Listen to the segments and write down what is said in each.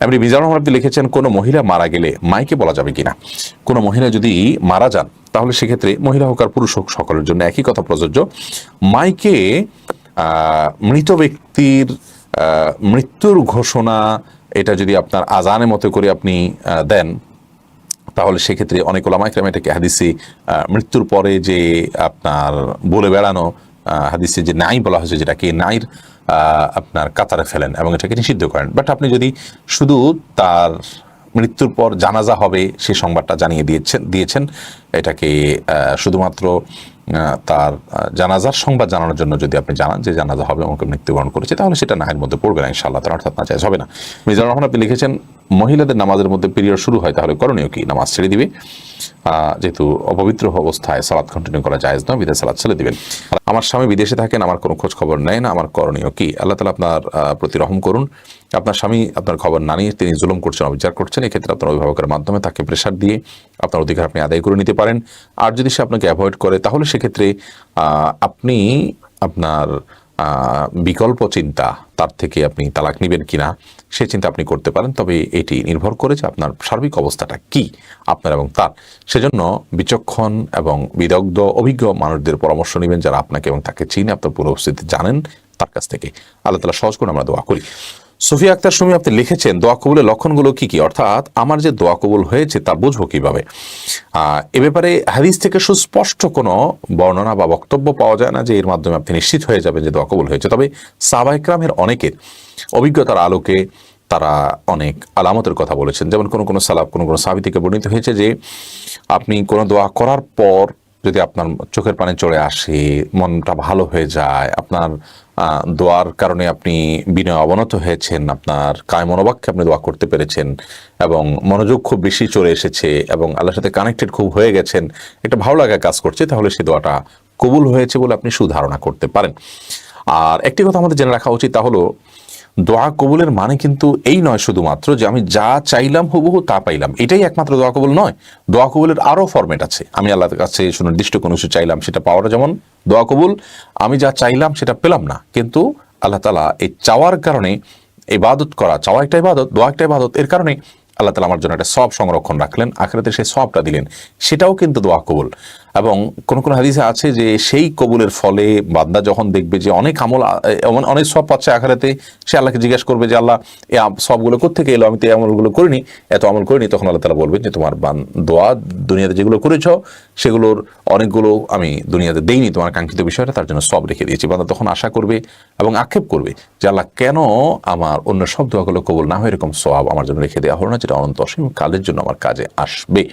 এমনি মিজানুর রহমান আপনি লিখেছেন কোনো মহিলা মারা গেলে মাইকে বলা যাবে কিনা। কোনো মহিলা যদি মারা যান তাহলে সেক্ষেত্রে মহিলা হোক আর পুরুষ হোক সকলের জন্য একই কথা প্রযোজ্য। মাইকে মৃত ব্যক্তির মৃত্যুর ঘোষণা এটা যদি আপনার আজানের মতো করে আপনি দেন তাহলে সেক্ষেত্রে অনেক ওলামায়ে কেরাম এটাকে হাদিসে মৃত্যুর পরে যে আপনার বলে বেড়ানো হাদিসে যে নাই বলা হয়েছে যেটাকে নাইর আপনার কাতারে ফেলেন এবং এটাকে নিষিদ্ধ করেন। বাট আপনি যদি শুধু তার মৃত্যুর পর জানাজা হবে সেই সংবাদটা জানিয়ে দিয়েছেন এটাকে শুধুমাত্র তার জানাজার সংবাদ জানানোর জন্য যদি আপনি জানান যে জানাজা হবে আমাকে মৃত্যুবরণ করেছে তাহলে সেটা নাহের মধ্যে পড়বে না ইনশাআল্লাহ, তার অর্থাৎ নাজায়েজ হবে না। মিজানুর রহমান আপনি লিখেছেন মহিলাদের নামাজের মধ্যে পিরিয়ড শুরু হয় তাহলে করণীয় কি? নামাজ ছেড়ে দিবে, যেহেতু অপবিত্র অবস্থায় সালাত কন্টিনিউ করা জায়েজ নয়, বিধায় সালাত ছেড়ে দিবেন। আমার স্বামী বিদেশে থাকেন, আমার কোনো খোঁজ খবর নেয় না, আমার করণীয় কি? আল্লাহ তাআলা আপনার প্রতি রহম করুন। আপনার স্বামী আপনার খবর না নিয়ে তিনি জুলুম করছেন, অবিচার করছেন, এক্ষেত্রে আপনার অভিভাবকের মাধ্যমে তাকে প্রেশার দিয়ে আপনার অধিকার আপনি আদায় করে নিতে পারেন। আর যদি সে আপনাকে অ্যাভয়েড করে তাহলে সেক্ষেত্রে আপনি আপনার বিকল্প চিন্তা তার থেকে আপনি তালাক নেবেন কিনা সে চিন্তা আপনি করতে পারেন। তবে এটি নির্ভর করে যে আপনার সার্বিক অবস্থাটা কি আপনার এবং তার। সেজন্য বিচক্ষণ এবং বিদগ্ধ অভিজ্ঞ মানুষদের পরামর্শ নেবেন যারা আপনাকে এবং তাকে চিনে, আপনার পুরো উপস্থিতি জানেন, তার কাছ থেকে। আল্লাহ তাআলা সহজ করে আমরা দোয়া করি। সুফিয়া আক্তার সুমি আপনি লিখেছেন দোয়া কবুলের লক্ষণগুলো কি কি, অর্থাৎ আমার যে দোয়া কবুল হয়েছে তা বুঝবো কিভাবে? এ ব্যাপারে হাদিস থেকে সুস্পষ্ট কোনো বর্ণনা বা বক্তব্য পাওয়া যায় না যে এর মাধ্যমে আপনি নিশ্চিত হয়ে যাবেন যে দোয়া কবুল হয়েছে। তবে সাহাবায়ে কেরামের অনেকের অভিজ্ঞতার আলোকে তারা অনেক আলামতের কথা বলেছেন। যেমন কোনো সালাফ কোনো সাহাবী থেকে বর্ণিত হয়েছে যে আপনি কোনো দোয়া করার পর যদি আপনার চোখের পানি চলে আসে, মনটা ভালো হয়ে যায়, আপনার দোয়ার কারণে আপনি বিনয় অবনত হয়েছেন, আপনার কায় মনোবাক্যে আপনি দোয়া করতে পেরেছেন এবং মনোযোগ খুব বেশি চলে এসেছে এবং আল্লাহর সাথে কানেক্টেড খুব হয়ে গেছেন, একটা ভালো লাগা কাজ করছে, তাহলে সেই দোয়াটা কবুল হয়েছে বলে আপনি সুধারণা করতে পারেন। আর একটি কথা আমাদের জেনে রাখা উচিত, তা হলো দোয়া কবুলের মানে কিন্তু এই নয় শুধুমাত্র যে আমি যা চাইলাম হুবহু তা পাইলাম, এটাই একমাত্র দোয়া কবুল নয়। দোয়া কবুলের আরও ফরম্যাট আছে। আমি আল্লাহর কাছে সুনির্দিষ্ট কোনো কিছু চাইলাম, সেটা পাওয়াটা যেমন দোয়া কবুল। আমি যা চাইলাম সেটা পেলাম না, কিন্তু আল্লাহ তাআলা এই চাওয়ার কারণে ইবাদত করা, চাওয়া একটা ইবাদত, দোয়া একটা ইবাদত, এর কারণে আল্লাহ তাআলা আমার জন্য একটা সওয়াব সংরক্ষণ রাখলেন, আখিরাতে সেই সওয়াবটা দিলেন, সেটাও কিন্তু দোয়া কবুল। এবং কোন হাদিসে আছে যে সেই কবুলের ফলে বান্দা যখন দেখবে যে অনেক আমল অনেক সওয়াব পাচ্ছে আখিরাতে, সে আল্লাহকে জিজ্ঞাসা করবে যে আল্লাহ এই সওয়াবগুলো কোত্থেকে এলো, আমি তো এই আমলগুলো করিনি, এত আমল করিনি। তখন আল্লাহ তাআলা বলবেন যে তোমার দোয়া দুনিয়াতে যেগুলো করেছ সেগুলোর অনেকগুলো আমি দুনিয়াতে দেইনি, তোমার কাঙ্ক্ষিত বিষয়টা, তার জন্য সওয়াব রেখে দিয়েছি। বান্দা তখন আশা করবে এবং আক্ষেপ করবে যে আল্লাহ কেন আমার অন্য সব দোয়াগুলো কবুল না হয় এরকম সওয়াব আমার জন্য রেখে দেওয়া হলো না, যেটা অনন্ত অসীম কালের জন্য আমার কাজে আসবে।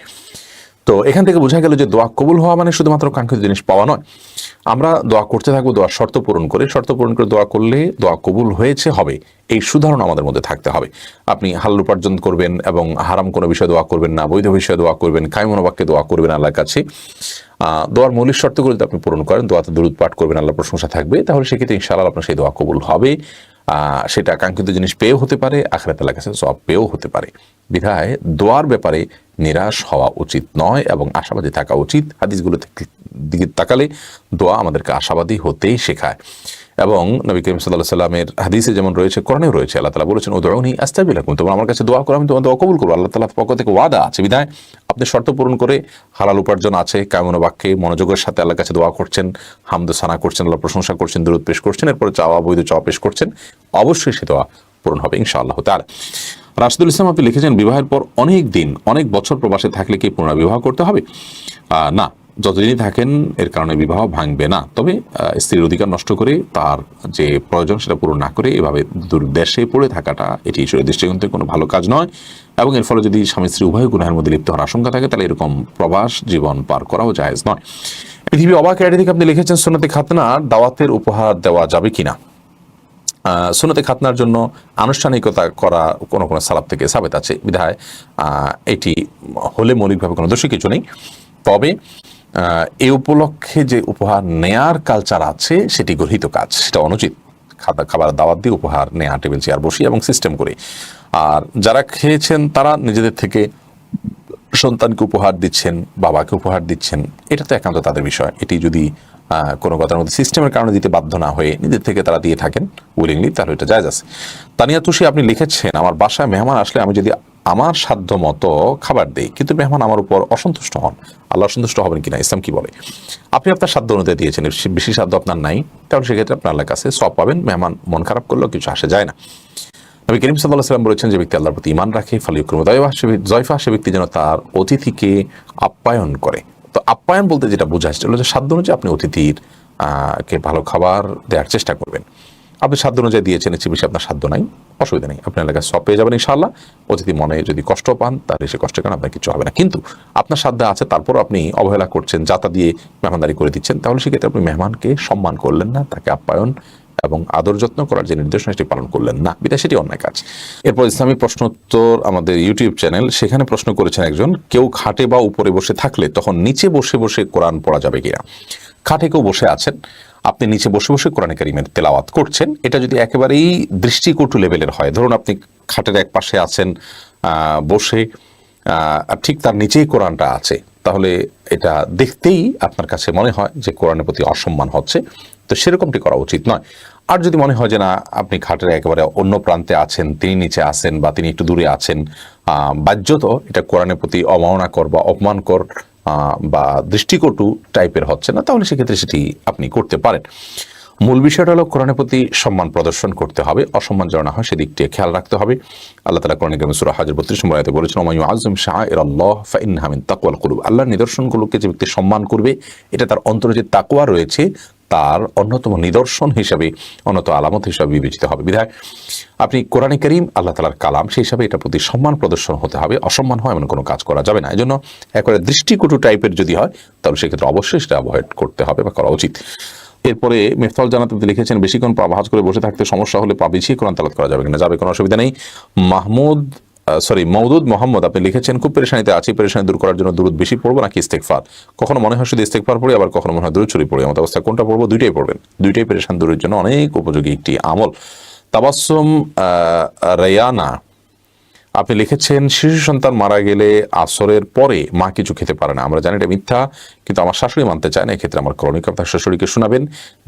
তো এখান থেকে বোঝা গেল যে দোয়া কবুল হওয়া মানে শুধুমাত্র কাঙ্ক্ষিত জিনিস পাওয়া নয়। আমরা দোয়া করতে থাকবো, দোয়ার শর্ত পূরণ করে দোয়া করলে দোয়া কবুল হয়েছে হবে, এই সুধারণা আমাদের মধ্যে থাকতে হবে। আপনি হালাল উপার্জন করবেন এবং হারাম কোনো বিষয়ে দোয়া করবেন না, বৈধ বিষয়ে দোয়া করবেন, কায় মনোবাক্যে দোয়া করবেন আল্লাহর কাছে। দোয়ার মৌলিক শর্তগুলো যদি আপনি পূরণ করেন, দোয়াতে দরুদ পাঠ করবেন, আল্লাহর প্রশংসা থাকবে, তাহলে সেক্ষেত্রে ইনশাআল্লাহ আপনার সেই দোয়া কবুল হবে। সেটা কাঙ্ক্ষিত জিনিস পেয়েও হতে পারে, আখিরাতে আল্লাহর কাছে সওয়াব পেয়েও হতে পারে। বিধায় দোয়ার ব্যাপারে নিরাশ হওয়া উচিত নয় এবং আশাবাদী থাকা উচিত। হাদিসগুলো দিকে তাকালে দোয়া আমাদেরকে আশাবাদী হতেই শেখায়। এবং নবী করিম সাল্লাল্লাহু আলাইহি ওয়াসাল্লামের হাদিসে যেমন রয়েছে, কোরআনেও রয়েছে, আল্লাহ তাআলা বলেছেন উদউনি আস্তাজিব লাকুম, তোমরা আমার কাছে দোয়া করো আমি তোমাদের দোয়া কবুল করব। আল্লাহ তাআলার পক্ষ থেকে ওয়াদা আছে। বিধায় আপনি শর্ত পূরণ করে হালাল উপার্জন আছে, কায়মন বাক্যে মনোযোগের সাথে আল্লাহর কাছে দোয়া করছেন, হামদ সানা করছেন, আল্লাহ প্রশংসা করছেন, দরুদ পেশ করছেন, এরপরে চাওয়া বৈধ চাওয়া পেশ করছেন, অবশ্যই সে দোয়া পূরণ হবে ইনশাআল্লাহ তাআলা। রাশিদুল ইসলাম আপনি লিখেছেন বিবাহের পর অনেক দিন অনেক বছর প্রবাসে থাকলে কি পুনর্বিবাহ করতে হবে? না, যতদিনই থাকেন এর কারণে বিবাহ ভাঙবে না। তবে স্ত্রীর অধিকার নষ্ট করে তার যে প্রয়োজন সেটা পূরণ না করে এভাবে দুর্দেশে পড়ে থাকাটা এটি ঈশ্বরের দৃষ্টিকোণ থেকে কোনো ভালো কাজ নয়। এবং এর ফলে যদি স্বামী স্ত্রী উভয় গুনাহের মধ্যে লিপ্ত হওয়ার আশঙ্কা থাকে তাহলে এরকম প্রবাস জীবন পার করাও জায়েজ নয়। পৃথিবী অবাক আইডি থেকে আপনি লিখেছেন সুন্নতে খাতনার দাওয়াতের উপহার দেওয়া যাবে কিনা? সুন্নতে খাতনার জন্য আনুষ্ঠানিকতা করা কোনো সালাফ থেকে সাবেত আছে, বিধায় এটি হলে মৌলিকভাবে কোনো দোষী কিছু নেই। তবে এই উপলক্ষে যে উপহার নেয়ার কালচার আছে সেটি গর্হিত কাজ, সেটা অনুচিত। খাবার দাওয়াত দিয়ে উপহার নেয়া, টেবিল চেয়ার বসিয়ে এবং সিস্টেম করে। আর যারা খেয়েছেন তারা নিজেদের থেকে সন্তানকে উপহার দিচ্ছেন, বাবাকে উপহার দিচ্ছেন, এটা তো একান্ত তাদের বিষয়। এটি যদি কোনো কথার মধ্যে সিস্টেমের কারণে দিতে বাধ্য না হয়ে নিজের থেকে তারা দিয়ে থাকেন উইলিংলি, তাহলে এটা জায়েজ আছে। তানিয়া তুষি আপনি লিখেছেন, আমার বাসায় মেহমান আসলে আমি যদি আমার সাধ্য মতো খাবার দেই, কিন্তু মেহমান আমার উপর অসন্তুষ্ট হন, আল্লাহ সন্তুষ্ট হবেন কিনা, ইসলাম কি বলে? আপনি আপনার সাধ্য অনুযায়ী দিয়েছেন, বেশি সাধ্য আপনার নাই, তাহলে সেক্ষেত্রে আপনার আল্লাহর কাছে সওয়াব পাবেন। মেহমান মন খারাপ করলেও কিছু আসে যায় না। নবী করিম সাল্লাল্লাহু আলাইহি ওয়াসাল্লাম বলেছেন, যে ব্যক্তি আল্লাহর প্রতি ঈমান রাখে ফালিয়ুকরিম যায়ফা, সে ব্যক্তি যেন তার অতিথিকে আপ্যায়ন করে। তো আপ্যায়ন বলতে যেটা বোঝায় সেটা হলো যে সাধ্য অনুযায়ী আপনি অতিথির কে ভালো খাবার দেওয়ার চেষ্টা করবেন। আপনি সাধ্য অনুযায়ী দিয়েছেন, এর চেয়ে বেশি আপনার সাধ্য নাই, অসুবিধা নেই, আপনার এলাকায় সব পেয়ে যাবেন ইনশাআল্লাহ। অতিথি মনে যদি কষ্ট পান, তাহলে সে কষ্টের কারণে আপনার কিছু হবে না। কিন্তু আপনার সাধ্য আছে, তারপরও আপনি অবহেলা করছেন, যাতা দিয়ে মেহমানদারি করে দিচ্ছেন, তাহলে সেক্ষেত্রে আপনি মেহমানকে সম্মান করলেন না, তাকে আপ্যায়ন এবং আদর যত্ন করার যে নির্দেশনা সেটি পালন করলেন না, বিধায় সেটি অন্যায় কাজ। এরপর ইসলামী প্রশ্নোত্তর আমাদের ইউটিউব চ্যানেল, সেখানে প্রশ্ন করেছেন একজন, কেউ খাটে বা উপরে বসে থাকলে তখন নিচে বসে বসে কোরআন পড়া যাবে কিনা? খাটে কেউ বসে আছেন, আপনি নিচে বসে বসে কোরআন কারীমের তেলাওয়াত করছেন, এটা যদি একেবারেই দৃষ্টিকটু লেভেলের হয়, ধরুন আপনি খাটের এক পাশে আছেন বসে, আর ঠিক তার নিচেই কোরআনটা আছে, তাহলে এটা দেখতেই আপনার কাছে মনে হয় যে কোরআনের প্রতি অসম্মান হচ্ছে, তো সেরকমটি করা উচিত নয়। আর যদি মনে হয় যে না, আপনি খাটের একেবারে অন্য প্রান্তে আছেন, তিনি নিচে আছেন বা তিনি একটু দূরে আছেন, বাহ্যত এটা কোরআনের প্রতি অবমাননাকর বা অপমানকর বা দৃষ্টিকটু টাইপের হচ্ছে না, তাহলে সেক্ষেত্রে সেটি আপনি করতে পারেন। মূল বিষয়টা হলো কোরআনের প্রতি সম্মান প্রদর্শন করতে হবে, অসম্মান যেন না হয় সেদিকটি খেয়াল রাখতে হবে। আল্লাহ তাআলা কোরআনে কারীমে সূরা হজের 32 নম্বর আয়াতে বলেছেন, ওয়া ইউআযযিম শাআইরাল্লাহ ফাইন্নাহা মিন তাকওয়াল কুলুব। আল্লাহর নিদর্শনগুলোকে যে ব্যক্তি সম্মান করবে, এটা তার অন্তরে যে তাকওয়া রয়েছে তার অন্যতম নিদর্শন হিসাবে, অন্যতম আলামত হিসাবে বিবেচিত হবে। বিধায় আপনি কোরআনে কারীম আল্লাহ তাআলার কালাম, সেই হিসাবে এটা প্রতি সম্মান প্রদর্শন হতে হবে, অসম্মান হয় এমন কোনো কাজ করা যাবে না। এজন্য একেবারে দৃষ্টিকটু টাইপের যদি হয়, তাহলে সেক্ষেত্রে অবশ্যই সেটা অ্যাভয়েড করতে হবে বা করা উচিত। এরপরে মিফতাহুল জান্নাত লিখেছেন, বেশিক্ষণ পা ভাঁজ করে বসে থাকতে সমস্যা হলে পা বিছিয়ে কোরআন তেলাওয়াত করা যাবে কিনা? যাবে, কোনো অসুবিধা নেই। মওদুদ মোহাম্মদ আপনি লিখেছেন, খুব পেরেশানিতে আছি, পেরেশানি দূর করার জন্য দুরূদ বেশি পড়বো নাকি ইস্তেগফার? কখনো মনে হয় শুধু ইস্তেগফার পড়ি, আবার কখনো মনে হয় দুরূদ শরীফ পড়ি, আমার অবস্থা কোনটা পড়বো? দুইটাই পড়বেন, দুইটাই পেরেশান দূরের জন্য অনেক উপযোগী একটি আমল। তাবাসসুম রায়ানা আপনি লিখেছেন, শিশু সন্তান মারা গেলে আসরের পরে মা কিছু খেতে পারে না। আমরা জানি এটা মিথ্যা, কিন্তু আমার শাশুড়ি মানতে চায় না। এক্ষেত্রে আমার করণীয়, আপনার শাশুড়িকে শোনাবেন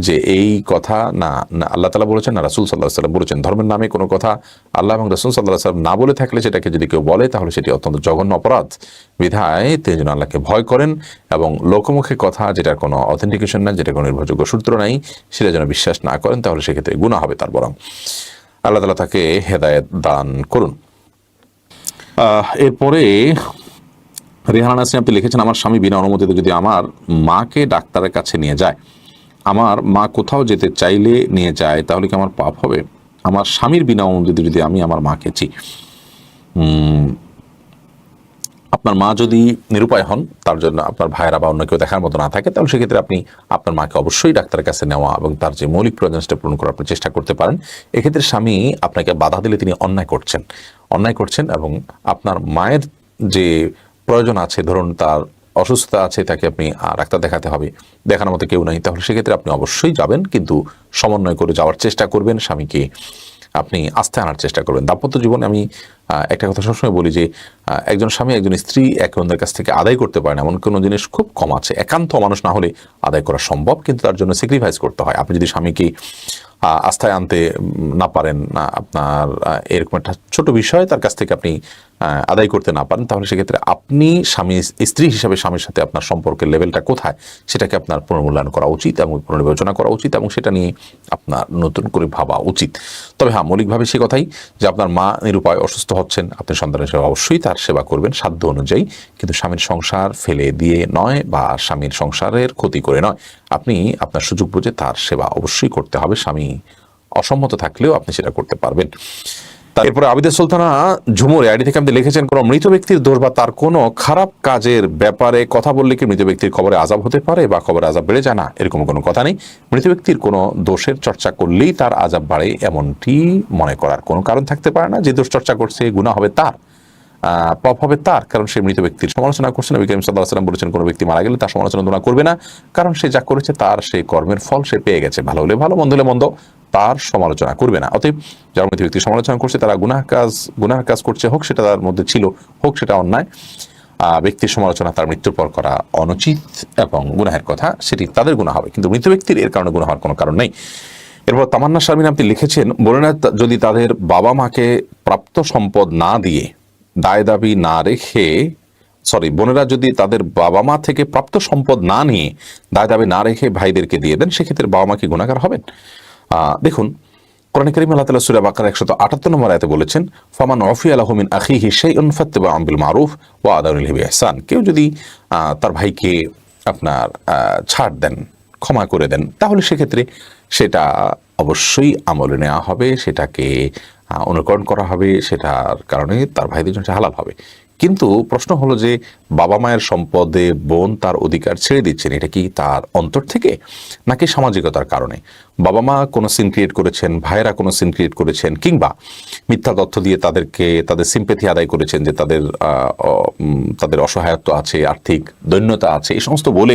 যে এই কথা না আল্লাহ তাআলা বলেছেন, না রাসূল সাল্লাল্লাহু আলাইহি ওয়াসাল্লাম বলেছেন। ধর্মের নামে কোনো কথা আল্লাহ এবং রাসূল সাল্লাল্লাহু আলাইহি ওয়াসাল্লাম না বলে থাকলে, সেটাকে যদি কেউ বলে, তাহলে সেটি অত্যন্ত জঘন্য অপরাধ। বিধায় তিনি যেন আল্লাহকে ভয় করেন এবং লোকমুখে কথা যেটার কোনো অথেন্টিকেশন নাই, যেটা কোনো নির্ভরযোগ্য সূত্র নাই, সেটা যেন বিশ্বাস না করেন, তাহলে সেক্ষেত্রে গুনাহ হবে তার। বরং আল্লাহ তাআলা তাকে হেদায়েত দান করুন। এরপরে রেহানা নাসরিন আপনি লিখেছেন, আমার স্বামী বিনা অনুমতিতে যদি আমার মাকে ডাক্তারের কাছে নিয়ে যায়, আমার মা কোথাও যেতে চাইলে নিয়ে যায়, তাহলে কি আমার পাপ হবে? আমার স্বামীর বিনা অনুমতিতে যদি আমি আমার মাকে চাই, আপনার মা যদি নিরুপায় হন, তার জন্য আপনার ভাইয়েরা বা অন্য কেউ দেখার মতো না থাকে, তাহলে সেক্ষেত্রে আপনি আপনার মাকে অবশ্যই ডাক্তারের কাছে নেওয়া এবং তার যে মৌলিক প্রয়োজন সেটা পূরণ করার আপনি চেষ্টা করতে পারেন। এক্ষেত্রে স্বামী আপনাকে বাধা দিলে তিনি অন্যায় করছেন এবং আপনার মায়ের যে প্রয়োজন আছে, ধরুন তার অসুস্থতা আছে, তাকে আপনি ডাক্তার দেখাতে হবে, দেখানোর মতো কেউ নাই, তাহলে সেক্ষেত্রে আপনি অবশ্যই যাবেন, কিন্তু সমন্বয় করে যাওয়ার চেষ্টা করবেন, স্বামীকে আপনি আস্থা আনার চেষ্টা করবেন। দাম্পত্য জীবনে আমি একটা কথা সবসময় বলি যে একজন স্বামী একজন স্ত্রী একে অন্যের কাছ থেকে আদায় করতে পারে না এমন কোনো জিনিস খুব কম আছে। একান্ত মানুষ না হলে আদায় করা সম্ভব, কিন্তু তার জন্য স্যাক্রিফাইস করতে হয়। আপনি যদি স্বামীকে আস্থায় আনতে না পারেন, আপনার এরকম একটা ছোট বিষয় তার কাছ থেকে আপনি আদায় করতে না পারেন, তাহলে সেক্ষেত্রে আপনি স্ত্রী হিসাবে স্বামীর সাথে আপনার সম্পর্কের লেভেলটা কোথায়, সেটাকে আপনার পুনর্মূল্যায়ন করা উচিত এবং পুনর্বিবেচনা করা উচিত এবং সেটা নিয়ে আপনার নতুন করে ভাবা উচিত। তবে হ্যাঁ, মৌলিকভাবে সে কথাই যে আপনার মা নিরুপায় অসুস্থ হচ্ছেন, আপনি সন্তানের সেবা অবশ্যই তার সেবা করবেন সাধ্য অনুযায়ী, কিন্তু স্বামীর সংসার ফেলে দিয়ে নয় বা স্বামীর সংসারের ক্ষতি করে নয়, আপনি আপনার সুযোগ বুঝে তার সেবা অবশ্যই করতে হবে। স্বামী অসম্মত থাকলেও আপনি সেটা করতে পারবেন। এরপরে আবিদা সুলতানা ঝুমুর আইডি থেকে আপনি লিখেছেন, কোনো মৃত ব্যক্তির দোষ বা তার কোনো খারাপ কাজের ব্যাপারে কথা বললে কি মৃত ব্যক্তির কবরে আযাব হতে পারে বা কবরে আযাব বেড়ে যায়? না, এরকম কোনো কথা নেই। মৃত ব্যক্তির কোনো দোষের চর্চা করলেই তার আযাব বাড়ে এমনটি মনে করার কোনো কারণ থাকতে পারে না। যে দোষ চর্চা করছে গুনাহ হবে তার, পাপ হবে তার, কারণ সে মৃত ব্যক্তির সমালোচনা করছে। নবী করিম সাল্লাল্লাহু আলাইহি ওয়াসাল্লাম বলেছেন, কোনো ব্যক্তি মারা গেলে তার সমালোচনা তোমরা করবে না, কারণ সে যা করেছে তার সেই কর্মের ফল সে পেয়ে গেছে, ভালো হলে ভালো, মন্দ হলে মন্দ, তার সমালোচনা করবে না। অতএব যারা মৃত ব্যক্তির সমালোচনা করছে তারা গুনাহ কাজ করছে, হোক সেটা তার মধ্যে ছিল, হোক সেটা অন্যায়, ব্যক্তির সমালোচনা তার মৃত্যুর পর করা অনুচিত এবং গুনাহের কথা, সেটি তাদের গুনাহ হবে, কিন্তু মৃত ব্যক্তির এর কারণে গুনাহ হওয়ার কোনো কারণ নেই। এরপর তামান্না শারমিন আপনি লিখেছেন, বোনেরা যদি তাদের বাবা মাকে প্রাপ্ত সম্পদ না দিয়ে দায় দাবি না রেখে বোনেরা যদি তাদের বাবা মা থেকে প্রাপ্ত সম্পদ না নিয়ে দায় দাবি না রেখে ভাইদেরকে দিয়ে দেন, সেক্ষেত্রে বাবা মা কি গুনাহগার হবেন? দেখুন, কোরআন কারীম আল্লাহ তাআলা সূরা বাকারা 178 নম্বর আয়াতে বলেছেন, ফামান উফিয়া লাহু মিন আখিহি শাইউন ফাত্তাবাউন বিল মারুফ ওয়া আদাউন ইলাইহি বিইহসান। কেউ যদি তার ভাইকে আপনার ছাড় দেন, ক্ষমা করে দেন, তাহলে সেক্ষেত্রে সেটা অবশ্যই আমলে নেওয়া হবে, সেটাকে অনুকরণ করা হবে, সেটার কারণে তার ভাইদের জন্য হালাল হবে। কিন্তু প্রশ্ন হলো যে বাবা মায়ের সম্পদে বোন তার অধিকার ছেড়ে দিচ্ছেন, এটা কি তার অন্তর থেকে নাকি সামাজিকতার কারণে? বাবা মা কোনো সিন ক্রিয়েট করেছেন, ভাইয়েরা কোনো সিন ক্রিয়েট করেছেন, কিংবা মিথ্যা তথ্য দিয়ে তাদের সিম্পেথি আদায় করেছেন যে তাদের অসহায়ত্ব আছে, আর্থিক দৈন্যতা আছে, এই সমস্ত বলে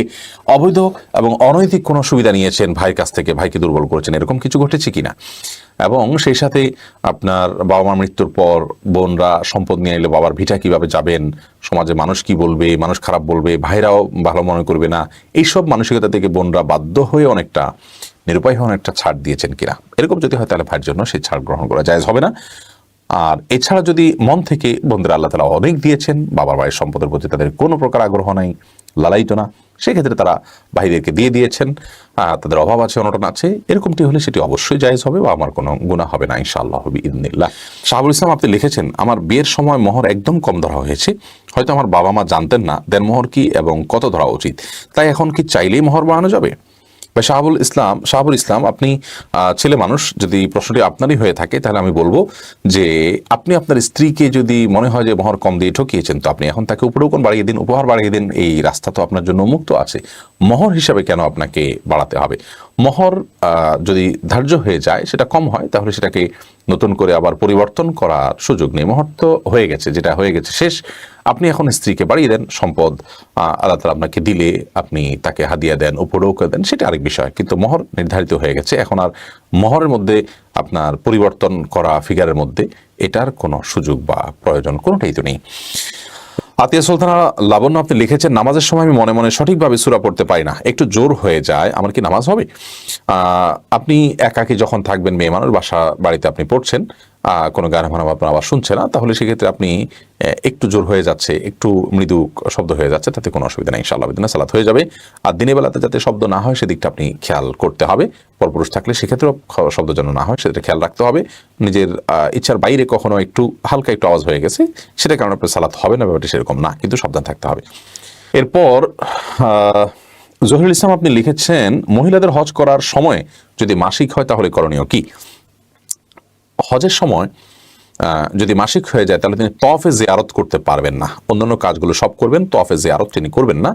অবৈধ এবং অনৈতিক কোনো সুবিধা নিয়েছেন ভাইয়ের কাছ থেকে, ভাইকে দুর্বল করেছেন, এরকম কিছু ঘটেছে কিনা? এবং সেই সাথে আপনার বাবা মার মৃত্যুর পর বোনরা সম্পদ নিয়ে এলে বাবার ভিটা কিভাবে যাবেন, সমাজে মানুষ কি বলবে, মানুষ খারাপ বলবে, ভাইরাও ভালো মনে করবে না, এইসব মানসিকতা থেকে বোনরা বাধ্য হয়ে অনেকটা নিরুপায় হয়ে অনেকটা ছাড় দিয়েছেন কিনা? এরকম যদি হয় তাহলে ভাইয়ের জন্য সেই ছাড় গ্রহণ করা জায়েজ হবে না। আর এছাড়া যদি মন থেকে বোনদের আল্লাহ তাআলা অনেক দিয়েছেন, বাবার ভাইয়ের সম্পদের প্রতি তাদের কোনো প্রকার আগ্রহ নাই, লালায়িত না, সেক্ষেত্রে তারা ভাইদেরকে দিয়ে দিয়েছেন, তাদের অভাব আছে, অনটন আছে, এরকমটি হলে সেটি অবশ্যই জায়েজ হবে বা আমার কোনো গুনাহ হবে না ইনশাআল্লাহ বিইذনিল্লাহ। শাহাবুল ইসলাম আপনি লিখেছেন, আমার বিয়ের সময় মোহর একদম কম ধরা হয়েছে, হয়তো আমার বাবা মা জানতেন না দেনমোহর কি এবং কত ধরা উচিত, তাই এখন কি চাইলেই মোহর বাড়ানো যাবে? বা শাহাবুল ইসলাম আপনি ছেলে মানুষ, যদি প্রশ্নটি আপনারই হয়ে থাকে তাহলে আমি বলবো যে আপনি আপনার স্ত্রীকে যদি মনে হয় যে মোহর কম দিয়ে ঠকিয়েছেন, তো আপনি এখন তাকে উপঢৌকন বাড়িয়ে দিন, উপহার বাড়িয়ে দিন, এই রাস্তা তো আপনার জন্য মুক্ত আছে। মোহর হিসাবে কেন আপনাকে বাড়াতে হবে? মোহর যদি ধার্য হয়ে যায়, সেটা কম হয়, তাহলে সেটাকে নতুন করে আবার পরিবর্তন করার সুযোগ নেই। মোহর তো হয়ে গেছে, যেটা হয়ে গেছে শেষ। আপনি এখন স্ত্রীকে বাড়িয়ে দেন, সম্পদ আল্লাহ তাআলা আপনাকে দিলে আপনি তাকে হাদিয়া দেন, উপঢৌকন দেন, সেটা আরেক বিষয়, কিন্তু মোহর নির্ধারিত হয়ে গেছে। এখন আর মোহরের মধ্যে আপনার পরিবর্তন করা ফিগারের মধ্যে এটার কোনো সুযোগ বা প্রয়োজন কোনোটাই তো নেই। আতিয়া সুলতানা লাবণ্য আপনি লিখেছেন, নামাজের সময় আমি মনে মনে সঠিকভাবে সূরা পড়তে পারি না, একটু জোর হয়ে যায়, আমার কি নামাজ হবে? আপনি একাকী যখন থাকবেন, মেয়ে মানুষ, বাড়িতে আপনি পড়ছেন, কোনো গান বাজনা আপনার আবার শুনছে না, তাহলে সেক্ষেত্রে আপনি একটু জোর হয়ে যাচ্ছে, একটু মৃদু শব্দ হয়ে যাচ্ছে, তাতে কোনো অসুবিধা নেই, ইনশাআল্লাহ বিদিনা সালাত হয়ে যাবে। আর দিনের বেলাতে যাতে শব্দ না হয় সেদিকটা আপনি খেয়াল করতে হবে। পরপুরুষ থাকলে সেক্ষেত্রেও শব্দ যেন না হয় সেটা খেয়াল রাখতে হবে। নিজের ইচ্ছার বাইরে কখনো একটু হালকা একটু আওয়াজ হয়ে গেছে, সেটার কারণে আপনার সালাত হবে না, ব্যাপারটি সেরকম না, কিন্তু সাবধান থাকতে হবে। এরপর জহিরুল ইসলাম আপনি লিখেছেন, মহিলাদের হজ করার সময় যদি মাসিক হয় তাহলে করণীয় কি? হজের সময় যদি মাসিক হয়ে যায় তাহলে তিনি তওয়াফে জিয়ারত করতে পারবেন না, অন্যান্য কাজগুলো সব করবেন, তওয়াফে জিয়ারত তিনি করবেন না,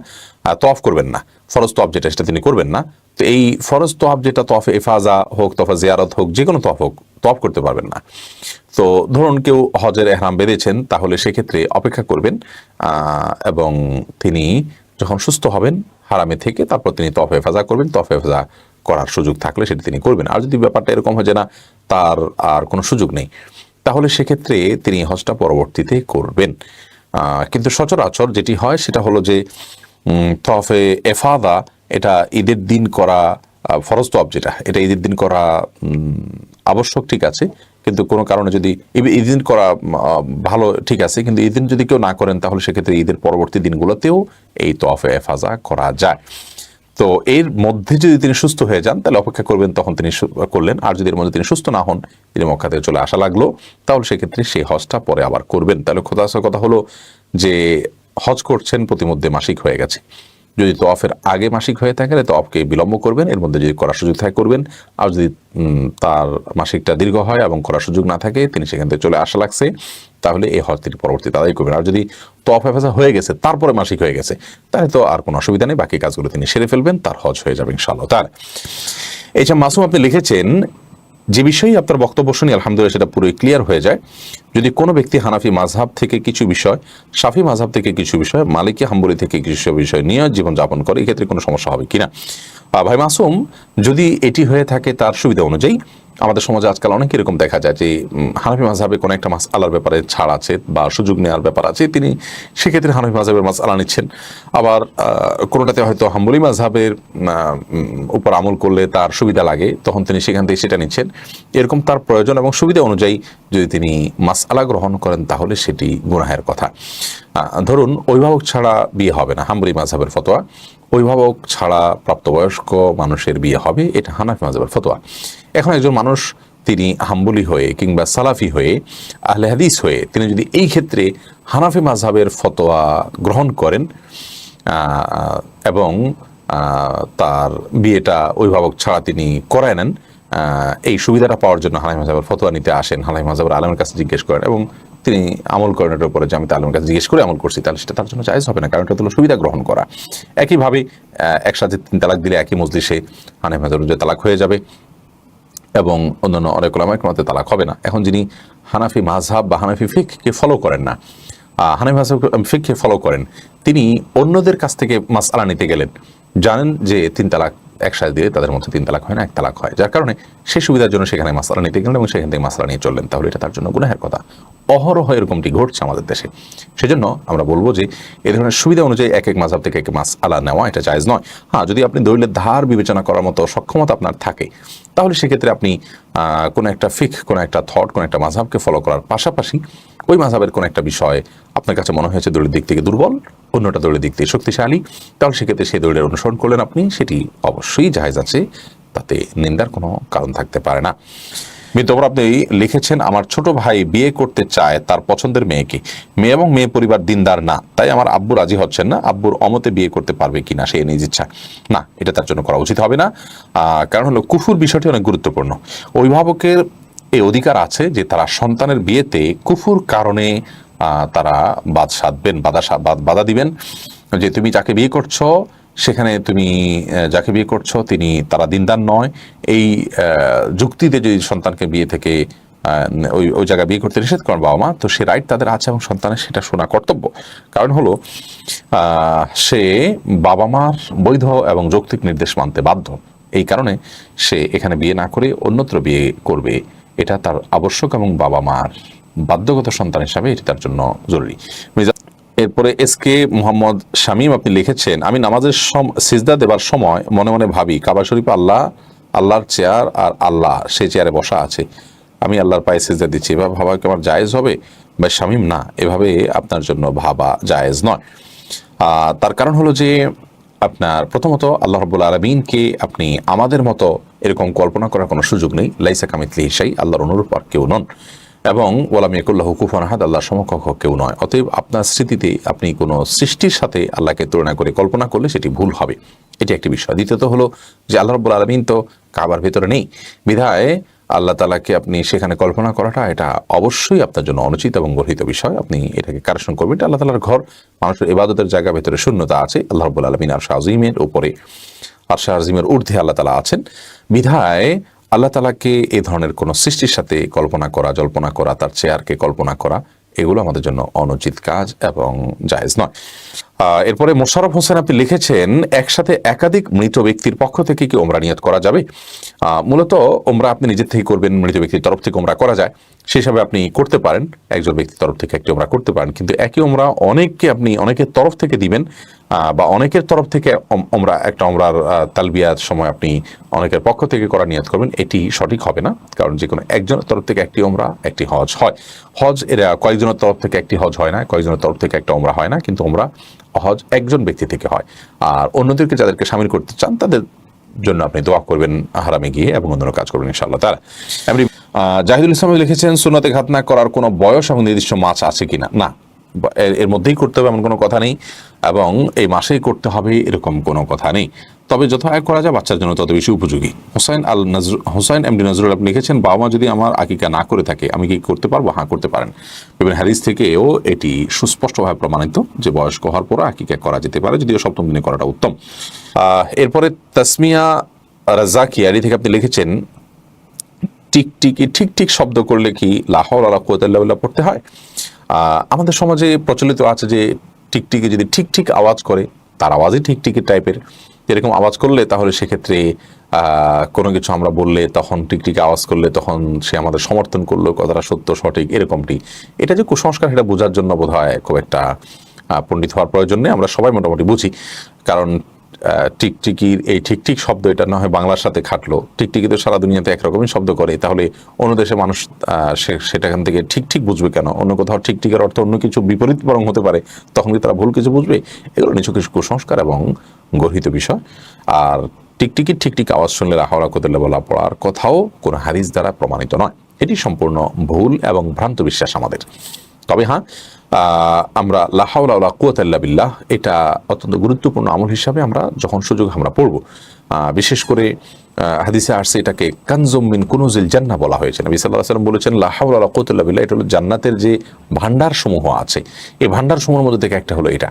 তওয়াফ করবেন না, ফরজ তওয়াফ যেটা সেটা তিনি করবেন না। তো এই ফরজ তওয়াফ যেটা, তওয়াফে ইফাজা হোক, তওয়াফে জিয়ারত হোক, যে কোনো তওয়াফ হোক, তওয়াফ করতে পারবেন না। তো ধরুন কেউ হজের এহরাম বেঁধেছেন, তাহলে সেক্ষেত্রে অপেক্ষা করবেন এবং তিনি যখন সুস্থ হবেন হারামে থেকে, তারপর তিনি তওয়াফে ইফাজা করবেন। তওয়াফে ইফাজা করার সুযোগ থাকলে সেটি তিনি করবেন। আর যদি ব্যাপারটা এরকম হয় যে না, তার আর কোনো সুযোগ নেই, তাহলে সেক্ষেত্রে তিনি হজটা পরবর্তীতে করবেন। কিন্তু সচরাচর যেটি হয় সেটা হলো যে তওয়াফে ইফাদা এটা ঈদের দিন করা, ফরজ তওয়াফ যেটা, এটা ঈদের দিন করা আবশ্যক, ঠিক আছে, কিন্তু কোনো কারণে যদি ঈদের দিন করা ভালো, ঠিক আছে, কিন্তু ঈদ দিন যদি কেউ না করেন তাহলে সেক্ষেত্রে ঈদের পরবর্তী দিনগুলোতেও এই তওয়াফে ইফাজা করা যায়। তো এর মধ্যে যদি তিনি সুস্থ হয়ে যান তাহলে অপেক্ষা করবেন, তখন তিনি করলেন। আর যদি এর মধ্যে তিনি সুস্থ না হন, তিনি মক্কা থেকে চলে আসা লাগলো, তাহলে সেক্ষেত্রে সেই হজটা পরে আবার করবেন। তাহলে কথা হলো যে হজ করছেন, প্রতিমধ্যে মাসিক হয়ে গেছে, যদি তওয়াফের আগে মাসিক হয়ে থাকে তাহলে তওয়াফকে বিলম্ব করবেন, এর মধ্যে যদি করার সুযোগ থাকে করবেন। আর যদি তার মাসিকটা দীর্ঘ হয় এবং করার সুযোগ না থাকে, তিনি সেখান থেকে চলে আসা লাগছে, তাহলে এই হজ তিনি পরবর্তীতে আদায় করবেন। আর যদি তওয়াফ ইফাজা হয়ে গেছে তারপরে মাসিক হয়ে গেছে, তাহলে তো আর কোনো অসুবিধা নেই, বাকি কাজগুলো তিনি সেরে ফেলবেন, তার হজ হয়ে যাবে ইনশাআল্লাহ। তার এইসব মাসুম আপনি লিখেছেন, যে বিষয়ে আপনার বক্তব্য শুনি আলহামদুলিল্লাহ সেটা পুরোই ক্লিয়ার হয়ে যায়। যদি কোনো ব্যক্তি হানাফি মাযহাব থেকে কিছু বিষয়, শাফি মাযহাব থেকে কিছু বিষয়, মালিকি হাম্বলি থেকে কিছু বিষয় নিয়ে জীবনযাপন করে, এক্ষেত্রে কোনো সমস্যা হবে কিনা? ভাই মাসুম, যদি এটি হয়ে থাকে তার সুবিধা অনুযায়ী, আমাদের সমাজে আজকাল অনেক এরকম দেখা যায় যে হানাফি মাযহাবে কোনো একটা মাসআলার ব্যাপারে ছাড় আছে বা সুযোগ নেওয়ার ব্যাপার আছে, তিনি সেক্ষেত্রে হানাফি মাযহাবের মাসআলা নিচ্ছেন। আবার কোনোটাতে হয়তো হাম্বলি মাযহাবের উপর আমল করলে তার সুবিধা লাগে, তখন তিনি সেখান থেকে সেটা নিচ্ছেন। এরকম তার প্রয়োজন এবং সুবিধা অনুযায়ী যদি তিনি মাসআলা গ্রহণ করেন তাহলে সেটি গুনাহের কথা। ধরুন অভিভাবক ছাড়া বিয়ে হবে না, হাম্বলি মাযহাবের ফতোয়া। অভিভাবক ছাড়া প্রাপ্তবয়স্ক মানুষের বিয়ে হবে, এটা হানাফি মাযহাবের ফতোয়া। এখন একজন মানুষ তিনি হাম্বলি হয়ে কিংবা সালাফি হয়ে আহলে হাদিস হয়ে তিনি যদি এই ক্ষেত্রে হানাফি মাযহাবের ফতোয়া গ্রহণ করেন এবং তার বিয়েটা অভিভাবক ছাড়া তিনি করায় নেন, এই সুবিধাটা পাওয়ার জন্য হানাফি মাযহাবের ফতোয়া নিতে আসেন, হানাফি মাযহাবের আলেমের কাছে জিজ্ঞেস করেন এবং তিনি আমল করেন এটার উপরে যে আমি আলেমের কাছে জিজ্ঞেস করে আমল করছি, তাহলে সেটা তার জন্য জায়েজ হবে না, কারণ এটা হলো সুবিধা গ্রহণ করা। একইভাবে একসাথে 3 তালাক দিলে একই মজলিসে হানাফি মাযহাবের যে তালাক হয়ে যাবে এবং অন্যান্য অনেক উলামায়ে কেরামের তালাক হবে না। এখন যিনি হানাফি মাযহাব বা হানাফি ফিকহকে ফলো করেন না, হানাফি মাযহাব ফিকহকে ফলো করেন, তিনি অন্যদের কাছ থেকে মাসআলা নিতে গেলেন, জানেন যে 3 তালাক একসাথে দিলে তাদের মধ্যে 3 তালাক হয় না, 1 তালাক হয়, যার কারণে সেই সুবিধার জন্য সেখানে মাসআলা নিতে গেলেন এবং সেখান থেকে মাসআলা নিয়ে চললেন, তাহলে এটা তার জন্য গুনাহের কথা। অহরহ এরকমটি ঘটছে আমাদের দেশে। সেজন্য আমরা বলবো যে এই ধরনের সুবিধা অনুযায়ী এক এক মাযহাব থেকে এক মাসআলা নেওয়া এটা জায়েজ নয়। হ্যাঁ, যদি আপনি দলিলের ধার বিবেচনা করার মতো সক্ষমতা আপনার থাকে, তাহলে সেক্ষেত্রে আপনি কোনো একটা কোনো একটা থট, কোনো একটা মাযহাবকে ফলো করার পাশাপাশি ওই মাযহাবের কোনো একটা বিষয় আপনার কাছে মনে হয়েছে দলিলের দিক থেকে দুর্বল, অন্যটা দলিলের দিক থেকে শক্তিশালী, তাহলে সেক্ষেত্রে সেই দলিলের অনুসরণ করলেন আপনি, সেটি অবশ্যই জায়েজ আছে, তাতে নিন্দার কোনো কারণ থাকতে পারে না। মিত্রবর আপনি লিখেছেন, আমার ছোট ভাই বিয়ে করতে চায় তার পছন্দের মেয়েকে, মেয়ে এবং মেয়ে পরিবার দিনদার না, তাই আমার আব্বু রাজি হচ্ছেন না, আব্বুর অমতে বিয়ে করতে পারবে কিনা সে নিজ ইচ্ছা। না, এটা তার জন্য করা উচিত হবে না। কারণ হলো কুফুর বিষয়টি অনেক গুরুত্বপূর্ণ। অভিভাবকের এই অধিকার আছে যে তারা সন্তানের বিয়েতে কুফুর কারণে তারা বাধা দিবেন, যে তুমি যাকে বিয়ে করছো সেখানে তুমি যাকে বিয়ে করছো তারা দিনদার নয়, এই যুক্তিতে যদি সন্তানকে বিয়ে থেকে ওই জায়গায় বিয়ে করতে নিষেধ করেন বাবা মা, তো সে রাইট তাদের আছে এবং সন্তানের সেটা শোনা কর্তব্য। কারণ হলো সে বাবা মার বৈধ এবং যৌক্তিক নির্দেশ মানতে বাধ্য, এই কারণে সে এখানে বিয়ে না করে অন্যত্র বিয়ে করবে, এটা তার আবশ্যক এবং বাবা মার বাধ্যগত সন্তান হিসাবে এটি তার জন্য জরুরি। এরপরে এসকে মোহাম্মদ শামীম আপনি লিখেছেন, আমি নামাজের সিজদা দেবার সময় মনে মনে ভাবি কাবা শরীফে আল্লাহর চেয়ার আর আল্লাহ সেই চেয়ারে বসা আছে, আমি আল্লাহর পায়ে সিজদা দিচ্ছি, এভাবে ভাবা কি আমার জায়েজ হবে? বা শামীম, না, এভাবে আপনার জন্য ভাবা জায়েজ নয়। তার কারণ হলো যে আপনার প্রথমত আল্লাহ রাব্বুল আলামিনকে আপনি আমাদের মতো এরকম কল্পনা করার কোনো সুযোগ নেই, লাইসা কামিথলিহি শাই, আল্লাহর অনুরূপ আর কেউ নন, এবং ওয়ালাম ইয়াকুল্লাহু কুফুয়ান আহাদ, আল্লাহর সমকক্ষ কেউ নয়। অতএব আপনার স্মৃতিতে আপনি কোনো সৃষ্টির সাথে আল্লাহকে তুলনা করে কল্পনা করলে সেটি ভুল হবে, এটি একটি বিষয়। দ্বিতীয়ত হলো যে আল্লাহ রাব্বুল আলামিন তো কাবার ভিতরে নেই, বিধায় আল্লাহ তাআলাকে আপনি সেখানে কল্পনা করাটা এটা অবশ্যই আপনার জন্য অনুচিত এবং গর্হিত বিষয়। আপনি এটাকে কারেকশন করবেন। এটা আল্লাহ তাআলার ঘর, মানুষের ইবাদতের জায়গা, ভিতরে শূন্যতা আছে। আল্লাহ রাব্বুল আলামিন আরশ আজিমের উপরে, আরশ আজিমের ঊর্ধ্বে আল্লাহ তাআলা আছেন, বিধায় আল্লাহ তাআলাকে এই ধরনের কোনো সৃষ্টির সাথে কল্পনা করা, জল্পনা করা, তার চেয়ারকে কল্পনা করা, এগুলো আমাদের জন্য অনুচিত কাজ এবং জায়েজ নয়। এরপরে মোশাররফ হোসেন আপনি লিখেছেন, একসাথে একাধিক মৃত ব্যক্তির পক্ষ থেকে কি ওমরা নিয়ত করা যাবে? মূলত ওমরা আপনি নিজের থেকে করবেন, মৃত ব্যক্তির তরফ থেকে ওমরা করা যায়, সেই হিসাবে আপনি করতে পারেন, একজন ব্যক্তির তরফ থেকে একটি ওমরা করতে পারেন, কিন্তু একই ওমরা অনেকের তরফ থেকে দিবেন বা অনেকের তরফ থেকে একটা ওমরার তালবিয়ার সময় আপনি অনেকের পক্ষ থেকে করা নিয়ত করবেন, এটি সঠিক হবে না। কারণ যে কোনো একজনের তরফ থেকে একটি ওমরা, একটি হজ হয়। হজ এরা কয়েকজনের তরফ থেকে একটি হজ হয় না, কয়েকজনের তরফ থেকে একটা ওমরা হয় না, কিন্তু ওমরা হজ একজন ব্যক্তি থেকে হয়। আর অন্যদেরকে যাদেরকে শামিল করতে চান তাদের জন্য আপনি দোয়া করবেন হারামে গিয়ে এবং অন্যান্য কাজ করবেন ইনশাআল্লাহ তাআলা। এমনি জাহিদুল ইসলাম লিখেছেন, সুন্নতে ঘাত না করার কোনো বয়স এবং নির্দিষ্ট মাস আছে কিনা? না, এর মধ্যেই করতে হবে এমন কোনো কথা নেই, এবং এই মাসেই করতে হবে এরকম কোনো কথা নেই। তবে যত আগে করা যায় বাচ্চার জন্য তত বেশি উপযোগী। হোসাইন এমডি নজরুল আপনি লিখেছেন, বাবা মা যদি আমার আকিকা না করে থাকে আমি কি করতে পারবো? হ্যাঁ, করতে পারেন। বিভিন্ন হাদিস থেকেও এটি সুস্পষ্টভাবে প্রমাণিত যে বয়স্ক হওয়ার পর আকিকা করা যেতে পারে, যদিও সপ্তম দিনে করাটা উত্তম। এরপরে তাসমিয়া রাজ্জাকি আলী থেকে আপনি লিখেছেন, টিকটিকি ঠিক শব্দ করলে কি লা হাওলা ওয়ালা কুওয়াতা ইল্লা বিল্লাহ পড়তে হয়? আমাদের সমাজে প্রচলিত আছে যে টিকটিকি যদি ঠিক আওয়াজ করে, তার আওয়াজই টিকটিকি টাইপের, এরকম আওয়াজ করলে তাহলে সেক্ষেত্রে কোনো কিছু আমরা বললে তখন টিকটিকি আওয়াজ করলে তখন সে আমাদের সমর্থন করলো, কথাটা সত্য সঠিক এরকমটি, এটা যে কুসংস্কার সেটা বোঝার জন্য বোধ হয় খুব একটা পণ্ডিত হওয়ার প্রয়োজন নেই, আমরা সবাই মোটামুটি বুঝি। কারণ টিকটিকির এই ঠিক শব্দ এটা না হয় বাংলার সাথে খাটলো, টিকটিকি তো সারা দুনিয়াতে একরকমই শব্দ করে, তাহলে অন্য দেশে মানুষ সেটাখান থেকে ঠিক বুঝবে কেন? অন্য কোথাও টিকটিকের অর্থ অন্য কিছু বিপরীত বরং হতে পারে, তখন কি তারা ভুল কিছু বুঝবে? এগুলো কিছু কিছু কুসংস্কার এবং গর্হিত বিষয়। আর টিকটিক আওয়াজ শুনলে রাহরা কোতেলে বলা পড়ার কোথাও কোনো হাদিস দ্বারা প্রমাণিত নয়, এটি সম্পূর্ণ ভুল এবং ভ্রান্ত বিশ্বাস আমাদের। তবে হ্যাঁ, আমরা লা হাওলা ওয়ালা কুওয়াতা ইল্লা বিল্লাহ এটা অত্যন্ত গুরুত্বপূর্ণ আমল হিসাবে আমরা যখন সুযোগ আমরা পড়ব, বিশেষ করে হাদিসে আসছে এটাকে কানজুম মিন কুনুজিল জান্নাহ বলা হয়েছে। নবী সাল্লাল্লাহু আলাইহি ওয়াসাল্লাম বলেছেন লা হাওলা ওয়ালা কুওয়াতা ইল্লা বিল্লাহ, এটা হলো জান্নাতের যে ভান্ডার সমূহ আছে, এই ভান্ডার সমূহের মধ্যে থেকে একটা হলো এটা।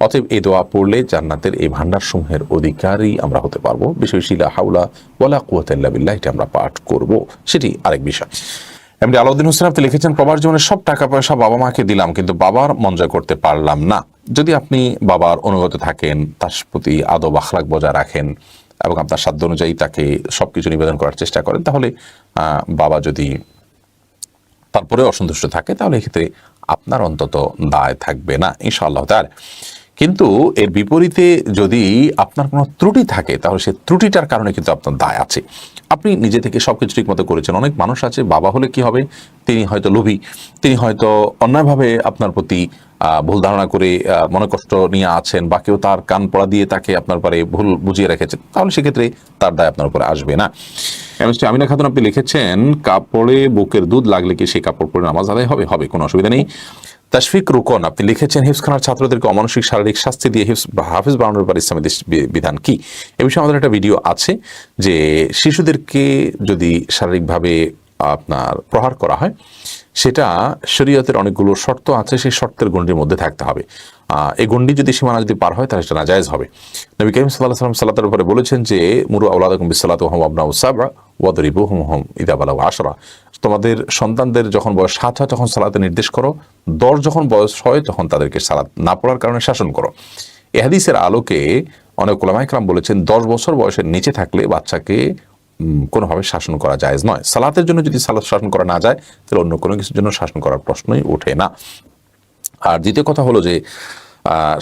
অতএব এই দোয়া পড়লে জান্নাতের এই ভান্ডার সমূহের অধিকারী আমরা হতে পারবো। বিশেষ লা হাওলা ওয়ালা কুওয়াতা ইল্লা বিল্লাহ এটা আমরা পাঠ করব, সেটি আরেক বিষয়। এমনি আলাউদ্দিন হোসেন আপনি লিখেছেন প্রবাস জীবনের সব টাকা পয়সা বাবা মাকে দিলাম কিন্তু বাবার মন জয় করতে পারলাম না। যদি আপনি বাবার অনুগত থাকেন, তার প্রতি আদব আখলাক বজায় রাখেন এবং আপনার সাধ্য অনুযায়ী তাকে সবকিছু নিবেদন করার চেষ্টা করেন, তাহলে বাবা যদি তারপরে অসন্তুষ্ট থাকে তাহলে এক্ষেত্রে আপনার অন্তত দায় থাকবে না ইনশাআল্লাহ তাআলা। কিন্তু এর বিপরীতে যদি আপনার কোনো ত্রুটি থাকে তাহলে সেই ত্রুটিটার কারণে কিন্তু আপনার দায় আছে। আপনি নিজে থেকে সবকিছু ঠিক মতো করেছেন। অনেক মানুষ আছে, বাবা হলে কি হবে, তিনি হয়তো লোভী, তিনি হয়তো অন্যায়ভাবে আপনার প্রতি ভুল ধারণা করে মনে কষ্ট নিয়ে আছেন, বা কেউ তার কান পড়া দিয়ে তাকে আপনার পরে ভুল বুঝিয়ে রেখেছেন, তাহলে সেক্ষেত্রে তার দায় আপনার উপরে আসবে না। আমিনা খাতুন আপনি লিখেছেন কাপড়ে বুকের দুধ লাগলে কি সেই কাপড় পরে নামাজ আদায় হবে? হবে, কোনো অসুবিধা নেই। তাশফিক রুকন আপনি লিখেছেন হিফজখানার ছাত্রদেরকে অমানসিক শারীরিক শাস্তি দিয়ে হাফিজ বানানোর ব্যাপারে ইসলামী বিধান কি? এ বিষয়ে আমাদের একটা ভিডিও আছে যে শিশুদেরকে যদি শারীরিকভাবে আপনার প্রহার করা হয় সেটা শরীয়তের অনেকগুলো শর্ত আছে, সেই শর্তের গণ্ডির মধ্যে থাকতে হবে। এই গণ্ডি যদি সীমানা যদি পার হয় তাহলে সেটা নাজায়েজ হবে। নবী করিম সাল্লাল্লাহু আলাইহি ওয়াসাল্লাম সালাতের উপরে বলেছেন যে মুরু আওলাদাকুম বিসসালাতি ওয়া হুম আবনাউ সাবআ ওয়াদরিবুহুম ইযা বালাগু 10। তোমাদের সন্তানদের যখন বয়স 7 হয় তখন সালাতে নির্দেশ করো, 10 যখন বয়স হয় তখন তাদেরকে সালাত না পড়ার কারণে শাসন করো। এই হাদিসের আলোকে অনেক উলামায়ে কেরাম বলেছেন 10 বছর বয়সের নিচে থাকলে বাচ্চাকে কোনোভাবে শাসন করা জায়েজ নয়। সালাতের জন্য যদি সালাত শাসন করা না যায় তাহলে অন্য কোনো কিছুর জন্য শাসন করার প্রশ্নই ওঠে না। আর দ্বিতীয় কথা হলো যে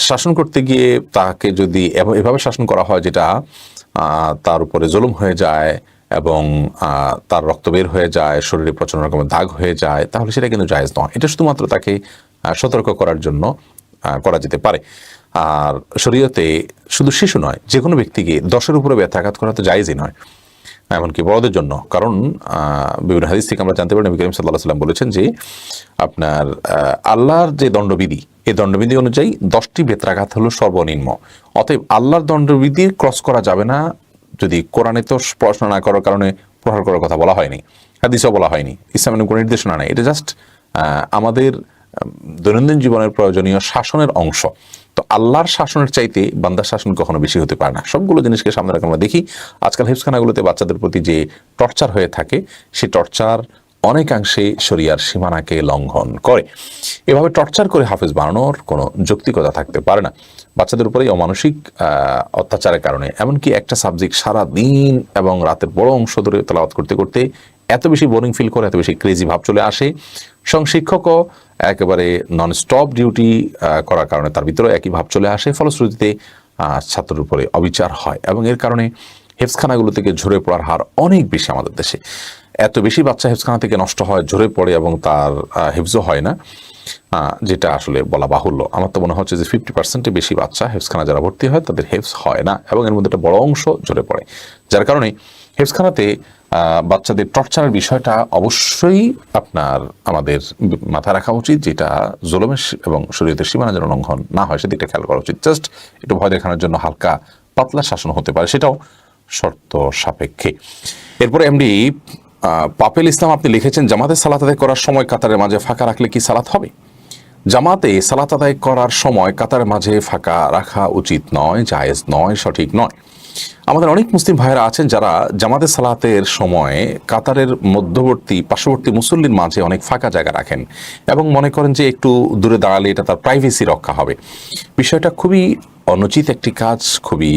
শাসন করতে গিয়ে তাকে যদি এভাবে শাসন করা হয় যেটা তার উপরে জুলুম হয়ে যায় এবং তার রক্ত বের হয়ে যায়, শরীরে প্রচন্ড রকমের দাগ হয়ে যায়, তাহলে সেটা কিন্তু জায়েজ নয়। এটা শুধুমাত্র তাকে সতর্ক করার জন্য করা যেতে পারে। আর শরীয়তে শুধু শিশু নয়, যে কোনো ব্যক্তিকে 10-এর উপরে ব্যথাঘাত করা তো জায়েজই নয়, এমনকি বড়দের জন্য। কারণ বিভিন্ন হাদিস থেকে আমরা জানতে পারি নবী করিম সাল্লাল্লাহু আলাইহি ওয়াসাল্লাম বলেছেন যে আপনার আল্লাহর যে দণ্ডবিধি, এই দণ্ডবিধি অনুযায়ী 10টি বেত্রাঘাত হলো সর্বনিম্ন। অতএব আল্লাহর দণ্ডবিধি ক্রস করা যাবে না। যদি কোরআনে তো পড়াশোনা না করার কারণে প্রহার করার কথা বলা হয়নি, হাদিসও বলা হয়নি, ইসলামের কোনো নির্দেশনা নেই, এটা জাস্ট আমাদের দৈনন্দিন জীবনের প্রয়োজনীয় শাসনের অংশ। তো আল্লাহর শাসনের চাইতে বান্দার শাসন কখনো বেশি হতে পারে না। সবগুলো জিনিসকে সামনে রাখে আমরা দেখি আজকাল হিফজখানাগুলোতে বাচ্চাদের প্রতি যে টর্চার হয়ে থাকে, সেই টর্চার অনেকাংশে শরিয়ার সীমানাকে লঙ্ঘন করে। এভাবে টর্চার করে হাফেজ বানানোর কোনো যৌক্তিকতা থাকতে পারে না। বাচ্চাদের উপরে অমানসিক অত্যাচারের কারণে এমনকি একটা সাবজেক্ট সারা দিন এবং রাতের বড় অংশ ধরে তেলাওয়াত করতে করতে এত বেশি বোরিং ফিল করে, এত বেশি ক্রেজি ভাব চলে আসে, স্বয়ং শিক্ষকও একেবারে নন স্টপ ডিউটি করার কারণে তার ভিতরে একই ভাব চলে আসে। ফলশ্রুতিতে ছাত্রের উপরে অবিচার হয় এবং এর কারণে হেফজখানাগুলো থেকে ঝরে পড়ার হার অনেক বেশি আমাদের দেশে। এত বেশি বাচ্চা হেফজখানা থেকে নষ্ট হয়, ঝরে পড়ে এবং তার হেফজও হয় না, যেটা আসলে বলা বাহুল্য। আমার তো মনে হচ্ছে যে 50% বেশি বাচ্চা হেফজখানা যারা ভর্তি হয় তাদের হেফজ হয় না এবং এর মধ্যে একটা বড় অংশ ঝরে পড়ে। যার কারণে হেফজখানাতে বাচ্চাদের টর্চারের বিষয়টা অবশ্যই আপনার আমাদের মাথায় রাখা উচিত, যেটা জুলুমের এবং শরীয়তের সীমানা যেন লঙ্ঘন না হয় সেদিকটা খেয়াল করা উচিত। জাস্ট একটু ভয় দেখানোর জন্য হালকা পাতলা শাসন হতে পারে, সেটাও শর্ত সাপেক্ষে। এরপরে এমডি পাপেল ইসলাম আপনি লিখেছেন জামাতে সালাত আদায় করার সময় কাতারের মাঝে ফাঁকা রাখলে কি সালাত হবে? জামাতে সালাত আদায় করার সময় কাতারের মাঝে ফাঁকা রাখা উচিত নয়, জায়েজ নয়, সঠিক নয়। আমাদের অনেক মুসলিম ভাইয়েরা আছেন যারা জামাতে সালাতের সময় কাতারের মধ্যবর্তী পার্শ্ববর্তী মুসল্লির মাঝে অনেক ফাঁকা জায়গা রাখেন এবং মনে করেন যে একটু দূরে দাঁড়ালে এটা তার প্রাইভেসি রক্ষা হবে। বিষয়টা খুবই অনুচিত একটি কাজ, খুবই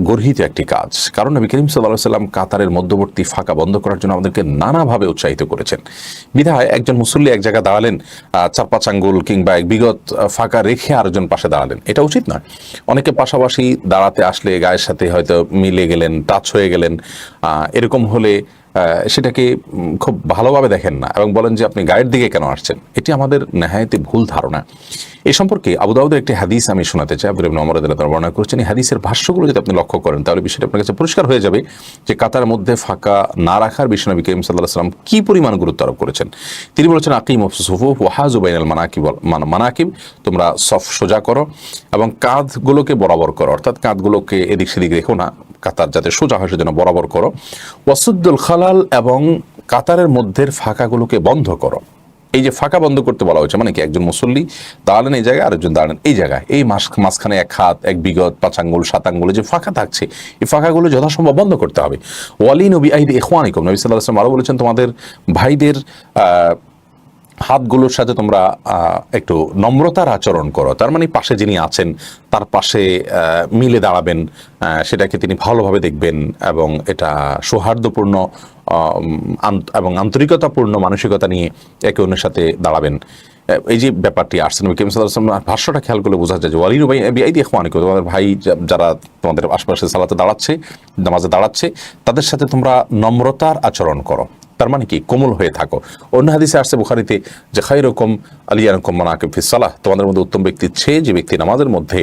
গর্হিত একটি কাজ। কারণ নবী করিম সাল্লাল্লাহু আলাইহি ওয়াসাল্লাম কাতারের মধ্যবর্তী ফাঁকা বন্ধ করার জন্য আমাদেরকে নানাভাবে উৎসাহিত করেছেন। বিধায় একজন মুসল্লি এক জায়গায় দাঁড়ালেন, 4-5 আঙ্গুল কিংবা এক বিগত ফাঁকা রেখে আরেকজন পাশে দাঁড়ালেন, এটা উচিত নয়। অনেকে পাশাপাশি দাঁড়াতে আসলে গায়ের সাথে হয়তো মিলে গেলেন, টাচ হয়ে গেলেন, এরকম হলে সেটাকে খুব ভালোভাবে দেখেন না এবং বলেন যে আপনি গায়ের দিকে কেন আসছেন। এটি আমাদের নেহায়েতে ভুল ধারণা। এ সম্পর্কে আবু দাউদের একটি হাদিস আমি শোনাতে চাই। আব্দুল্লাহ ইবনে ওমর রাদিয়াল্লাহু আনহু বর্ণনা করেছেন। এই হাদিসের ভাষ্যগুলো যদি আপনি লক্ষ্য করেন তাহলে বিষয়টা আপনার কাছে পরিষ্কার হয়ে যাবে যে কাতার মধ্যে ফাঁকা না রাখার বিষয়ে নবী করিম সাল্লাল্লাহু আলাইহি ওয়াসাল্লাম কি পরিমাণ গুরুত্ব আরোপ করেছেন। তিনি বলেছেন, আকিমুস সুফুফ ওয়া হাযু বাইনাল মানাকিব, তোমরা সফ সোজা করো এবং কাঁধগুলোকে বরাবর করো, অর্থাৎ কাঁধগুলোকে এদিক সেদিক রেখো না, কাতার যাতে সোজা হয় সেজন্য বরাবর করো। ওয়াসুদ্দুল খালাল, এবং কাতারের মধ্যের ফাঁকাগুলোকে বন্ধ করো। এই যে ফাঁকা বন্ধ করতে বলা হয়েছে মানে কি, একজন মুসল্লি দাঁড়ালেন এই জায়গায়, আরেকজন দাঁড়ালেন এই জায়গায়, এই মাঝখানে 1 হাত 1 বিগত 5 আঙ্গুল 7 আঙ্গুলে যে ফাঁকা থাকছে এই ফাঁকাগুলো যথাসম্ভব বন্ধ করতে হবে। ওয়ালিনু বিআইদি ইখওয়ানিকুম, নবী সাল্লাল্লাহু আলাইহি ওয়াসাল্লাম আরো বলেছেন তোমাদের ভাইদের হাতগুলোর সাথে তোমরা একটু নম্রতার আচরণ করো। তার মানে পাশে যিনি আছেন তার পাশে মিলে দাঁড়াবেন, সেটাকে তিনি ভালোভাবে দেখবেন এবং এটা সৌহার্দ্যপূর্ণ এবং আন্তরিকতাপূর্ণ মানসিকতা নিয়ে একে অন্যের সাথে দাঁড়াবেন। এই যে ব্যাপারটি আসছে নবী করিম সাল্লাল্লাহু আলাইহি ওয়াসাল্লাম ভাষ্যটা খেয়াল করলে বোঝা যায় যে ওয়ালিনু বিআইদি ইখওয়ানিকুম, তোমাদের ভাই যারা তোমাদের আশপাশে সালাতে দাঁড়াচ্ছে, নামাজে দাঁড়াচ্ছে, তাদের সাথে তোমরা নম্রতার আচরণ করো। তার মানে কি, কোমল হয়ে থাকো। অন্য হাদিসে আসছে বুখারীতে যে খায়রুকুম আলিয়াকুম মানাকিব ফিস সালাহ, তোমাদের মধ্যে উত্তম ব্যক্তি সে যে ব্যক্তি নামাজের মধ্যে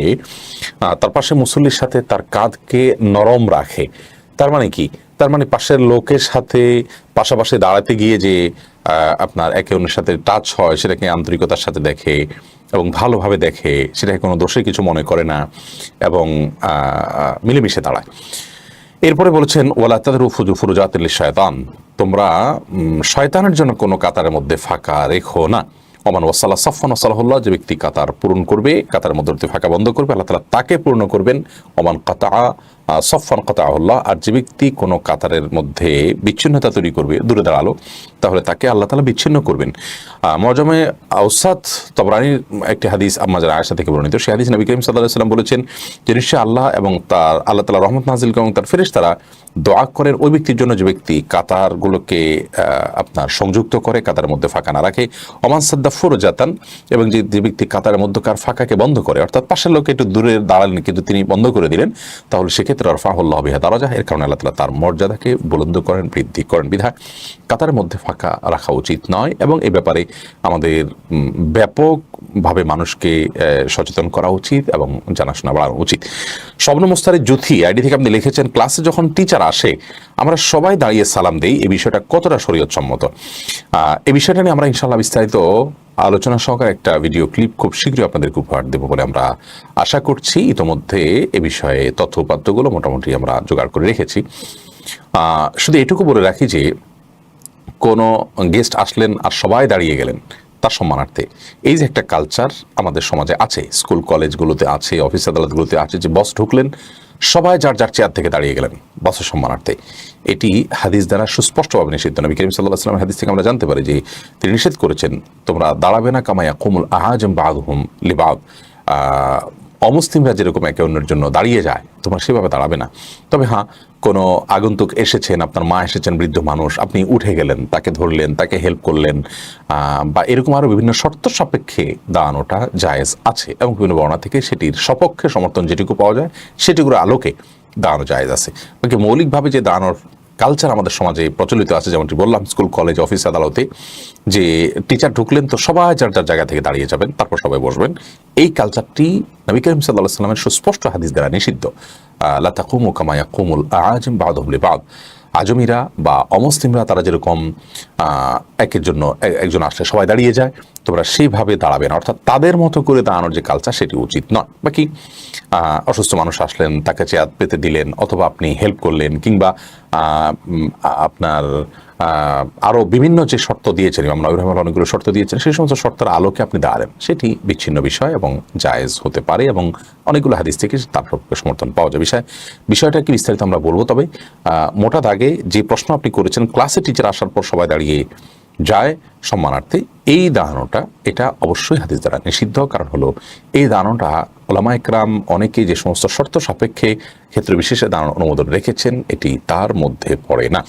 তার পাশে মুসল্লির সাথে তার কাঁধকে নরম রাখে। তার মানে কি, তার মানে পাশের লোকের সাথে পাশাপাশি দাঁড়াতে গিয়ে যে আপনার একে অন্যের সাথে টাচ হয় সেটাকে আন্তরিকতার সাথে দেখে এবং ভালোভাবে দেখে, সেটাকে কোনো দোষে কিছু মনে করে না এবং মিলেমিশে দাঁড়ায়। এরপরে বলেছেন ওয়ালা তাদরু ফুরুজাতিল শায়তান, তোমরা শয়তানের জন্য কোনো কাতারের মধ্যে ফাঁকা রেখো না। ওমান ওয়াসাল্লাহ সাফান ওয়াসাল্লাহুল্লাহ, যে ব্যক্তি কাতার পূরণ করবে, কাতারের মধ্যে ফাঁকা বন্ধ করবে, আল্লাহ তাআলা তাকে পূর্ণ করবেন। ওমান কাতা সফান কাতাহুল্লাহ, আর যে ব্যক্তি কোনো কাতারের মধ্যে বিচ্ছিন্নতা তৈরি করবে, দূরে দাঁড়ালো, তাহলে তাকে আল্লাহ তাআলা বিচ্ছিন্ন করবেন। মুআজামে আওসাত তাবরানির একটি হাদিস আম্মা জানা আয়েশা থেকে বর্ণিত, সেই হাদিস নবী করিম সাল্লাল্লাহু আলাইহি ওয়াসাল্লাম বলেছেন যে নিশ্চয় আল্লাহ এবং তার আল্লাহ তাআলা রহমত নাযিল করেন এবং তার ফেরেশতারা দোয়া করেন ওই ব্যক্তির জন্য যে ব্যক্তি কাতারগুলোকে আপনার সংযুক্ত করে, কাতারের মধ্যে ফাঁকা না রাখে। ওমান সাদ্দা ফুরজাতান, এবং যে ব্যক্তি কাতারের মধ্যকার ফাঁকাকে বন্ধ করে, অর্থাৎ পাশের লোক একটু দূরে দাঁড়ালেন কিন্তু তিনি বন্ধ করে দিলেন, তাহলে সেক্ষেত্রে রফাহুল্লাহ বিহা দারাজা, এর কারণে আল্লাহ তাআলা তার মর্যাদাকে বুলন্দ করেন, বৃদ্ধি করেন। বিধায় কাতারের মধ্যে ফাঁকা রাখা উচিত নয় এবং এই ব্যাপারে আমাদের ব্যাপকভাবে মানুষকে সচেতন করা উচিত এবং জানাশোনা বাড়ানো উচিত। স্বপ্ন মুস্তারিদ জুথি আইডি থেকে আপনি লিখেছেন, ক্লাসে যখন টিচার আসে আমরা সবাই দাঁড়িয়ে সালাম দেই, এই বিষয়টা কতটা শরীয়তসম্মত? এই বিষয়টা নিয়ে আমরা ইনশাআল্লাহ বিস্তারিত আলোচনা সহকারে একটা ভিডিও ক্লিপ খুব শীঘ্রই আপনাদেরকে উপহার দেবো বলে আমরা আশা করছি। ইতোমধ্যে এ বিষয়ে তথ্য উপাত্তগুলো মোটামুটি আমরা জোগাড় করে রেখেছি। শুধু এটুকু বলে রাখি যে কোনো গেস্ট আসলেন আর সবাই দাঁড়িয়ে গেলেন তার সম্মানার্থে, এই যে একটা কালচার আমাদের সমাজে আছে, স্কুল কলেজগুলোতে আছে, অফিস আদালতগুলোতে আছে, যে বস ঢুকলেন সবাই যার যার চেয়ার থেকে দাঁড়িয়ে গেলেন বসের সম্মানার্থে, এটি হাদিস দ্বারা সুস্পষ্টভাবে নিষিদ্ধ। নবী করিম সাল্লাল্লাহু আলাইহি ওয়াসাল্লামের হাদিস থেকে আমরা জানতে পারি যে তিনি নিষেধ করেছেন তোমরা দাঁড়াবে না কামা ইয়াকুমুল আহাজাম বা'দুহুম লিবা'দ, অমুসলিমরা যেরকম একে অন্যের জন্য দাঁড়িয়ে যায় তোমরা সেভাবে দাঁড়াবে না। তবে হ্যাঁ, কোনো আগন্তুক এসেছেন, আপনার মা এসেছেন, বৃদ্ধ মানুষ, আপনি উঠে গেলেন, তাকে ধরলেন, তাকে হেল্প করলেন, বা এরকম আরও বিভিন্ন শর্ত সাপেক্ষে দাঁড়ানোটা জায়েজ আছে এবং বিভিন্ন বর্ণনা থেকে সেটির সপক্ষে সমর্থন যেটুকু পাওয়া যায় সেটিগুলোর আলোকে দাঁড়ানো জায়েজ আছে। বাকি মৌলিকভাবে যে দাঁড়ানোর কালচার আমাদের সমাজে প্রচলিত আছে, যেমনটি বললাম স্কুল কলেজ অফিস আদালতে যে টিচার ঢুকলেন তো সবাই যার যার জায়গা থেকে দাঁড়িয়ে যাবেন, তারপর সবাই বসবেন, এই কালচারটি নবী করিম সাল্লাল্লাহু আলাইহি ওয়াসাল্লামের সুস্পষ্ট হাদিস দ্বারা নিষিদ্ধ। লা তাকুমু কামা ইয়াকুমুল আ'আজাম বা'দুহুম লিবা'দ, আজমিরা বা অমুসলিমরা তারা যেরকম একের জন্য একজন আসলে সবাই দাঁড়িয়ে যায়, তোমরা সেইভাবে দাঁড়াবে না, অর্থাৎ তাদের মতো করে দাঁড়ানোর যে কালচার সেটি উচিত নয়। বাকি অসুস্থ মানুষ আসলেন, তাকে চেয়ার পেতে দিলেন, অথবা আপনি হেল্প করলেন, কিংবা আপনার আরও বিভিন্ন যে শর্ত দিয়েছেন, ইমাম নবী রাহিমাহুল্লাহ অনেকগুলো শর্ত দিয়েছেন, সেই সমস্ত শর্তের আলোকে আপনি দাঁড়ালেন, সেটি বিচ্ছিন্ন বিষয় এবং জায়েজ হতে পারে এবং অনেকগুলো হাদিস থেকে তার পক্ষে সমর্থন পাওয়া যায়। বিষয়টা কি বিস্তারিত আমরা বলবো, তবে মোটা দাগে যে প্রশ্ন আপনি করেছেন, ক্লাসে টিচার আসার পর সবাই দাঁড়িয়ে যায়, সম্মানার্থে এই দাঁড়ানোটা এটা অবশ্যই হাদিস দ্বারা নিষিদ্ধ। কারণ হলো এই দাঁড়ানোটা ওলামা ইকরাম অনেকেই যে সমস্ত শর্ত সাপেক্ষে ক্ষেত্র বিশেষে দাঁড়ানোর অনুমোদন রেখেছেন এটি তার মধ্যে পড়ে না।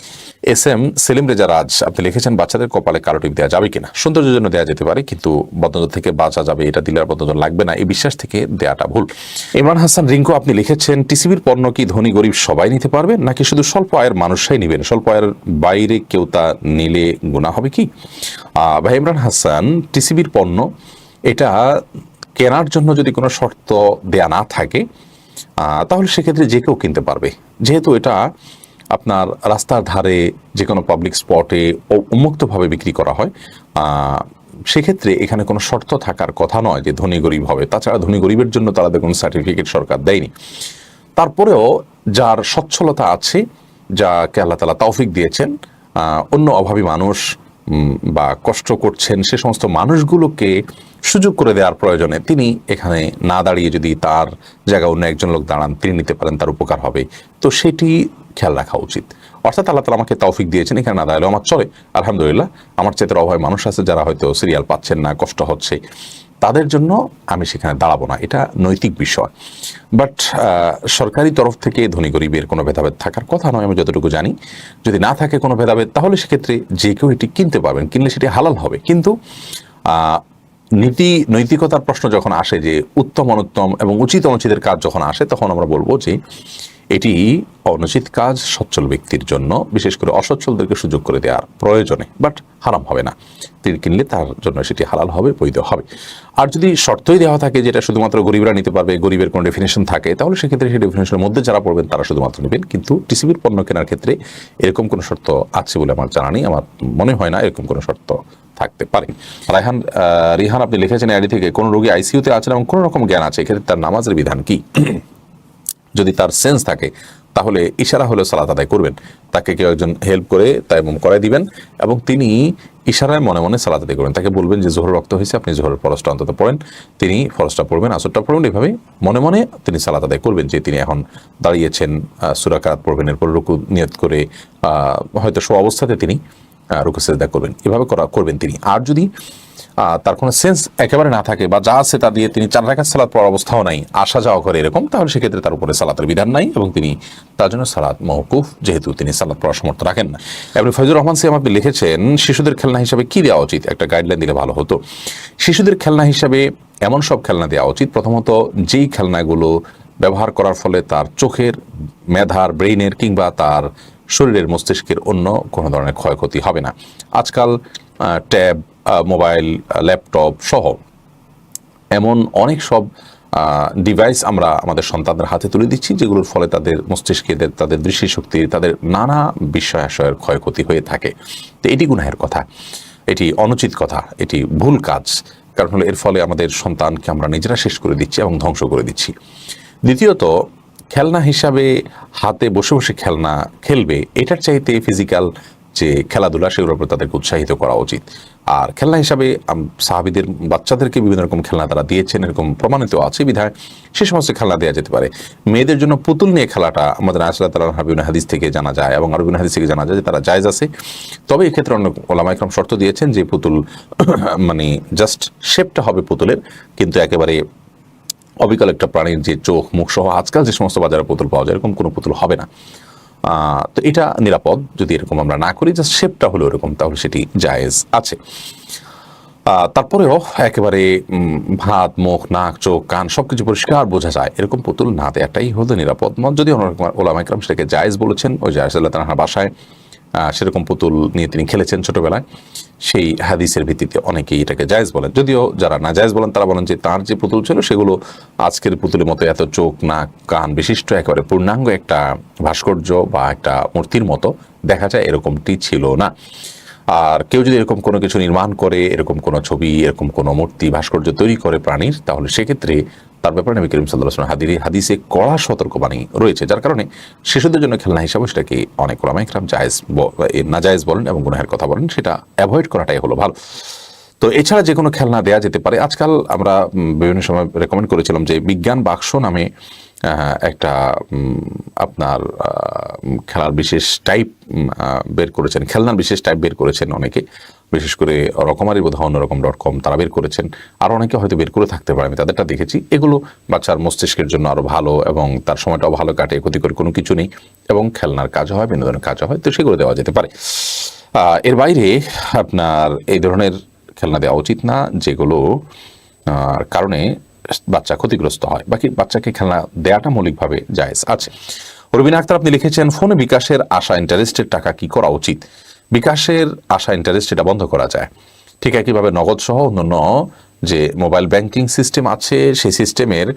এস এম সেলিম রেজা রাজ আপনি লিখেছেন বাচ্চাদের কপালে কালো টিপ দেওয়া যাবে কিনা? সৌন্দর্যের জন্য দেওয়া যেতে পারে, কিন্তু বদনজর থেকে বাঁচা যাবে এটা দিলে আর বদনজর লাগবে না এই বিশ্বাস থেকে দেওয়াটা ভুল। ইমরান হাসান রিঙ্কু আপনি লিখেছেন টিসিবির পণ্য কি ধনী গরিব সবাই নিতে পারবে নাকি শুধু স্বল্প আয়ের মানুষরাই নেবেন? স্বল্প আয়ের বাইরে কেউ তা নিলে গুনাহ হবে কি? ভাই ইমরান হাসান, টিসিবির পণ্য এটা কেনার জন্য যদি কোনো শর্ত দেয়া না থাকে তাহলে সেক্ষেত্রে যে কেউ কিনতে পারবে। যেহেতু এটা আপনার রাস্তার ধারে যে কোনো পাবলিক স্পটে উন্মুক্তভাবে বিক্রি করা হয়, সেক্ষেত্রে এখানে কোনো শর্ত থাকার কথা নয় যে ধনী গরিব হবে। তাছাড়া ধনী গরিবের জন্য তাদের কোনো সার্টিফিকেট সরকার দেয়নি। তারপরেও যার সচ্ছলতা আছে, যাকে আল্লাহ তাআলা তৌফিক দিয়েছেন, অন্য অভাবী মানুষ বা কষ্ট করছেন সে সমস্ত মানুষগুলোকে সুযোগ করে দেওয়ার প্রয়োজনে তিনি এখানে না দাঁড়িয়ে যদি তার জায়গায় অন্য একজন লোক দাঁড়ান তিনি নিতে পারেন, তার উপকার হবে। তো সেটি খেয়াল রাখা উচিত। অর্থাৎ আল্লাহ তাআলা আমাকে তৌফিক দিয়েছেন, এখানে না দাঁড়ালেও আমার চলে, আলহামদুলিল্লাহ। আমার চেয়ে অভাবী মানুষ আছে যারা হয়তো সিরিয়াল পাচ্ছেন না, কষ্ট হচ্ছে, তাদের জন্য আমি সেখানে দাঁড়াবো না, এটা নৈতিক বিষয়। বাট সরকারি তরফ থেকে ধনী গরিবের কোনো ভেদাভেদ থাকার কথা নয় আমি যতটুকু জানি। যদি না থাকে কোনো ভেদাভেদ তাহলে সেক্ষেত্রে যে কেউ এটি কিনতে পারবেন, কিনলে সেটি হালাল হবে। কিন্তু নৈতিকতার প্রশ্ন যখন আসে, যে উত্তম অনুত্তম এবং উচিত অনুচিতের কাজ যখন আসে, তখন আমরা বলবো যে এটি অনুচিত কাজ সচ্ছল ব্যক্তির জন্য, বিশেষ করে অসচ্ছলদেরকে সুযোগ করে দেওয়ার প্রয়োজনে, বাট হারাম হবে না। তিনি কিনলে তার জন্য সেটি হালাল হবে, বৈধ হবে। আর যদি শর্তই দেওয়া থাকে যেটা শুধুমাত্র গরিবরা নিতে পারবে, গরিবের কোনো ডেফিনেশন থাকে, তাহলে সেক্ষেত্রে সেই ডেফিনেশনের মধ্যে যারা পড়বেন তারা শুধুমাত্র নেবেন। কিন্তু টিসিবির পণ্য কেনার ক্ষেত্রে এরকম কোনো শর্ত আছে বলে আমার জানা নেই, আমার মনে হয় না এরকম কোনো শর্ত থাকতে পারে। রিহান আপনি লিখেছেন আইডি থেকে, কোন রোগী আইসিইউতে আছেন এবং কোনো রকম জ্ঞান আছে, এক্ষেত্রে তার নামাজের বিধান কি? যদি তার সেন্স থাকে তাহলে ইশারা হলে সালাত আদায় করবেন। তাকে কেউ একজন হেল্প করে তায়াম্মুম করাই দিবেন এবং তিনি ইশারায় মনে মনে সালাত আদায় করবেন। তাকে বলবেন যে জোহর রক্ত হয়েছে, আপনি জোহরের ফরজটা অন্তত পড়েন, তিনি ফরজটা পড়বেন, আসরটা পড়বেন। এভাবে মনে মনে তিনি সালাত আদায় করবেন যে তিনি এখন দাঁড়িয়েছেন, সূরা কারাত পড়বেন, এরপর রুকু নিয়ত করে হয়তো শোয়া অবস্থাতে তিনি রুকু সিজদা করবেন, এভাবে করবেন তিনি। আর যদি তার কোনো সেন্স একেবারে না থাকে বা যা আছে তা দিয়ে তিনি 4 রাকাত সালাত পড়ার অবস্থাও নাই, আসা যাওয়া করে এরকম, তাহলে সেক্ষেত্রে তার উপরে সালাতের বিধান নাই এবং তিনি তার জন্য সালাত মওকুফ, যেহেতু তিনি সালাত পড়ার সমর্থ রাখেন না। আপনি ফয়জুর রহমান সিয়াম আপনি লিখেছেন শিশুদের খেলনা হিসাবে কি দেওয়া উচিত? একটা গাইডলাইন দিলে ভালো হতো। শিশুদের খেলনা হিসাবে এমন সব খেলনা দেওয়া উচিত, প্রথমত যেই খেলনাগুলো ব্যবহার করার ফলে তার চোখের, মেধার, ব্রেইনের কিংবা তার শরীরের, মস্তিষ্কের অন্য কোনো ধরনের ক্ষয়ক্ষতি হবে না। আজকাল ট্যাব, মোবাইল, ল্যাপটপ সহ এমন অনেক সব ডিভাইস আমরা আমাদের সন্তানদের হাতে তুলে দিচ্ছি যেগুলোর ফলে তাদের মস্তিষ্কে, তাদের দৃষ্টিশক্তি, তাদের নানা বিষয়াশয়ের ক্ষয়ক্ষতি হয়ে থাকে। তো এটি গুনাহের কথা, এটি অনুচিত কথা, এটি ভুল কাজ। কারণ হলো এর ফলে আমাদের সন্তানকে আমরা নিজেরা শেষ করে দিচ্ছি এবং ধ্বংস করে দিচ্ছি। দ্বিতীয়ত, খেলনা হিসাবে হাতে বসে বসে খেলনা খেলবে, এটার চাইতে ফিজিক্যাল যে খেলাধুলা সেগুলোর উপর তাদেরকে উৎসাহিত করা উচিত। আর খেলনা হিসাবে সাহাবীদের বাচ্চাদেরকে বিভিন্ন রকম খেলনা তারা দিয়েছেন, এরকম প্রমাণিত আছে, বিধায় সে সমস্ত খেলনা দেওয়া যেতে পারে। মেয়েদের জন্য পুতুল নিয়ে খেলাটা আমাদের আয়েশা রাদিয়াল্লাহু আনহা বিভিন্ন হাদিস থেকে জানা যায় এবং আরো বিভিন্ন হাদিস থেকে জানা যায় যে তারা জায়েজ আছে। তবে এক্ষেত্রে অনেক ওলামা ইকরাম শর্ত দিয়েছেন যে পুতুল মানে জাস্ট শেপটা হবে পুতুলের, কিন্তু একেবারে অবিকল একটা প্রাণীর যে চোখ, মুখ সহ আজকাল যে সমস্ত বাজারে পুতুল পাওয়া যায় এরকম কোনো পুতুল হবে না। তো এটা নিরাপদ যদি এরকম আমরা না করি, জাস্ট শেপটা হলো এরকম, তাহলে সেটি জায়েজ আছে। তারপরেও একেবারে হাত, মুখ, নাক, চোখ, কান সবকিছু পরিষ্কার বোঝা যায় এরকম পুতুল না দেওয়াটাই হলো নিরাপদ মত। যদি ওলামা ইকরাম সেটাকে জায়েজ বলেছেন, ওই যে আয়েশা রাদিয়াল্লাহু আনহার বাসায় সেরকম পুতুল নিয়ে তিনি খেলেছেন ছোটবেলায়, সেই হাদিসের ভিত্তিতে অনেকেই এটাকে জায়েজ বলেন। যদিও যারা না জায়েজ বলেন তারা বলেন যে তার যে পুতুল ছিল সেগুলো আজকের পুতুলের মতো এত চোখ, নাক, কান বিশিষ্ট একেবারে পূর্ণাঙ্গ একটা ভাস্কর্য বা একটা মূর্তির মতো দেখা যায় এরকমটি ছিল না। আর কেউ যদি এরকম কোনো কিছু নির্মাণ করে, এরকম কোনো ছবি, এরকম কোনো মূর্তি, ভাস্কর্য তৈরি করে প্রাণীর, তাহলে সেক্ষেত্রে তার ব্যাপারে নবী করিম সাল্লাল্লাহু আলাইহি ওয়াসাল্লাম হাদিসে কড়া সতর্কবাণী রয়েছে, যার কারণে শিশুদের জন্য খেলনা হিসাবে সেটাকে অনেক ওলামা ইকরাম জায়েজ, নাজায়েজ বলেন এবং গুনাহের কথা বলেন, সেটা অ্যাভয়েড করাটাই হলো ভালো। তো এছাড়া যে কোনো খেলনা দেওয়া যেতে পারে। আজকাল আমরা বিভিন্ন সময় রেকমেন্ড করেছিলাম যে বিজ্ঞান বাক্স নামে একটা আপনার খেলার বিশেষ টাইপ বের করেছেন, খেলনার বিশেষ টাইপ বের করেছেন অনেকে, বিশেষ করে রকমারি বোধহয় অন্যরকম.com তারা বের করেছেন, আর অনেকে হয়তো বের করে থাকতে পারে, আমি তাদেরটা দেখেছি। এগুলো বাচ্চার মস্তিষ্কের জন্য আরো ভালো এবং তার সময়টাও ভালো কাটে, ক্ষতিকর কোনো কিছু নেই এবং খেলনার কাজ হয়, বিনোদনের কাজ হয়, তো সেগুলো দেওয়া যেতে পারে। এর বাইরে আপনার এই ধরনের খেলনা দেওয়া উচিত না যেগুলো কারণে বাচ্চা ক্ষতিগ্রস্ত হয়। বাকি বাচ্চাকে খেলনা দেওয়াটা মৌলিকভাবে জায়েজ আছে। রবিনা আক্তার আপনি লিখেছেন, ফোনে বিকাশের আশা ইন্টারেস্টের টাকা কি করা উচিত? বিকাশের আশা ইন্টারেস্ট এটা বন্ধ করা যায়, ঠিক একইভাবে নগদ সহ অন্যান্য যে মোবাইল ব্যাংকিং সিস্টেম আছে সেই সিস্টেমের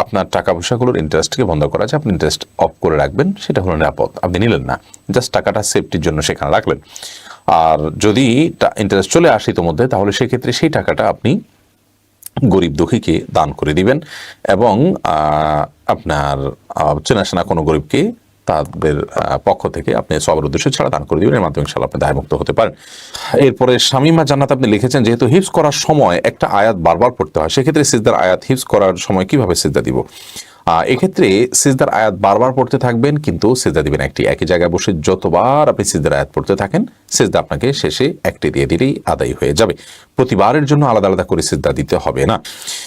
আপনার টাকা পয়সাগুলোর ইন্টারেস্টকে বন্ধ করা যায়। আপনি ইন্টারেস্ট অফ করে রাখবেন, সেটা হলো নিরাপদ। আপনি নিলেন না, জাস্ট টাকাটা সেফটির জন্য সেখানে রাখলেন। আর যদি ইন্টারেস্ট চলে আসে ইতোমধ্যে, তাহলে সেক্ষেত্রে সেই টাকাটা আপনি গরিব দুঃখীকে দান করে দিবেন এবং আপনার চেনাশোনা কোনো গরিবকে তাদের পক্ষ থেকে আপনি সবার উদ্দেশ্য ছাড়া দান করে দিবেন। এর মাধ্যমে ইনশাআল্লাহ আপনি দায়মুক্ত হতে পারেন। এরপরে শামিমা জান্নাত আপনি লিখেছেন, যেহেতু হিফজ করার সময় একটা আয়াত বারবার পড়তে হয়, সেক্ষেত্রে সিজদার আয়াত হিফজ করার সময় কিভাবে সিজদা দিব? এক্ষেত্রে সিজদার আয়াত বারবার পড়তে থাকবেন, কিন্তু সিজদা দিবেন একটি। একই জায়গায় বসে যতবার আপনি সিজদার আয়াত পড়তে থাকেন, সিজদা আপনাকে শেষে একটি দিয়ে দিলেই আদায় হয়ে যাবে। প্রতিবারের জন্য আলাদা আলাদা করে সিজদা দিতে হবে না।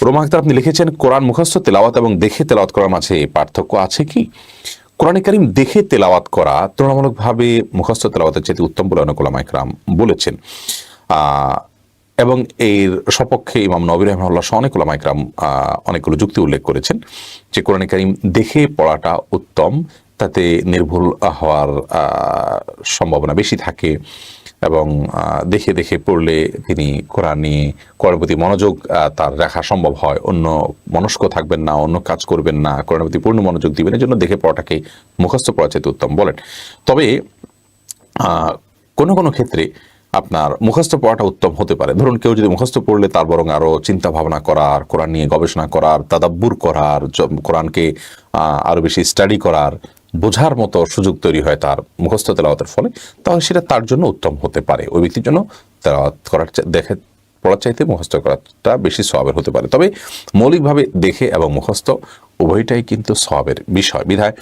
রোমা আক্তার আপনি লিখেছেন, কোরআন মুখস্থ তেলাওয়াত এবং দেখে তেলাওয়াত করার মাঝে পার্থক্য আছে কি? কোরআনে কারীম দেখে তেলাওয়াত করা তুলনামূলকভাবে মুখস্থ তেলাওয়াতের চেয়ে উত্তম বলে অনেক উলামা ইকরাম বলেছেন। এবং এর সপক্ষে ইমাম নবী রাহিমাহুল্লাহ সহ অনেক উলামা ইকরাম অনেকগুলো যুক্তি উল্লেখ করেছেন যে কোরআনে কারীম দেখে পড়াটা উত্তম, তাতে নির্ভুল হওয়ার সম্ভাবনা বেশি থাকে এবং দেখে দেখে পড়লে তিনি কোরআনের প্রতি মনোযোগ তার রাখা সম্ভব হয়, অন্য মনস্ক থাকবেন না, অন্য কাজ করবেন না, কোরআনের প্রতি পূর্ণ মনোযোগ দিবেন। এর জন্য দেখে পড়াটাকে মুখস্থ পড়া চাইতে উত্তম বলেন। তবে কোনো কোনো ক্ষেত্রে আপনার মুখস্থ পড়াটা উত্তম হতে পারে। ধরুন কেউ যদি মুখস্থ পড়লে তার বরং আরো চিন্তা ভাবনা করার, কোরআন নিয়ে গবেষণা করার, তাদাব্বুর করার, কোরআনকে আরো বেশি স্টাডি করার, বোঝার মতো সুযোগ তৈরি হয় তার মুখস্থ তেলাওয়াতের ফলে, তাহলে সেটা তার জন্য উত্তম হতে পারে। ওই ব্যক্তির জন্য তেলাওয়াত করার দেখে পড়ার চাইতে মুখস্থ করাটা বেশি সওয়াবের হতে পারে। তবে মৌলিকভাবে দেখে এবং মুখস্থ উভয়টাই কিন্তু সওয়াবের বিষয়। বিধায়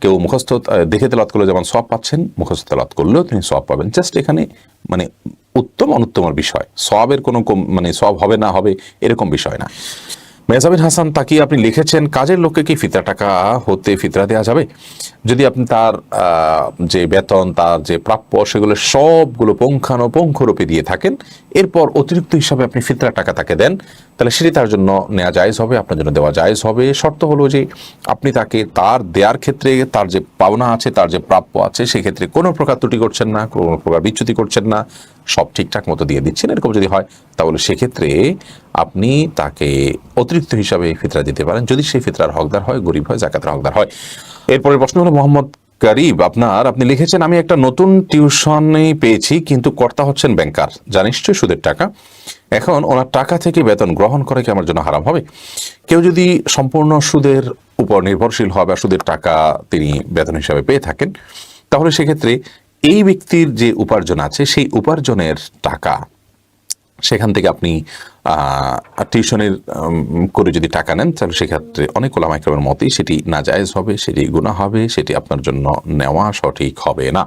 কেউ মুখস্থ দেখে তেলাওয়াত করলে যেমন সওয়াব পাচ্ছেন, মুখস্থ তেলাওয়াত করলেও তিনি সওয়াব পাবেন। জাস্ট এখানে মানে উত্তম অনুত্তমের বিষয়, সওয়াবের কোনো মানে সওয়াব হবে না হবে এরকম বিষয় না। মেহজাবিন হাসান তাকিয়ে আপনি লিখেছেন, কাজের লোককে কি ফিতরা টাকা হতে ফিতরা দেওয়া যাবে? যদি আপনি তার যে বেতন, তার যে প্রাপ্য, সেগুলো সবগুলো পুঙ্খানুপুঙ্খরূপে দিয়ে থাকেন, এরপর অতিরিক্ত হিসাবে আপনি ফিতরা টাকা তাকে দেন, তাহলে সেটি তার জন্য নেওয়া জায়েজ হবে, আপনার জন্য দেওয়া জায়েজ হবে। শর্ত হলো যে আপনি তাকে তার দেওয়ার ক্ষেত্রে তার যে পাওনা আছে, তার যে প্রাপ্য আছে, সেক্ষেত্রে কোনো প্রকার ত্রুটি করছেন না, কোনো প্রকার বিচ্যুতি করছেন না, সব ঠিকঠাক মতো দিয়ে দিচ্ছেন। এরকম যদি হয় তাহলে সেক্ষেত্রে আপনি তাকে অতিরিক্ত হিসাবে ফিতরা দিতে পারেন, যদি সেই ফিতরার হকদার হয়, গরিব হয়, জাকাতের হকদার হয়। এরপরে প্রশ্ন হলো মোহাম্মদ গরিব আপনি লিখেছেন, আমি একটা নতুন টিউশনে পেয়েছি, কিন্তু কর্তা হচ্ছেন ব্যাংকার, যা নিশ্চয়ই সুদের টাকা। এখন ওনার টাকা থেকে বেতন গ্রহণ করা কি আমার জন্য হারাম হবে? কেউ যদি সম্পূর্ণ সুদের উপর নির্ভরশীল হয় বা সুদের টাকা তিনি বেতন হিসাবে পেয়ে থাকেন, তাহলে সেক্ষেত্রে এই ব্যক্তির যে উপার্জন আছে, সেই উপার্জনের টাকা সেখান থেকে আপনি টিউশনের করে যদি টাকা নেন, তাহলে সেক্ষেত্রে অনেক ওলামা ইকরামের মতেই সেটি নাজায়েজ হবে, সেটি গুনাহ হবে, সেটি আপনার জন্য নেওয়া সঠিক হবে না।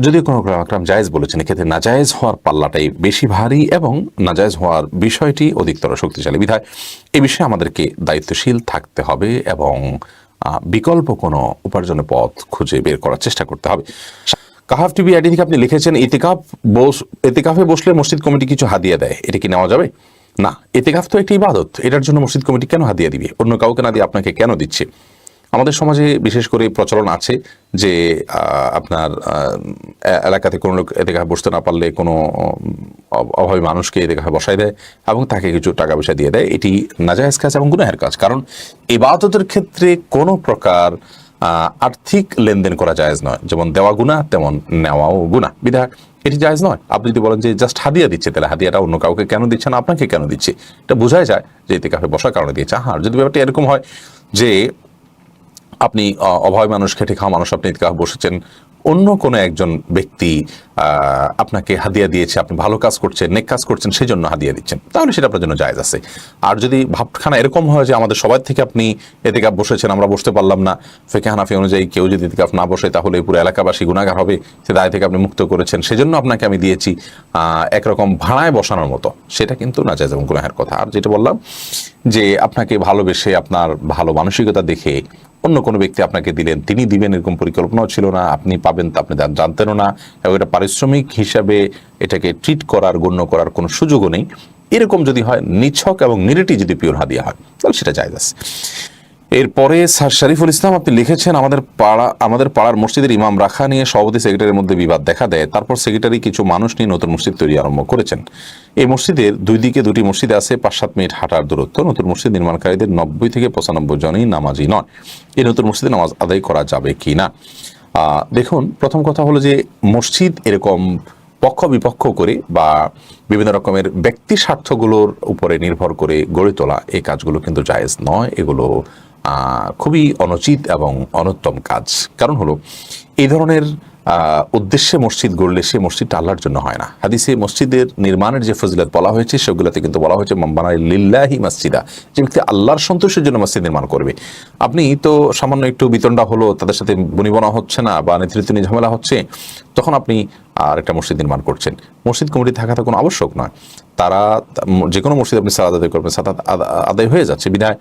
যদিও কোনো ওলামা ইকরাম জায়েজ বলেছেন, এক্ষেত্রে নাজায়েজ হওয়ার পাল্লাটাই বেশি ভারী এবং নাজায়েজ হওয়ার বিষয়টি অধিকতর শক্তিশালী। বিধায় এই বিষয়ে আমাদেরকে দায়িত্বশীল থাকতে হবে এবং বিকল্প কোনো উপার্জনের পথ খুঁজে বের করার চেষ্টা করতে হবে। কাহাফ টিভি আইডি থেকে আপনি লিখেছেন, ইতিকাফে বসলে মসজিদ কমিটি কিছু হাদিয়া দেয়, এটা কি নেওয়া যাবে? না, ইতিকাফ তো একটি ইবাদত, এটার জন্য মসজিদ কমিটি কেন হাদিয়া দিবে? অন্য কাউকে না দিয়ে আপনাকে কেন দিচ্ছে? আমাদের সমাজে বিশেষ করে প্রচলন আছে যে আপনার এলাকাতে কোনো লোক ইতিকাফে বসতে না পারলে কোনো অভাবী মানুষকে ইতিকাফে বসায় দেয় এবং তাকে কিছু টাকা পয়সা দিয়ে দেয়। এটি নাজায়েজ কাজ এবং গুনাহের কাজ, কারণ ইবাদতের ক্ষেত্রে কোনো প্রকার আর্থিক লেনদেন করা জায়েজ নয়। যেমন দেওয়া গুনাহ, তেমন নেওয়াও গুনাহ। বিধায় এটি জায়েজ নয়। আপনি যদি বলেন যে জাস্ট হাদিয়া দিচ্ছে, তাহলে হাদিয়াটা অন্য কাউকে কেন দিচ্ছে না, আপনাকে কেন দিচ্ছে, এটা বোঝাই যায় যে ইতিকাফে বসার কারণে দিয়েছে। আর যদি ব্যাপারটা এরকম হয় যে আপনি অভাবী মানুষ, খেটে খাওয়া মানুষ, আপনি ইতিকাফে বসেছেন, অন্য কোনো একজন ব্যক্তি আপনাকে হাদিয়া দিয়েছে, আপনি ভালো কাজ করছেন, নেক কাজ করছেন, সেই জন্য হাদিয়া দিচ্ছেন, তাহলে সেটা আপনার জন্য জায়েজ আছে। আর যদি ভাবখানা এরকম হয় যে আমাদের সবার থেকে আপনি এতেকাফ বসেছেন, আমরা বসতে পারলাম না, ফিকহে হানাফি অনুযায়ী কেউ যদি এতেকাফ না বসে তাহলে পুরো এলাকাবাসী গুনাহগার হবে, সে দায় থেকে আপনি মুক্ত করেছেন, সেজন্য আপনাকে আমি দিয়েছি, একরকম ভাড়ায় বসানোর মতো, সেটা কিন্তু নাজায়েজ এবং গুনাহের কথা। আর যেটা বললাম যে আপনাকে ভালোবেসে, আপনার ভালো মানসিকতা দেখে অন্য কোনো ব্যক্তি আপনাকে দিলেন, তিনি দিবেন এরকম পরিকল্পনাও ছিল না, আপনি পাবেন তা আপনি জানতেনও না, এবং এটা পারিশ্রমিক হিসাবে এটাকে ট্রিট করার, গণ্য করার কোনো সুযোগও নেই, এরকম যদি হয়, নিছক এবং নিরেটি যদি পিওর হাদিয়া হয়, তাহলে সেটা জায়েজ আছে। এরপরে স্যার শরীফুল ইসলাম আপনি লিখেছেন, আমাদের পাড়ার মসজিদের ইমাম রাখা নিয়ে সভাপতি সেক্রেটারির মধ্যে বিবাদ দেখা দেয়, তারপর সেক্রেটারি কিছু মানুষ নিয়ে নতুন মসজিদ তৈরি আরম্ভ করেছেন। এই মসজিদের দুই দিকে দুটি মসজিদ আছে, 5-7 মিনিট হাঁটার দূরত্ব। নতুন মসজিদ নির্মাণকারীদের 90 থেকে 95 জনই নামাজি নয়। এই নতুন মসজিদে নামাজ আদায় করা যাবে কি না? দেখুন, প্রথম কথা হলো যে মসজিদ এরকম পক্ষ বিপক্ষ করে বা বিভিন্ন রকমের ব্যক্তি স্বার্থগুলোর উপরে নির্ভর করে গড়ে তোলা, এই কাজগুলো কিন্তু জায়েজ নয়। এগুলো খুবই অনুচিত এবং অনুত্তম কাজ। কারণ হলো, এই ধরনের উদ্দেশ্যে মসজিদ গড়লে সে মসজিদটা আল্লাহর জন্য হয় না। হাদিসে মসজিদের নির্মাণের যে ফজিলত বলা হয়েছে, সেগুলোতে কিন্তু বলা হয়েছে মাম্বানা লিল্লাহি মসজিদা, যে ব্যক্তি আল্লাহর সন্তোষের জন্য মসজিদ নির্মাণ করবে। আপনি তো সামান্য একটু বিতণ্ডা হলো, তাদের সাথে বনিবনা হচ্ছে না বা নেতৃত্ব নিয়ে ঝামেলা হচ্ছে, তখন আপনি আর একটা মসজিদ নির্মাণ করছেন। মসজিদ কমিটি থাকাটা কোনো আবশ্যক নয়। তারা যে কোনো মসজিদ আপনি সালাত আদায় করবেন, সালাত আদায় হয়ে যাচ্ছে। বিধায়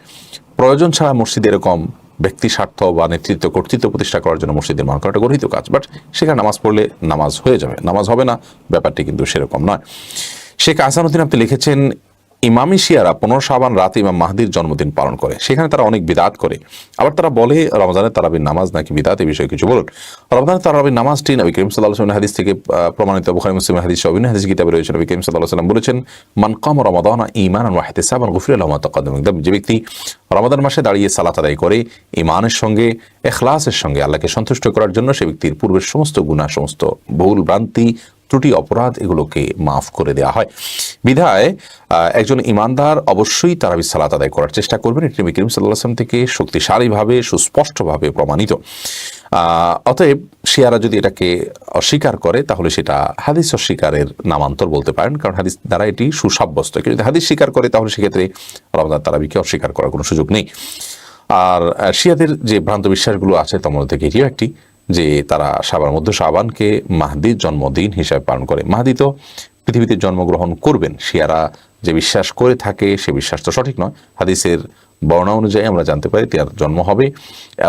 প্রয়োজন ছাড়া মসজিদ এরকম ব্যক্তি স্বার্থ বা নেতৃত্ব কর্তৃত্ব প্রতিষ্ঠা করার জন্য মসজিদ নির্মাণ করাটা গর্হিত কাজ। বাট সেখানে নামাজ পড়লে নামাজ হয়ে যাবে, নামাজ হবে না, ব্যাপারটি কিন্তু সেরকম নয়। শেখ আহসানুদ্দিন আপনি লিখেছেন, ইমামি শিয়ারা 15 শাবান রাতে ইমাম মাহদির জন্মদিন পালন করে, সেখানে তারা অনেক বিদাত করে। আবার তারা বলে রমজানের তারাবির নামাজ নাকি বিদাত, এই বিষয়ে কিছু বলুন। রমজানের তারাবির নামাজটি নবী করিম সাল্লাল্লাহু আলাইহি ওয়াসাল্লাম হাদিস থেকে প্রমাণিত। বুখারী মুসলিমের হাদিস সহ বিভিন্ন হাদিস কিতাবে রয়েছে। নবী করিম সাল্লাল্লাহু আলাইহি ওয়াসাল্লাম বলেছেন, মান কামা রমাদানা ঈমানান ওয়া ইহতিসাবান গুফিরা লাহু মা তাকাদ্দামা মিন যামবি। যে ব্যক্তি রমাদান মাসে দাঁড়িয়ে সালাত আদায় করে ঈমানের সঙ্গে, ইখলাসের সঙ্গে, আল্লাহকে সন্তুষ্ট করার জন্য, সে ব্যক্তির পূর্বের সমস্ত গুনাহ, সমস্ত ভুল ভ্রান্তি, ত্রুটি, অপরাধ, এগুলোকে মাফ করে দেওয়া হয়। বিধায় একজন ইমানদার অবশ্যই তারাবির সালাত আদায় করার চেষ্টা করবেন। এটি নবী করিম সাল্লাল্লাহু আলাইহি ওয়াসাল্লাম থেকে শক্তিশালীভাবে, সুস্পষ্টভাবে প্রমাণিত। অতএব শিয়ারা যদি এটাকে অস্বীকার করে, তাহলে সেটা হাদিস অস্বীকারের নামান্তর বলতে পারেন, কারণ হাদিস দ্বারা এটি সুসাব্যস্ত। কেউ যদি হাদিস স্বীকার করে, তাহলে সেক্ষেত্রে রমজান তারাবিকে অস্বীকার করার কোনো সুযোগ নেই। আর শিয়াদের যে ভ্রান্ত বিশ্বাসগুলো আছে, তার মধ্যে থেকে এটিও একটি, যে তারা মধ্য শাবানকে মাহদির জন্মদিন হিসাবে পালন করে। মাহদি তো পৃথিবীতে জন্মগ্রহণ করবেন, শিয়ারা যে বিশ্বাস করে থাকে সে বিশ্বাস তো সঠিক নয়। হাদিসের বর্ণনা অনুযায়ী আমরা জানতে পারি তার জন্ম হবে,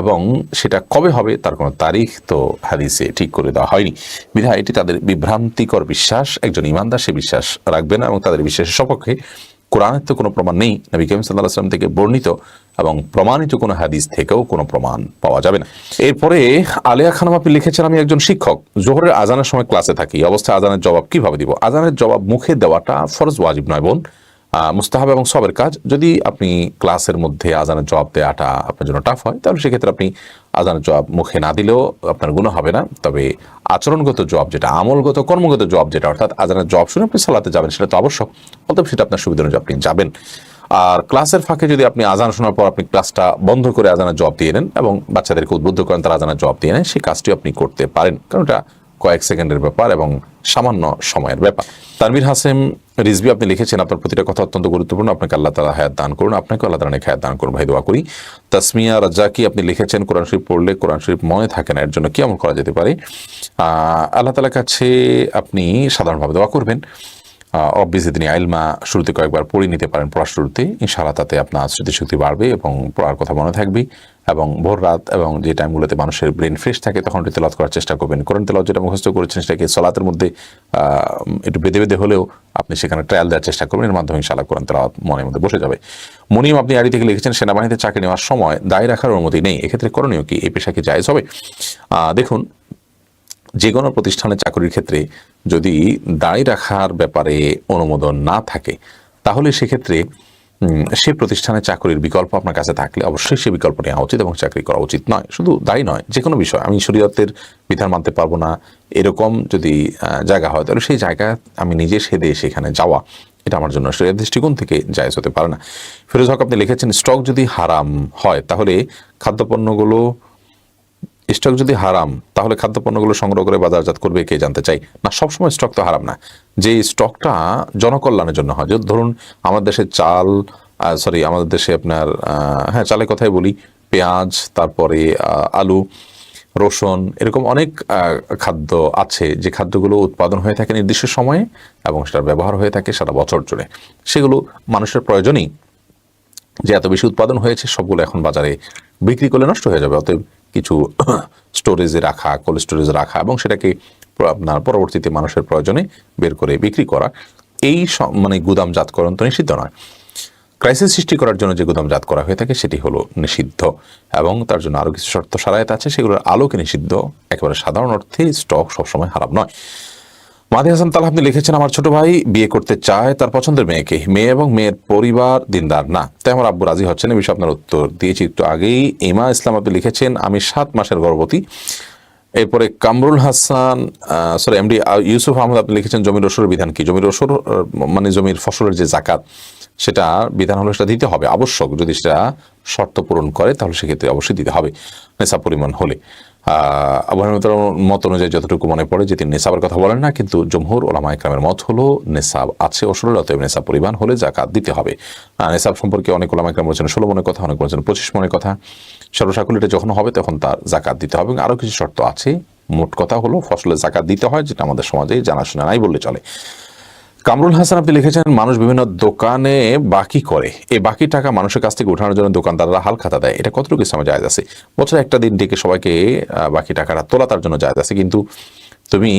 এবং সেটা কবে হবে তার কোনো তারিখ তো হাদিসে ঠিক করে দেওয়া হয়নি। বিধায় এটি তাদের বিভ্রান্তিকর বিশ্বাস। একজন ইমানদার সে বিশ্বাস রাখবে না, এবং তাদের বিশ্বাসের সপক্ষে কোরআনের তো কোনো প্রমাণ নেই, নবী করিম সাল্লাল্লাহু আলাইহি ওয়াসাল্লাম থেকে বর্ণিত এবং প্রমাণিত কোনো হাদিস থেকেও কোনো প্রমাণ পাওয়া যাবে না। এরপরে আলিয়া খানম আপনি লিখেছেন, আমি একজন শিক্ষক, জোহরের আজানের সময় ক্লাসে থাকি, অবস্থায় আজানের জবাব কিভাবে দিব? আজানের জবাব মুখে দেওয়াটা ফরজ, ওয়াজিব নয় বোন, মুস্তাহাব এবং সবের কাজ। যদি আপনি ক্লাসের মধ্যে আজানের জবাব দেওয়াটা আপনার জন্য টাফ হয়, তাহলে সেক্ষেত্রে আপনি আজানের জবাব মুখে না দিলেও আপনার গুনাহ হবে না। তবে আচরণগত জবাব যেটা, আমলগত কর্মগত জবাব যেটা, অর্থাৎ আজানের জবাব শুনে আপনি সালাতে যাবেন, সেটা তো আবশ্যক, অতএব সেটা আপনার সুবিধা অনুযায়ী আপনি যাবেন। আর ক্লাসের ফাঁকে যদি আপনি আজান শোনার পর আপনি ক্লাসটা বন্ধ করে আজানের জবাব দিয়ে নেন এবং বাচ্চাদেরকে উদ্বুদ্ধ করেন তারা আজানের জবাব দিয়ে নেন, সেই কাজটি আপনি করতে পারেন, কারণ এটা কয়েক সেকেন্ডের ব্যাপার এবং সামান্য সময়ের ব্যাপার। তানভীর হাসেম রিজভী আপনি লিখেছেন, আপনার প্রতিটা কথা অত্যন্ত গুরুত্বপূর্ণ, আপনাকে আল্লাহ তাআলা হায়াত দান করুন। আপনাকে আল্লাহ তাআলা হায়াত দান করুন ভাই, দোয়া করি। তাসমিয়া রাজ্জাকি আপনি লিখেছেন, কোরআন শরীফ পড়লে কোরআন শরীফ মনে থাকে না, এর জন্য কি আমল করা যেতে পারে? আল্লাহ তাআলার কাছে আপনি সাধারণভাবে দোয়া করবেন, অবভিয়াসলি আইলমা শুরুতে কয়েকবার পড়ে নিতে পারেন, পড়ার শুরুতে, ইনশাআল্লাহ তাতে আপনার স্মৃতিশক্তি বাড়বে এবং পড়ার কথা মনে থাকবে। এবং ভোর রাত এবং যে টাইমগুলোতে মানুষের ব্রেন ফ্রেশ থাকে, তখন একটু তেলাওয়াত করার চেষ্টা করবেন। কোরআন তেলাওয়াত যেটা মুখস্থ করেছেন, সেটাকে সালাতের মধ্যে একটু বেঁধে বেঁধে হলেও আপনি সেখানে ট্রায়াল দেওয়ার চেষ্টা করবেন, এর মাধ্যমে ইনশাআল্লাহ কোরআন তেলাওয়াত মনের মধ্যে বসে যাবে। মনিম আপনি আড়ি থেকে লিখেছেন, সেনাবাহিনীতে চাকরি নেওয়ার সময় দায় রাখার অনুমতি নেই, এক্ষেত্রে করণীয় কি? এই পেশা কি জায়েজ হবে? দেখুন, যে কোনো প্রতিষ্ঠানে চাকরির ক্ষেত্রে যদি দায় রাখার ব্যাপারে অনুমোদন না থাকে, তাহলে সেক্ষেত্রে সে প্রতিষ্ঠানে চাকরির বিকল্প আপনার কাছে থাকলে অবশ্যই সে বিকল্প নেওয়া উচিত এবং চাকরি করা উচিত নয়। শুধু দায়ী নয়, যে কোনো বিষয়, আমি শরীয়তের বিধান মানতে পারবো না এরকম যদি জায়গা হয়, তাহলে সেই জায়গা আমি নিজে সেদে সেখানে যাওয়া, এটা আমার জন্য শরীয়ত দৃষ্টিকোণ থেকে জায়েজ হতে পারে না। ফিরোজ হক আপনি লিখেছেন, স্টক যদি হারাম হয় তাহলে খাদ্যপণ্যগুলো স্টক যদি হারাম তাহলে খাদ্যপণ্যগুলো সংগ্রহ করে বাজারজাত করবে কে জানতে চাই। না, সবসময় স্টক তো হারাম না। যে স্টকটা জনকল্যাণের জন্য হয়, যে ধরুন আমাদের দেশে চাল, আমাদের দেশে আপনার হ্যাঁ চালের কথাই বলি, পেঁয়াজ, তারপরে আলু, রসুন, এরকম অনেক খাদ্য আছে যে খাদ্যগুলো উৎপাদন হয়ে থাকে নির্দিষ্ট সময়ে এবং সেটার ব্যবহার হয়ে থাকে সারা বছর জুড়ে। সেগুলো মানুষের প্রয়োজনই, যে এত বেশি উৎপাদন হয়েছে সবগুলো এখন বাজারে বিক্রি করলে নষ্ট হয়ে যাবে। অতএব কিছু স্টোরেজে রাখা, কোল্ড স্টোরেজে রাখা এবং সেটাকে আপনার পরবর্তীতে মানুষের প্রয়োজনে বের করে বিক্রি করা, এই মানে গুদামজাতকরণ তো নিষিদ্ধ নয়। ক্রাইসিস সৃষ্টি করার জন্য যে গুদামজাত করা হয়ে থাকে সেটি হলো নিষিদ্ধ, এবং তার জন্য আরও কিছু শর্ত সারায়াত আছে, সেগুলোর আলোকে নিষিদ্ধ। একেবারে সাধারণ অর্থে স্টক সবসময় হারাম নয়। মাদি হাসান তালহা আপনি লিখেছেন, আমার ছোট ভাই বিয়ে করতে চায় তার পছন্দের মেয়েকে, মেয়ে এবং মেয়ের পরিবার দিনদার না, তাই আমার আব্বু রাজি হচ্ছেন। এই বিষয়ে আপনার উত্তর দিয়েছি একটু আগেই। ইমা ইসলাম আপনি লিখেছেন, আমি 7 মাসের গর্ভবতী। এরপরে কামরুল হাসান এমডি ইউসুফ আহমদ আপনি লিখেছেন, জমির ওসরের বিধান কি? জমির ওসর মানে জমির ফসলের যে জাকাত, সেটা বিধান হলো সেটা দিতে হবে আবশ্যক। যদি সেটা শর্ত পূরণ করে তাহলে সেক্ষেত্রে অবশ্যই দিতে হবে নেশাব পরিমাণ হলে। আবু হানিফার মত অনুযায়ী যতটুকু মনে পড়ে যে তিনি নেশাবের কথা বলেন না, কিন্তু জমহুর ওলামা ইকরামের মত হলো নেশাব আছে ওসরের, অতএব নেশাব পরিমাণ হলে জাকাত দিতে হবে। নেশাব সম্পর্কে অনেক ওলামা ইকরাম বলেছেন 16 মনের কথা, অনেক বলেছেন 25 মনের কথা। সর্বসাকুল এটা যখন হবে তখন তার জাকাত দিতে হবে, এবং আরও কিছু শর্ত আছে। মোট কথা হলো ফসলের জাকাত দিতে হয়, যেটা আমাদের সমাজে জানাশোনা নাই বললে চলে। কামরুল হাসান আপনি লিখেছেন, মানুষ বিভিন্ন দোকানে বাকি করে, এই বাকি টাকা মানুষের কাছ থেকে উঠানোর জন্য দোকানদাররা হাল খাতা দেয়, এটা কতটুকু ইসলামে জায়েজ আছে? বছরে একটা দিন ডেকে সবাইকে বাকি টাকাটা তোলা তার জন্য জায়েজ আছে, কিন্তু তুমি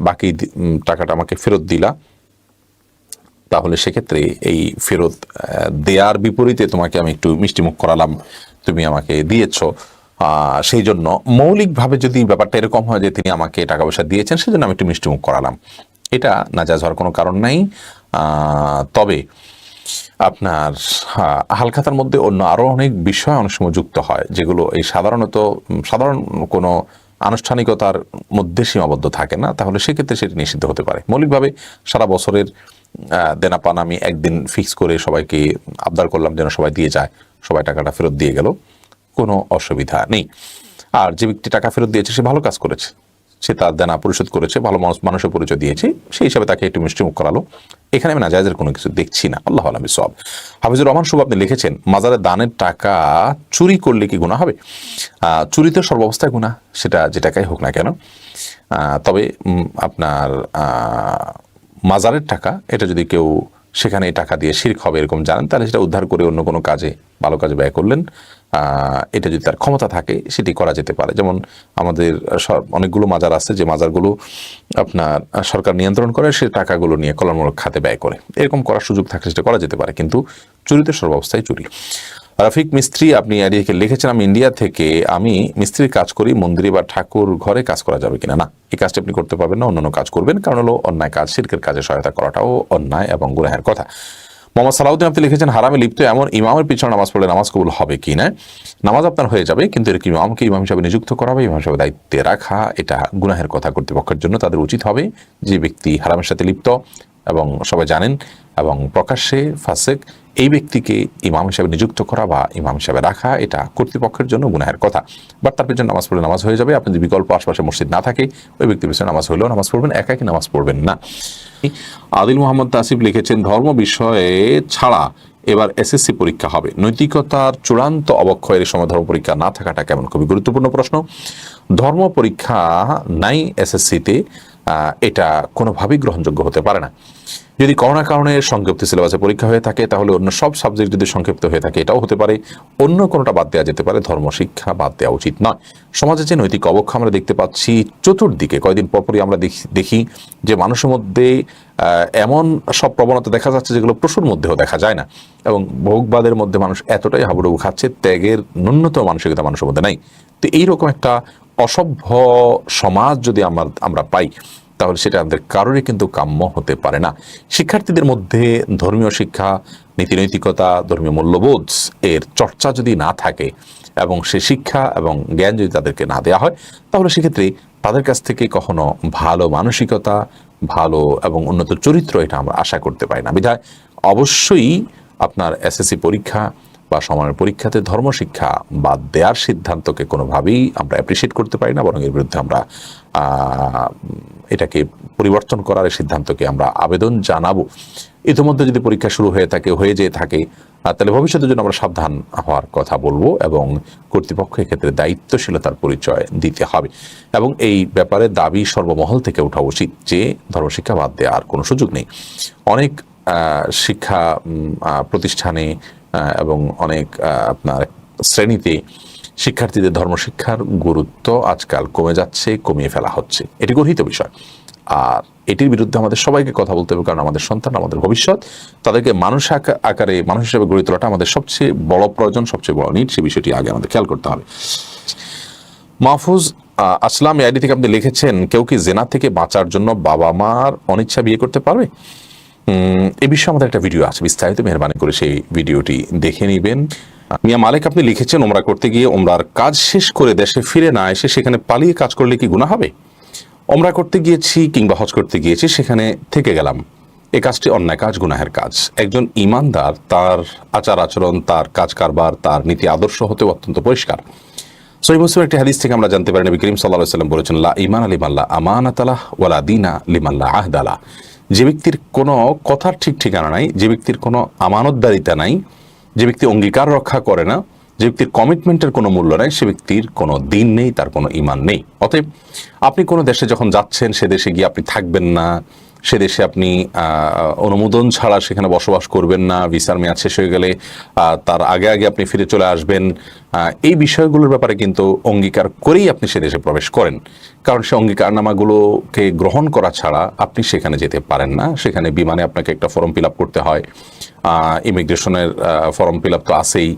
বাকি টাকাটা আমাকে ফেরত দিলা, তাহলে সেক্ষেত্রে এই ফেরত দেয়ার বিপরীতে তোমাকে আমি একটু মিষ্টিমুখ করালাম, তুমি আমাকে দিয়েছ, সেই জন্য মৌলিকভাবে যদি ব্যাপারটা এরকম হয় যে তিনি আমাকে টাকা পয়সা দিয়েছেন সেজন্য আমি একটু মিষ্টিমুখ করালাম, এটা নাজায়েজ হওয়ার কোনো কারণ নাই। তবে আপনার হালখাতার মধ্যে অন্য আরও অনেক বিষয় অনেক সময় যুক্ত হয়, যেগুলো এই সাধারণ কোনো আনুষ্ঠানিকতার মধ্যে সীমাবদ্ধ থাকে না, তাহলে সেক্ষেত্রে সেটি নিষিদ্ধ হতে পারে। মৌলিকভাবে সারা বছরের দেনা পান আমি একদিন ফিক্স করে সবাইকে আবদার করলাম যেন সবাই দিয়ে যায়, সবাই টাকাটা ফেরত দিয়ে গেল, কোনো অসুবিধা নেই। আর যে ব্যক্তি টাকা ফেরত দিয়েছে সে ভালো কাজ করেছে, সে তার দেনা পরিশোধ করেছে, ভালো মানুষের পরিচয় দিয়েছে, সেই হিসাবে তাকে একটু মিষ্টিমুখ করালো, এখানে আমি নাজায়েজের কোনো কিছু দেখছি না। আল্লাহু আ'লাম বিসওয়াব। হাফিজুর রহমান শুভ আপনি লিখেছেন, মাজারে দানের টাকা চুরি করলে কি গুনাহ হবে? চুরিতে সর্বাবস্থায় গুনাহ, সেটা যে টাকাই হোক না কেন। তবে আপনার মাজারের টাকা, এটা যদি কেউ সেখানে টাকা দিয়ে শিরক হবে এরকম জানেন, তাহলে সেটা উদ্ধার করে অন্য কোনো কাজে, ভালো কাজে ব্যয় করলেন, এটা যদি তার ক্ষমতা থাকে সেটি করা যেতে পারে। যেমন আমাদের অনেকগুলো মাজার আছে যে মাজারগুলো আপনার সরকার নিয়ন্ত্রণ করে, সে টাকাগুলো নিয়ে কল্যাণমূলক খাতে ব্যয় করে, এরকম করার সুযোগ থাকলে সেটা করা যেতে পারে, কিন্তু চুরিতে সর্বাবস্থায় চুরি। রাফিক মিস্ত্রি আপনি এদিকে লিখেছেন, আমি ইন্ডিয়া থেকে, আমি মিস্ত্রির কাজ করি, মন্দিরে বা ঠাকুর ঘরে কাজ করা যাবে কিনা? না, এই কাজটা আপনি করতে পারবেন না, অন্যান্য কাজ করবেন, কারণ হলো অন্যায় কাজ, শিরকের কাজে সহায়তা করাটাও অন্যায় এবং গুনাহের কথা। মোহাম্মদ সালাউদ্দিন আপনি লিখেছেন, হারামে লিপ্ত এমন ইমামের পিছনে নামাজ পড়লে নামাজ কবুল হবে কি না? নামাজ আপনার হয়ে যাবে, কিন্তু এরকম ইমামকে ইমাম হিসাবে নিযুক্ত করা হবে, ইমাম হিসাবে দায়িত্বে রাখা, এটা গুনাহের কথা। কর্তৃপক্ষের জন্য তাদের উচিত হবে, যে ব্যক্তি হারামের সাথে লিপ্ত এবং সবাই জানেন এবং প্রকাশ্যে ফাসেক, এই ব্যক্তিকে ইমাম হিসাবে নিযুক্ত করা বা ইমাম হিসাবে রাখা, এটা কর্তৃপক্ষের জন্য গুনাহের কথা। বাট তার পিছনে নামাজ পড়লে নামাজ হয়ে যাবে। আপনি যদি বিকল্প আশপাশে মসজিদ না থাকে, ওই ব্যক্তির পিছনে নামাজ হলেও নামাজ পড়বেন, একাকি নামাজ পড়বেন না। আদিল মোহাম্মদ তাসিফ লিখেছেন, ধর্ম বিষয়ে ছাড়া এবার এসএসসি পরীক্ষা হবে, নৈতিকতার চূড়ান্ত অবক্ষয়ের সময় ধর্ম পরীক্ষা না থাকাটা কেমন? খুবই গুরুত্বপূর্ণ প্রশ্ন। ধর্ম পরীক্ষা নাই এসএসসিতে, এটা কোনোভাবেই গ্রহণযোগ্য হতে পারে না। যদি করোনা কারণে সংক্ষিপ্ত সিলেবাসে পরীক্ষা হয়ে থাকে, তাহলে অন্য সব সাবজেক্ট যদি সংক্ষিপ্ত হয়ে থাকে এটাও হতে পারে, অন্য কোনোটা বাদ দেওয়া যেতে পারে, ধর্ম শিক্ষা বাদ দেওয়া উচিত নয়। সমাজে যে নৈতিক অবক্ষয় আমরা দেখতে পাচ্ছি চতুর্দিকে, কয়েকদিন পরপরই আমরা দেখি যে মানুষের মধ্যে এমন সব প্রবণতা দেখা যাচ্ছে যেগুলো পশুর মধ্যেও দেখা যায় না, এবং ভোগবাদের মধ্যে মানুষ এতটাই হাবুডুবু খাচ্ছে, ত্যাগের ন্যূনতম মানসিকতা মানুষের মধ্যে নাই। তো এইরকম একটা অসভ্য সমাজ যদি আমরা পাই, তাহলে সেটা আমাদের কারোরই কিন্তু কাম্য হতে পারে না। শিক্ষার্থীদের মধ্যে ধর্মীয় শিক্ষা, নীতিনৈতিকতা, ধর্মীয় মূল্যবোধ এর চর্চা যদি না থাকে এবং সে শিক্ষা এবং জ্ঞান যদি তাদেরকে না দেওয়া হয়, তাহলে সেক্ষেত্রে তাদের কাছ থেকে কখনো ভালো মানসিকতা, ভালো এবং উন্নত চরিত্র এটা আমরা আশা করতে পারি না। বিধায় অবশ্যই আপনার এসএসসি পরীক্ষা বা সময়ের পরীক্ষাতে ধর্মশিক্ষা বাদ দেওয়ার সিদ্ধান্তকে কোনোভাবেই আমরা অ্যাপ্রিসিয়েট করতে পারি না, বরং এর বিরুদ্ধে আমরা এটাকে পরিবর্তন করার সিদ্ধান্তকে আমরা আবেদন জানাবো। ইতিমধ্যে যদি পরীক্ষা শুরু হয়ে যেয়ে থাকে তাহলে ভবিষ্যতের জন্য আমরা সাবধান হওয়ার কথা বলবো এবং কর্তৃপক্ষ এক্ষেত্রে দায়িত্বশীলতার পরিচয় দিতে হবে এবং এই ব্যাপারে দাবি সর্বমহল থেকে ওঠা উচিত যে ধর্মশিক্ষা বাদ দেওয়ার কোনো সুযোগ নেই। অনেক শিক্ষা প্রতিষ্ঠানে এবং অনেক আপনার শ্রেণীতে শিক্ষার্থীদের ধর্মশিক্ষার গুরুত্ব আজকাল কমে যাচ্ছে, কমিয়ে ফেলা হচ্ছে। এটি গর্হিত বিষয়, আর এটির বিরুদ্ধে আমাদের সবাইকে কথা বলতে হবে, কারণ আমাদের সন্তান আমাদের ভবিষ্যৎ। তাদেরকে মানুষ আকারে মানুষ হিসেবে গড়ে তোলাটা আমাদের সবচেয়ে বড় প্রয়োজন, সবচেয়ে বড় নিড। সে বিষয়টি আগে আমাদের খেয়াল করতে হবে। মাহফুজ আসলাম আইডি থেকে আপনি লিখেছেন, কেউ কি জেনা থেকে বাঁচার জন্য বাবা মার অনিচ্ছা বিয়ে করতে পারবে? এই বিষয়ে আমাদের একটা ভিডিও আছে বিস্তারিত, মেহরবানি করে সেই ভিডিওটি দেখে নেবেন। মিয়া মালিক আপনি লিখেছেন, ওমরা করতে গিয়ে ওমরার কাজ শেষ করে দেশে ফিরে না এসে সেখানে পালিয়ে কাজ করলে কি গুনাহ হবে? ওমরা করতে গিয়েছি কিংবা হজ করতে গিয়েছি, সেখানে থেকে গেলাম, এই কাজটি অন্যায় কাজ, গুনাহের কাজ। একজন ইমানদার তার আচার আচরণ, তার কাজ কারবার, তার নীতি আদর্শ হতে অত্যন্ত পরিষ্কার। সহিহ মুসলিমের একটি হাদিস থেকে আমরা জানতে পারি, নবী করিম সাল্লাল্লাহু আলাইহি ওয়াসাল্লাম বলেছেন, লা ঈমানা লিমান লা আমানাতালাহ ওয়ালা দীনা লিমান লা আহদালাহ। যে ব্যক্তির কোনো কথার ঠিক ঠিকানা নাই, যে ব্যক্তির কোনো আমানতদারিতা নাই, যে ব্যক্তি অঙ্গীকার রক্ষা করে না, যে ব্যক্তির কমিটমেন্টের কোনো মূল্য নাই, সে ব্যক্তির কোনো দিন নেই, তার কোনো ঈমান নেই। অতএব আপনি কোনো দেশে যখন যাচ্ছেন, সে দেশে গিয়ে আপনি থাকবেন না, সে দেশে আপনি অনুমোদন ছাড়া সেখানে বসবাস করবেন না, ভিসার মেয়াদ শেষ হয়ে গেলে তার আগে আগে আপনি ফিরে চলে আসবেন। এই বিষয়গুলোর ব্যাপারে কিন্তু অঙ্গীকার করেই আপনি সে দেশে প্রবেশ করেন, কারণ সে অঙ্গীকারনামাগুলোকে গ্রহণ করা ছাড়া আপনি সেখানে যেতে পারেন না। সেখানে বিমানে আপনাকে একটা ফর্ম ফিল আপ করতে হয়, ইমিগ্রেশনের ফর্ম ফিল আপ তো আছেই,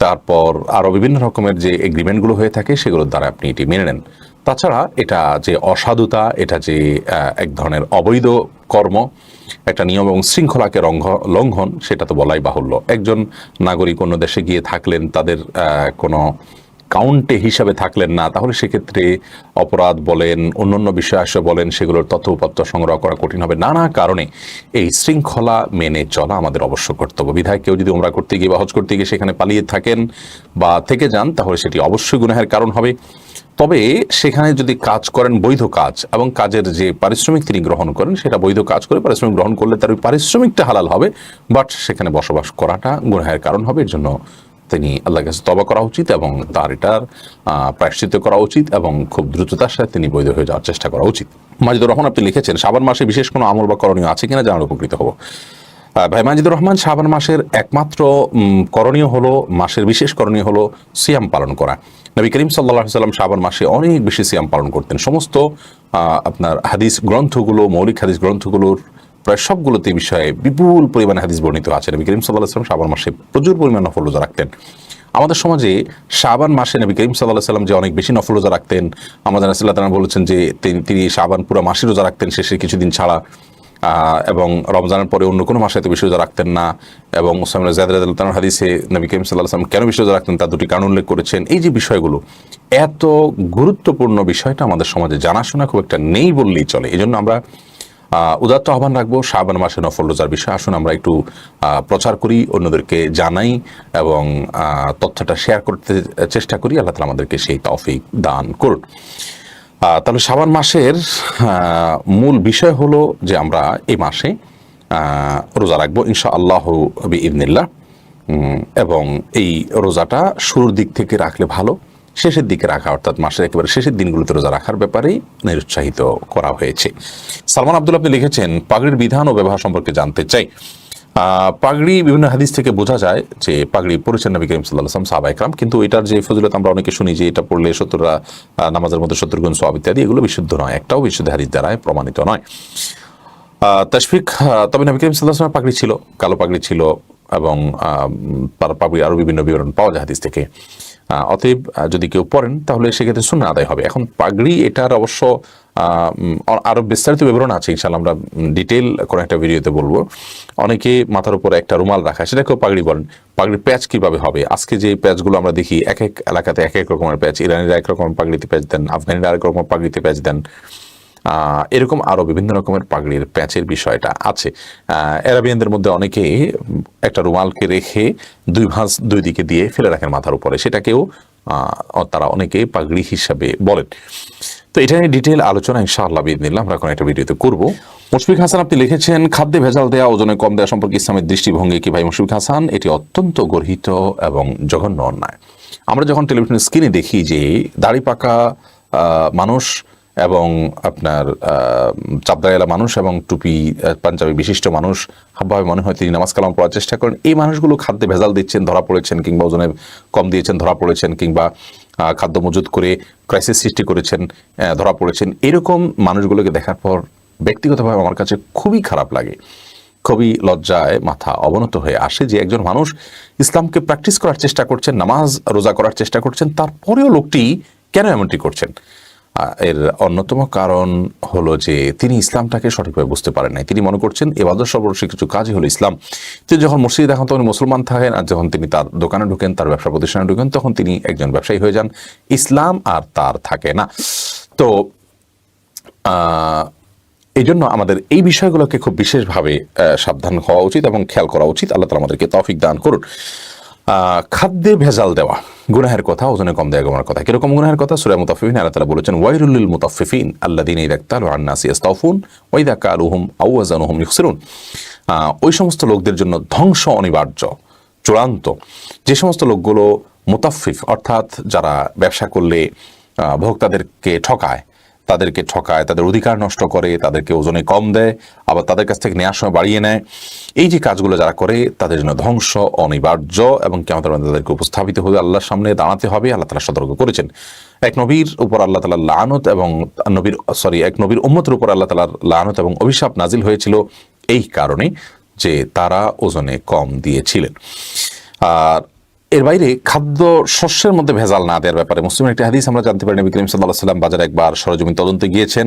তারপর আরও বিভিন্ন রকমের যে এগ্রিমেন্টগুলো হয়ে থাকে সেগুলোর দ্বারা আপনি এটি মেনে নেন। তাছাড়া এটা যে অসাধুতা, এটা যে এক ধরনের অবৈধ কর্ম, একটা নিয়ম এবং শৃঙ্খলাকে লঙ্ঘন, সেটা তো বলাই বাহুল্য। একজন নাগরিক অন্য দেশে গিয়ে থাকলেন, তাদের কোনো কাউন্টে হিসাবে থাকলেন না, তাহলে সেক্ষেত্রে অপরাধ বলেন, অন্যান্য বিষয় বলেন, সেগুলোর তথ্য সংগ্রহ করা কঠিন হবে। নানা কারণে এই শৃঙ্খলা মেনে চলা আমাদের অবশ্য কর্তব্য। বিধায় কেউ যদি ওমরা করতে গিয়ে বা হজ করতে গিয়ে সেখানে পালিয়ে থাকেন বা থেকে যান, তাহলে সেটি অবশ্যই গুনাহের কারণ হবে। তবে সেখানে যদি কাজ করেন বৈধ কাজ, এবং কাজের যে পারিশ্রমিক তিনি গ্রহণ করেন সেটা বৈধ কাজ করে পারিশ্রমিক গ্রহণ করলে তার ওই পারিশ্রমিকটা হালাল হবে, বাট সেখানে বসবাস করাটা গুনাহের কারণ হবে। এর জন্য তিনি আল্লাহর কাছে তওবা করা উচিত এবং তার এটার প্রায়শ্চিত্ত করা উচিত এবং খুব দ্রুততার সাথে তিনি বৈধ হয়ে যাওয়ার চেষ্টা করা উচিত। মাজিদুর রহমান আপনি লিখেছেন, শাবান মাসে বিশেষ কোনো আমল বা করণীয় আছে কিনা জানার উপকৃত হব। ভাই মাজিদুর রহমান, শাবান মাসের একমাত্র করণীয় হলো, মাসের বিশেষ করণীয় হলো সিয়াম পালন করা। নবী করিম সাল্লাল্লাহু আলাইহি ওয়াসাল্লাম শাবান মাসে অনেক বেশি সিয়াম পালন করতেন। সমস্ত আপনার হাদিস গ্রন্থগুলো, মৌলিক হাদিস গ্রন্থগুলোর প্রায় সবগুলোতে এই বিষয়ে বিপুল পরিমাণে হাদিস বর্ণিত আছে। নবী করিম সাল্লাল্লাহু আলাইহি ওয়াসাল্লাম শাবান মাসে প্রচুর পরিমাণ নফল রোজা রাখতেন। আমাদের সমাজে শাবান মাসে নবী করিম সাল্লাল্লাহু আলাইহি ওয়াসাল্লাম যে অনেক বেশি নফল রোজা রাখতেন, আমাদের রাসূলুল্লাহ তাআলা বলেছেন যে তিনি শাবান পুরো মাসে রোজা রাখতেন, শেষে কিছুদিন ছাড়া, এবং রমজানের পরে অন্য কোনো মাসে এত বেশি রোজা রাখতেন না। এবং মুসলিম যায়েদ রাদিয়াল্লাহু তাআলার হাদিসে নবী করিম সাল্লাল্লাহু আলাইহি ওয়াসাল্লাম কেন বেশি রোজা রাখতেন তার দুটি কারণ উল্লেখ করেছেন। এই যে বিষয়গুলো, এত গুরুত্বপূর্ণ বিষয়টা আমাদের সমাজে জানাশোনা খুব একটা নেই বললেই চলে। এই জন্য আমরা উদাত্ত আহ্বান রাখবো, শাবান মাসে নফল রোজার বিষয় আসুন আমরা একটু প্রচার করি, অন্যদেরকে জানাই এবং তথ্যটা শেয়ার করতে চেষ্টা করি। আল্লাহ তাআলা আমাদেরকে সেই তৌফিক দান করুন। তাহলে শাবান মাসের মূল বিষয় হলো যে আমরা এই মাসে রোজা রাখবো ইনশাআল্লাহ বিইذনিল্লাহ, এবং এই রোজাটা শুরুর দিক থেকে রাখলে ভালো, শেষের দিকে রাখা অর্থাৎ মাসের একেবারে শেষের দিনগুলোতে রোজা রাখার ব্যাপারেই নিরুৎসাহিত করা হয়েছে। সালমান আব্দুল আপনি লিখেছেন, পাগড়ির বিধান ও ব্যবহার সম্পর্কে জানতে চাই। পাগড়ি বিভিন্ন হাদিস থেকে বোঝা যায় যে পাগড়ি পরেছেন নবী করিম সাল্লাল্লাহু আলাইহি ওয়াসাল্লাম, সাহাবায়ে কেরাম, কিন্তু এটার যে ফজিলত আমরা অনেকে শুনি যে এটা পড়লে 70টা নামাজের মধ্যে 70 গুণ সওয়াব ইত্যাদি, এগুলো বিশুদ্ধ নয়, একটাও বিশুদ্ধ হাদিস দ্বারা প্রমাণিত নয়। তাশফিক, তবে নবী করিম সাল্লাল্লাহু আলাইহি ওয়াসাল্লাম পাগড়ি ছিল, কালো পাগড়ি ছিল, এবং পাগড়ি আরো বিভিন্ন বিবরণ পাওয়া যায় হাদিস থেকে। অতএব যদি কেউ পড়েন তাহলে সেক্ষেত্রে সুন্নাহ আদায় হবে। এখন পাগড়ি এটার অবশ্য আরো বিস্তারিত বিবরণ আছে, ইনশাআল্লাহ আমরা ডিটেইল কোনো একটা ভিডিওতে বলবো। অনেকে মাথার উপরে একটা রুমাল রাখা, সেটাকেও পাগড়ি বলেন। পাগড়ির প্যাচ কিভাবে হবে? আজকে যে প্যাচগুলো আমরা দেখি, এক এক এলাকাতে এক এক রকমের প্যাচ, ইরানিরা এক রকমের পাগড়িতে প্যাচ দেন, আফগানিরা আরেক রকমের পাগড়িতে প্যাচ দেন, এরকম আরো বিভিন্ন রকমের পাগড়ির প্যাচের বিষয়টা আছে। আরাবিয়ানদের মধ্যে অনেকে একটা রুমালকে রেখে দুই ভাঁজ দুই দিকে দিয়ে ফেলে রাখেন মাথার উপরে, সেটাকেও তারা অনেকে পাগড়ি হিসাবে বলেন। তো এটা নিয়ে ডিটেল আলোচনা ইনশাআল্লাহ বিদিনিল্লাহ আমরা এখন একটা ভিডিওতে করবো। মুশফিক হাসান আপনি লিখেছেন, খাদ্যে ভেজাল দেওয়া, ওজনে কম দেওয়া সম্পর্কে ইসলামের দৃষ্টিভঙ্গি কি? ভাই মুশফিক হাসান, এটি অত্যন্ত গর্হিত এবং জঘন্য অন্যায়। আমরা যখন টেলিভিশন স্ক্রিনে দেখি যে দাড়ি পাকা মানুষ এবং আপনার চাপদাড়িওয়ালা মানুষ এবং টুপি পাঞ্জাবি বিশিষ্ট মানুষ হাবভাবে মনে হয় তিনি নামাজ কালাম পড়ার চেষ্টা করেন, এই মানুষগুলো খাদ্যে ভেজাল দিচ্ছেন, ধরা পড়েছেন, কিংবা ওজনে কম দিয়েছেন, ধরা পড়েছেন, কিংবা খাদ্য মজুত করে ক্রাইসিস সৃষ্টি করেছেন, ধরা পড়েছেন, এরকম মানুষগুলোকে দেখার পর ব্যক্তিগতভাবে আমার কাছে খুবই খারাপ লাগে, খুবই লজ্জায় মাথা অবনত হয়ে আসে যে একজন মানুষ ইসলামকে প্র্যাকটিস করার চেষ্টা করছেন, নামাজ রোজা করার চেষ্টা করছেন, তারপরেও লোকটি কেন এমনটি করছেন? এর অন্যতম কারণ হলো যে তিনি ইসলামটাকে সঠিকভাবে বুঝতে পারেন নাই। তিনি মনে করছেন ইবাদত সর্বশেষ কিছু কাজই হলো ইসলাম। তিনি যখন মসজিদে দেখেন তখন মুসলমান থাকেন, আর যখন তিনি তার দোকানে ঢুকেন, তার ব্যবসা প্রতিষ্ঠানে ঢুকেন, তখন তিনি একজন ব্যবসায়ী হয়ে যান, ইসলাম আর তার থাকে না। তো এই জন্য আমাদের এই বিষয়গুলোকে খুব বিশেষভাবে সাবধান হওয়া উচিত এবং খেয়াল করা উচিত। আল্লাহ তাআলা আমাদেরকে তৌফিক দান করুন। খাদ্যে ভেজাল দেওয়া গুনাহের কথা, ওজনে কম দেওয়া গুনাহের কথা। কিরকম গুনাহের কথা? সূরা মুতাফফিফিন আল্লাহ তাআলা বলেছেন, ওয়াইলুল লিল মুতাফফিফিন আল্লাযীনা ইযা ইক্তালু আন নাসি ইস্তাওফুন ওয়া ইযা কালুহুম আও ওয়াজানুহুম ইখসিরুন। ওই সমস্ত লোকদের জন্য ধ্বংস অনিবার্য, চূড়ান্ত। যে সমস্ত লোকগুলো মুতাফফিফ অর্থাৎ যারা ব্যবসা করলে ভোক্তাদেরকে ঠকায়, তাদের অধিকার নষ্ট করে, তাদেরকে ওজনে কম দেয়, আবার তাদের কাছ থেকে নেওয়ার সময় বাড়িয়ে নেয়, এই যে কাজগুলো যারা করে তাদের জন্য ধ্বংস অনিবার্য এবং কিয়ামতের মাঠে তাদেরকে উপস্থাপিত হয়ে আল্লাহর সামনে দাঁড়াতে হবে। আল্লাহ তাআলা সতর্ক করেছেন। এক নবীর উপর আল্লাহ তাআলার লানত এবং এক নবীর উম্মতের উপর আল্লাহ তাআলার লানত এবং অভিশাপ নাজিল হয়েছিল এই কারণে যে তারা ওজনে কম দিয়েছিলেন। আর এর বাইরে খাদ্য শস্যের মধ্যে ভেজাল না দেওয়ার ব্যাপারে মুসলিমের একটি হাদিস আমরা জানতে পারি, নবী করিম সাল্লাল্লাহু আলাইহি ওয়াসাল্লাম বাজারে একবার সরেজমিন তদন্তে গিয়েছেন।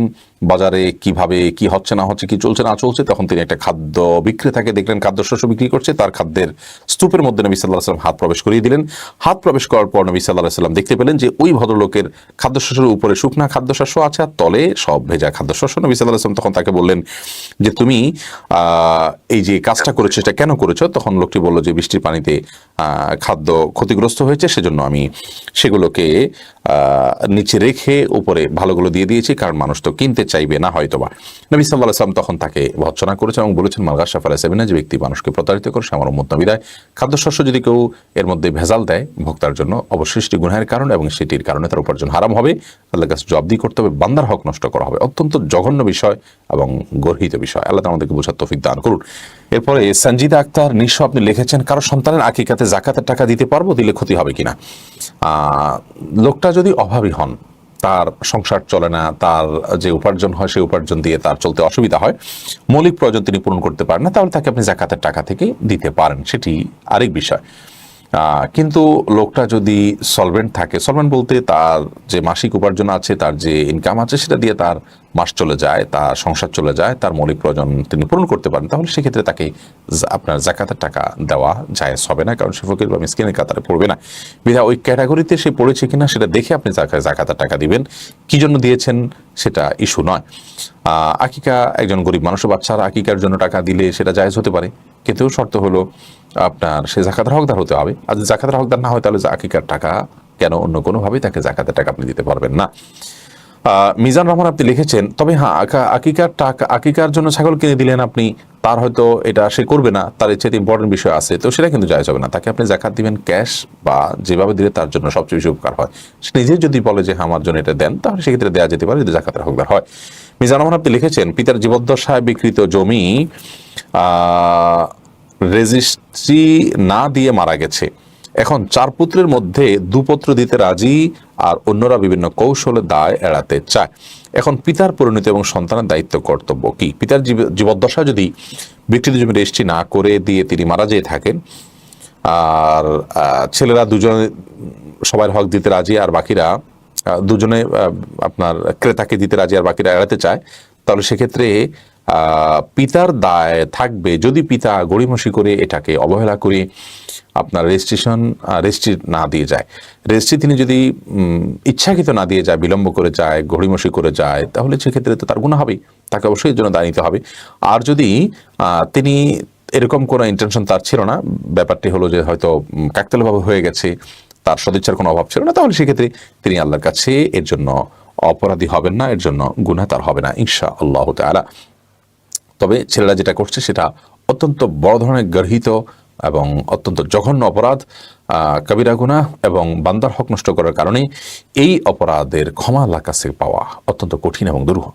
বাজারে কিভাবে কি হচ্ছে না হচ্ছে, কি চলছে না চলছে, তখন তিনি একটা খাদ্য বিক্রেতাকে দেখলেন খাদ্যশস্য বিক্রি করছে। তার খাদ্যের স্তূপের মধ্যে নবী সাল্লাল্লাহু আলাইহি ওয়াসাল্লাম হাত প্রবেশ করিয়ে দিলেন। হাত প্রবেশ করার পর নবী সাল্লাল্লাহু আলাইহি ওয়াসাল্লাম দেখতে পেলেন যে ওই ভদ্রলোকের খাদ্যশস্যের উপরে শুকনা খাদ্যশস্য আছে আর তলে সব ভেজা খাদ্যশস্য। নবী সাল্লাল্লাহু আলাইহি ওয়াসাল্লাম তখন তাকে বললেন যে তুমি এই যে কাজটা করেছো এটা কেন করেছো? তখন লোকটি বলল যে বৃষ্টির পানিতে খাদ্য ক্ষতিগ্রস্ত হয়েছে, সেজন্য আমি সেগুলোকে নিচে রেখে উপরে ভালোগুলো দিয়ে দিয়েছি, কারণ মানুষ তো কিনতে চাইবে না হয়তোবা। নবী সাল্লাল্লাহু আলাইহি ওয়াসাল্লাম তখন তাকে ভর্ৎসনা করেছেন এবং বলেছেন, মালগাশা ফালাসাবিনা, যে ব্যক্তি মানুষকে প্রতারিত করে সে আমার উম্মত না। বিদায় খাদ্যশস্য যদি কেউ এর মধ্যে ভেজাল দেয় ভোক্তার জন্য, অবশ্যই সেটি গুনাহের কারণ এবং সেটির কারণে তার উপার্জন হারাম হবে, আল্লাহর কাছে জবাবদিহি করতে হবে, বান্দার হক নষ্ট করা হবে। অত্যন্ত জঘন্য বিষয় এবং গর্হিত বিষয়। আল্লাহ তাআলা আমাদেরকে বোঝার তৌফিক দান করুন। এরপরে সঞ্জিদা আক্তার নিঃস্ব আপনি লিখেছেন, কারো সন্তানের আকিকাতে জাকাতের টাকা দিতে পারবো? দিলে ক্ষতি হবে কিনা? লোকটা যদি অভাবী হন, তার সংসার চলে না, তার যে উপার্জন হয় সেই উপার্জন দিয়ে তার চলতে অসুবিধা হয়, মৌলিক প্রয়োজন তিনি পূরণ করতে পারেন না, তাহলে তাকে আপনি জাকাতের টাকা থেকে দিতে পারেন, সেটি আরেক বিষয়। কিন্তু লোকটা যদি সলভেন্ট থাকে, সলভেন্ট বলতে তার যে মাসিক উপার্জন আছে, তার যে ইনকাম আছে, সেটা দিয়ে তার মাস চলে যায়, তার সংসার চলে যায়, তার মৌলিক প্রয়োজন তিনি পূরণ করতে পারেন, তাহলে সেক্ষেত্রে তাকে আপনার জাকাতের টাকা দেওয়া জায়েজ হবে না, কারণ সে ফকির বা মিসকিনের কাতারে পড়বে না। বিধায় ওই ক্যাটাগরিতে সে পড়েছে কিনা সেটা দেখে আপনি জাকাতের টাকা দিবেন। কি জন্য দিয়েছেন সেটা ইস্যু নয়। আকিকা, একজন গরিব মানুষের বাচ্চার আকিকার জন্য টাকা দিলে সেটা জায়েজ হতে পারে, কিন্তু শর্ত হলো আপনার সে জাকাতের হকদার হতে হবে। আর যদি জাকাতের হকদার না হয় তাহলে আকিকার টাকা কেন অন্য কোনোভাবেই তাকে জাকাতের টাকা আপনি দিতে পারবেন না। মিজান রহমান আপনি লিখেছেন, তবে হ্যাঁ, আকিকার টাকা, আকিকার জন্য ছাগল কিনে দিলেন আপনি, তার হয়তো এটা সে করবে না, তার ইচ্ছে ইম্পর্টেন্ট বিষয় আছে, তো সেটা কিন্তু জায়েজ হবে না। তাকে আপনি জাকাত দিবেন ক্যাশ বা যেভাবে দিলে তার জন্য সবচেয়ে বেশি উপকার হয়। সে নিজে যদি বলে যে আমার জন্য এটা দেন, তাহলে সেক্ষেত্রে দেওয়া যেতে পারে যদি জাকাতের হকদার হয়। মিজান রহমান আপনি লিখেছেন, পিতার জীবদ্দশায় বিকৃত জমি রেজিস্ট্রি না দিয়ে মারা গেছে, এখন 4 পুত্রের মধ্যে 2 পুত্র দিতে রাজি আর অন্যরা বিভিন্ন কৌশলে দায় এড়াতে চায়। এখন পিতার পরিণতি এবং সন্তানের দায়িত্ব কর্তব্য কি? পিতার জীবদ্দশা যদি বিকৃত জমি রেজিস্ট্রি না করে দিয়ে তিনি মারা যেয়ে থাকেন, আর ছেলেরা দুজনে সবার হক দিতে রাজি আর বাকিরা দুজনে আপনার ক্রেতাকে দিতে রাজি আর বাকিরা এড়াতে চায়, তাহলে সেক্ষেত্রে পিতার দায় থাকবে যদি পিতা গড়িমসি করে এটাকে অবহেলা করে আপনার রেজিস্ট্রি না দিয়ে যায়, রেজিস্ট্রি তিনি যদি ইচ্ছাকৃত না দিয়ে যায়, বিলম্ব করে যায়, গড়িমসি করে যায়, তাহলে সেক্ষেত্রে তো তার গুনাহ হবেই, তাকে অবশ্যই এর জন্য দায় নিতে হবে। আর যদি তিনি এরকম কোনো ইন্টেনশন তার ছিল না, ব্যাপারটি হলো যে হয়তো কাকতালীয়ভাবে হয়ে গেছে, তার সদিচ্ছার কোনো অভাব ছিল না, তাহলে সেক্ষেত্রে তিনি আল্লাহর কাছে এর জন্য অপরাধী হবেন না, এর জন্য গুনাহ তার হবে না ইনশাআল্লাহ তাআলা। তবে ছেলেরা যেটা করছে সেটা অত্যন্ত বড় ধরনের গর্হিত এবং অত্যন্ত জঘন্য অপরাধ, কবিরা গুনাহ, এবং বান্দার হক নষ্ট করার কারণে এই অপরাধের ক্ষমা আল্লাহর কাছে পাওয়া অত্যন্ত কঠিন এবং দুরূহ।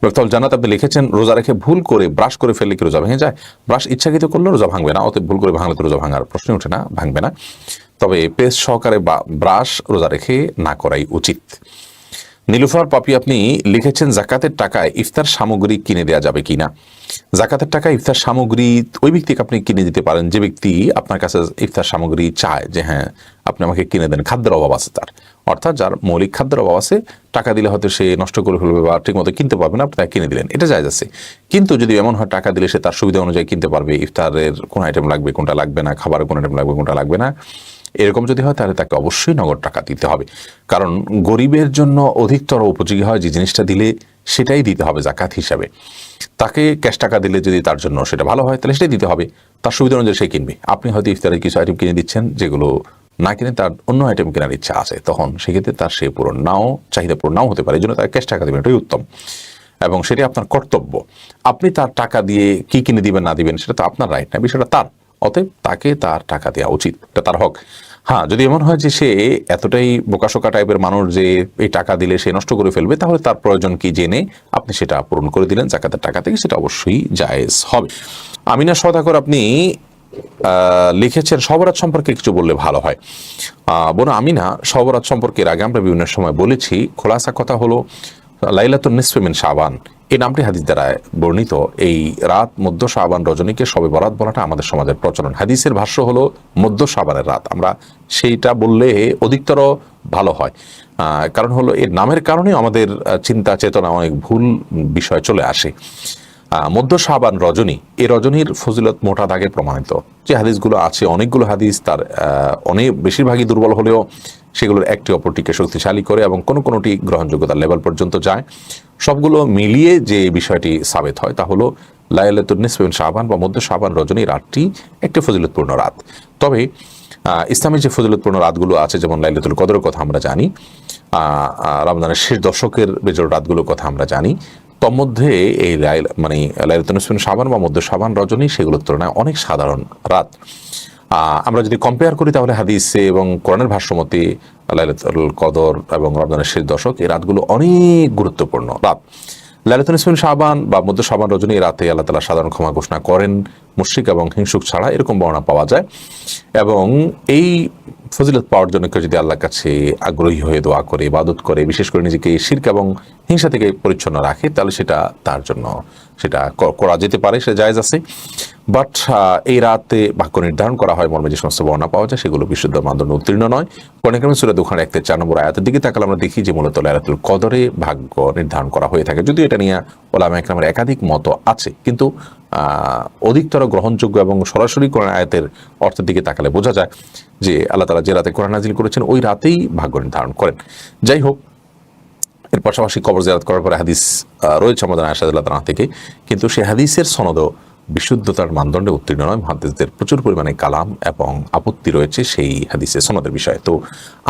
ডক্টর জান্নাত আপনি লিখেছেন, রোজা রেখে ভুল করে ব্রাশ করে ফেললে কি রোজা ভেঙে যায়? ব্রাশ ইচ্ছাকৃত করলে রোজা ভাঙবে না, অতএব ভুল করে ভাঙলে তো রোজা ভাঙার প্রশ্ন ওঠে না, ভাঙবে না। তবে পেস্ট সহকারে ব্রাশ রোজা রেখে না করাই উচিত। নীলুফার পাপি আপনি লিখেছেন, জাকাতের টাকায় ইফতার সামগ্রী কিনে দেওয়া যাবে কিনা? জাকাতের টাকায় ইফতার সামগ্রী ওই ব্যক্তিকে আপনি কিনে দিতে পারেন যে ব্যক্তি আপনার কাছে ইফতার সামগ্রী চায় যে হ্যাঁ আপনি আমাকে কিনে দেন, খাদ্যের অভাব আছে তার, অর্থাৎ যার মৌলিক খাদ্যের অভাব আছে, টাকা দিলে হয়তো সে নষ্ট করে ফেলবে বা ঠিকমতো কিনতে পারবে না, আপনি তাকে কিনে দিলেন, এটা জায়েজ আছে। কিন্তু যদি এমন হয় টাকা দিলে সে তার সুবিধা অনুযায়ী কিনতে পারবে, ইফতারের কোন আইটেম লাগবে কোনটা লাগবে না, খাবারের কোন আইটেম লাগবে কোনটা লাগবে না, এরকম যদি হয় তাহলে তাকে অবশ্যই নগদ টাকা দিতে হবে। কারণ গরিবের জন্য অধিকতর উপযোগী হয় যে জিনিসটা দিলে সেটাই দিতে হবে জাকাত হিসাবে। তাকে ক্যাশ টাকা দিলে যদি তার জন্য সেটা ভালো হয় তাহলে সেটাই দিতে হবে, তার সুবিধা অনুযায়ী সে কিনবে। আপনি হয়তো ইফতারের কিছু আইটেম কিনে দিচ্ছেন যেগুলো না কিনে তার অন্য আইটেম কেনার ইচ্ছা আছে, তখন সেক্ষেত্রে তার সে পূরণ নাও, চাহিদা পূরণ নাও হতে পারে, এই জন্য তাকে ক্যাশ টাকা দেবেন, এটাই উত্তম এবং সেটাই আপনার কর্তব্য। আপনি তার টাকা দিয়ে কি কিনে দিবেন না দিবেন সেটা তো আপনার রাইট না, বিষয়টা তার, অতএব তাকে তার টাকা দেওয়া উচিত, এটা তার হক। হ্যাঁ, যদি এমন হয় যে সে এতটাই বোকাশোকা টাইপের মানুষ যে এই টাকা দিলে সে নষ্ট করে ফেলবে, তাহলে তার প্রয়োজন কি জেনে আপনি সেটা পূরণ করে দিলেন জাকাতের টাকা থেকে, সেটা অবশ্যই জায়েজ হবে। আমিনা সওদাগর আপনি লিখেছেন, শবরাত সম্পর্কে কিছু বললে ভালো হয়। বোন আমিনা, শবরাত সম্পর্কে এর আগে আমরা বিভিন্ন সময় বলেছি, খোলাসা কথা হলো লাইলাতুন নিসফে মিন শাবান এই নামটি হাদিস দ্বারা বর্ণিত। এই রাত মধ্য শাবান রজনীকে শবে বরাত বলাটা আমাদের সমাজের প্রচলন। হাদিসের ভাষ্য হলো মধ্য শাবানের রাত, আমরা সেইটা বললে অধিকতর ভালো হয়। কারণ হলো এর নামের কারণে আমাদের চিন্তা চেতনা অনেক ভুল বিষয় চলে আসে। মধ্য শাবান রজনী, এই রজনীর ফজিলত মোটা দাগে প্রমাণিত। যে হাদিসগুলো আছে অনেকগুলো হাদিস, তার অনেক বেশিরভাগই দুর্বল হলেও সেগুলোর একটি অপরটিকে শক্তিশালী করে এবং কোনোটি গ্রহণযোগ্যতার লেভেল পর্যন্ত যায়। সবগুলো মিলিয়ে যে বিষয়টি সাবেত হয় তা হলো লাইলাতুন নিসফে মিন শাবান বা মধ্য শাবান রজনী রাতটি একটি ফজিলতপূর্ণ রাত। তবে ইসলামের যে ফজিলতপূর্ণ রাতগুলো আছে, যেমন লাইলাতুল কদরের কথা আমরা জানি, রমজানের শেষ দশকের বেজোর রাতগুলোর কথা আমরা জানি, তন্মধ্যে এই লাইলাতুন নিসফে মিন শাবান বা মধ্য শাবান রজনী সেগুলোর তুলনায় অনেক সাধারণ রাত। আমরা যদি কম্পেয়ার করি তাহলে হাদিসে এবং কোরআনের ভাষ্যমতে লাইলাতুল কদর এবং রমজানের শেষ দশক এই রাতগুলো অনেক গুরুত্বপূর্ণ রাত। লাইলাতুল নিসফে মিন শাবান বা মধ্য শাবান রজনী এই রাতে আল্লাহ তাআলা সাধারণ ক্ষমা ঘোষণা করেন, মুশরিক এবং হিংসুক ছাড়া, এরকম বর্ণনা পাওয়া যায়। এবং এই ফজিলত পাওয়ার জন্য কেউ যদি আল্লাহর কাছে আগ্রহী হয়ে দোয়া করে, ইবাদত করে, বিশেষ করে নিজেকে শিরক এবং হিংসা থেকে পরিচ্ছন্ন রাখে, তাহলে সেটা তার জন্য সেটা করা যেতে পারে, সে জায়েজ আছে। বাট এই রাতে ভাগ্য নির্ধারণ করা হয় মর্মে যে সমস্ত বর্ণনা পাওয়া যায় সেগুলো বিশুদ্ধ মানদণ্ড উত্তীর্ণ নয়। কোরআন কারীম সূরা দুখানের 1-4 নম্বর আয়াতের দিকে তাকালে আমরা দেখি যে মূলত লাইলাতুল কদরে ভাগ্য নির্ধারণ করা হয়ে থাকে। যদিও এটা নিয়ে উলামায়ে কেরামের একাধিক মত আছে, কিন্তু অধিকতর গ্রহণযোগ্য এবং সরাসরি কোরআন আয়াতের অর্থের দিকে তাকালে বোঝা যায় যে আল্লাহ তাআলা যে রাতে কোরআন নাজিল করেছেন ওই রাতেই ভাগ্য নির্ধারণ করেন। যাই হোক, এর পাশাপাশি কবর জিয়ারত করার পরে হাদিস রয়েছে আমাদের আয়েশা রাদিয়াল্লাহু তাআলা থেকে, কিন্তু সেই হাদিসের সনদও বিশুদ্ধতার মানদণ্ডে উত্তীর্ণ নয়। মুহাদ্দিসদের প্রচুর পরিমাণে কালাম এবং আপত্তি রয়েছে সেই হাদিসের সনদের বিষয়ে। তো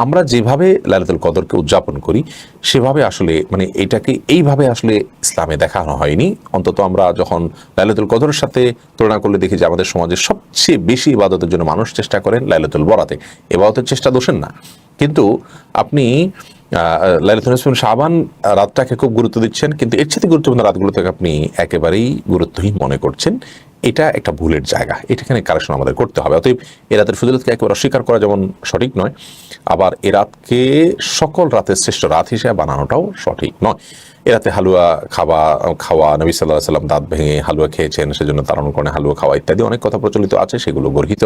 আমরা যেভাবে লাইলাতুল কদরকে উদযাপন করি সেভাবে আসলে এটাকে এইভাবে আসলে ইসলামে দেখানো হয়নি। অন্তত আমরা যখন লাইলাতুল কদরের সাথে তুলনা করলে দেখি যে আমাদের সমাজে সবচেয়ে বেশি ইবাদতের জন্য মানুষ চেষ্টা করেন লাইলাতুল বরাতে। ইবাদতের চেষ্টা দোষের না, কিন্তু আপনি লাইলাতুল নিসফে মিন শাবান রাতটাকে খুব গুরুত্ব দিচ্ছেন, কিন্তু এর সাথে গুরুত্বপূর্ণ রাতগুলো থেকে আপনি একেবারেই গুরুত্বহীন মনে করছেন। এটা একটা ভুলের জায়গা, এটাখানে কারেকশন আমাদের করতে হবে। অতএব এ রাতের ফজিলতকে একেবারে অস্বীকার করা যেমন সঠিক নয়, আবার এ রাতকে সকল রাতের শ্রেষ্ঠ রাত হিসেবে বানানোটাও সঠিক নয়। এ রাতে হালুয়া খাওয়া, নবী সাল্লাল্লাহু আলাইহি ওয়াসাল্লাম দাঁত ভেঙে হালুয়া খেয়েছেন, সেজন্য তার অনুকরণে হালুয়া খাওয়া ইত্যাদি অনেক কথা প্রচলিত আছে, সেগুলো গর্হিত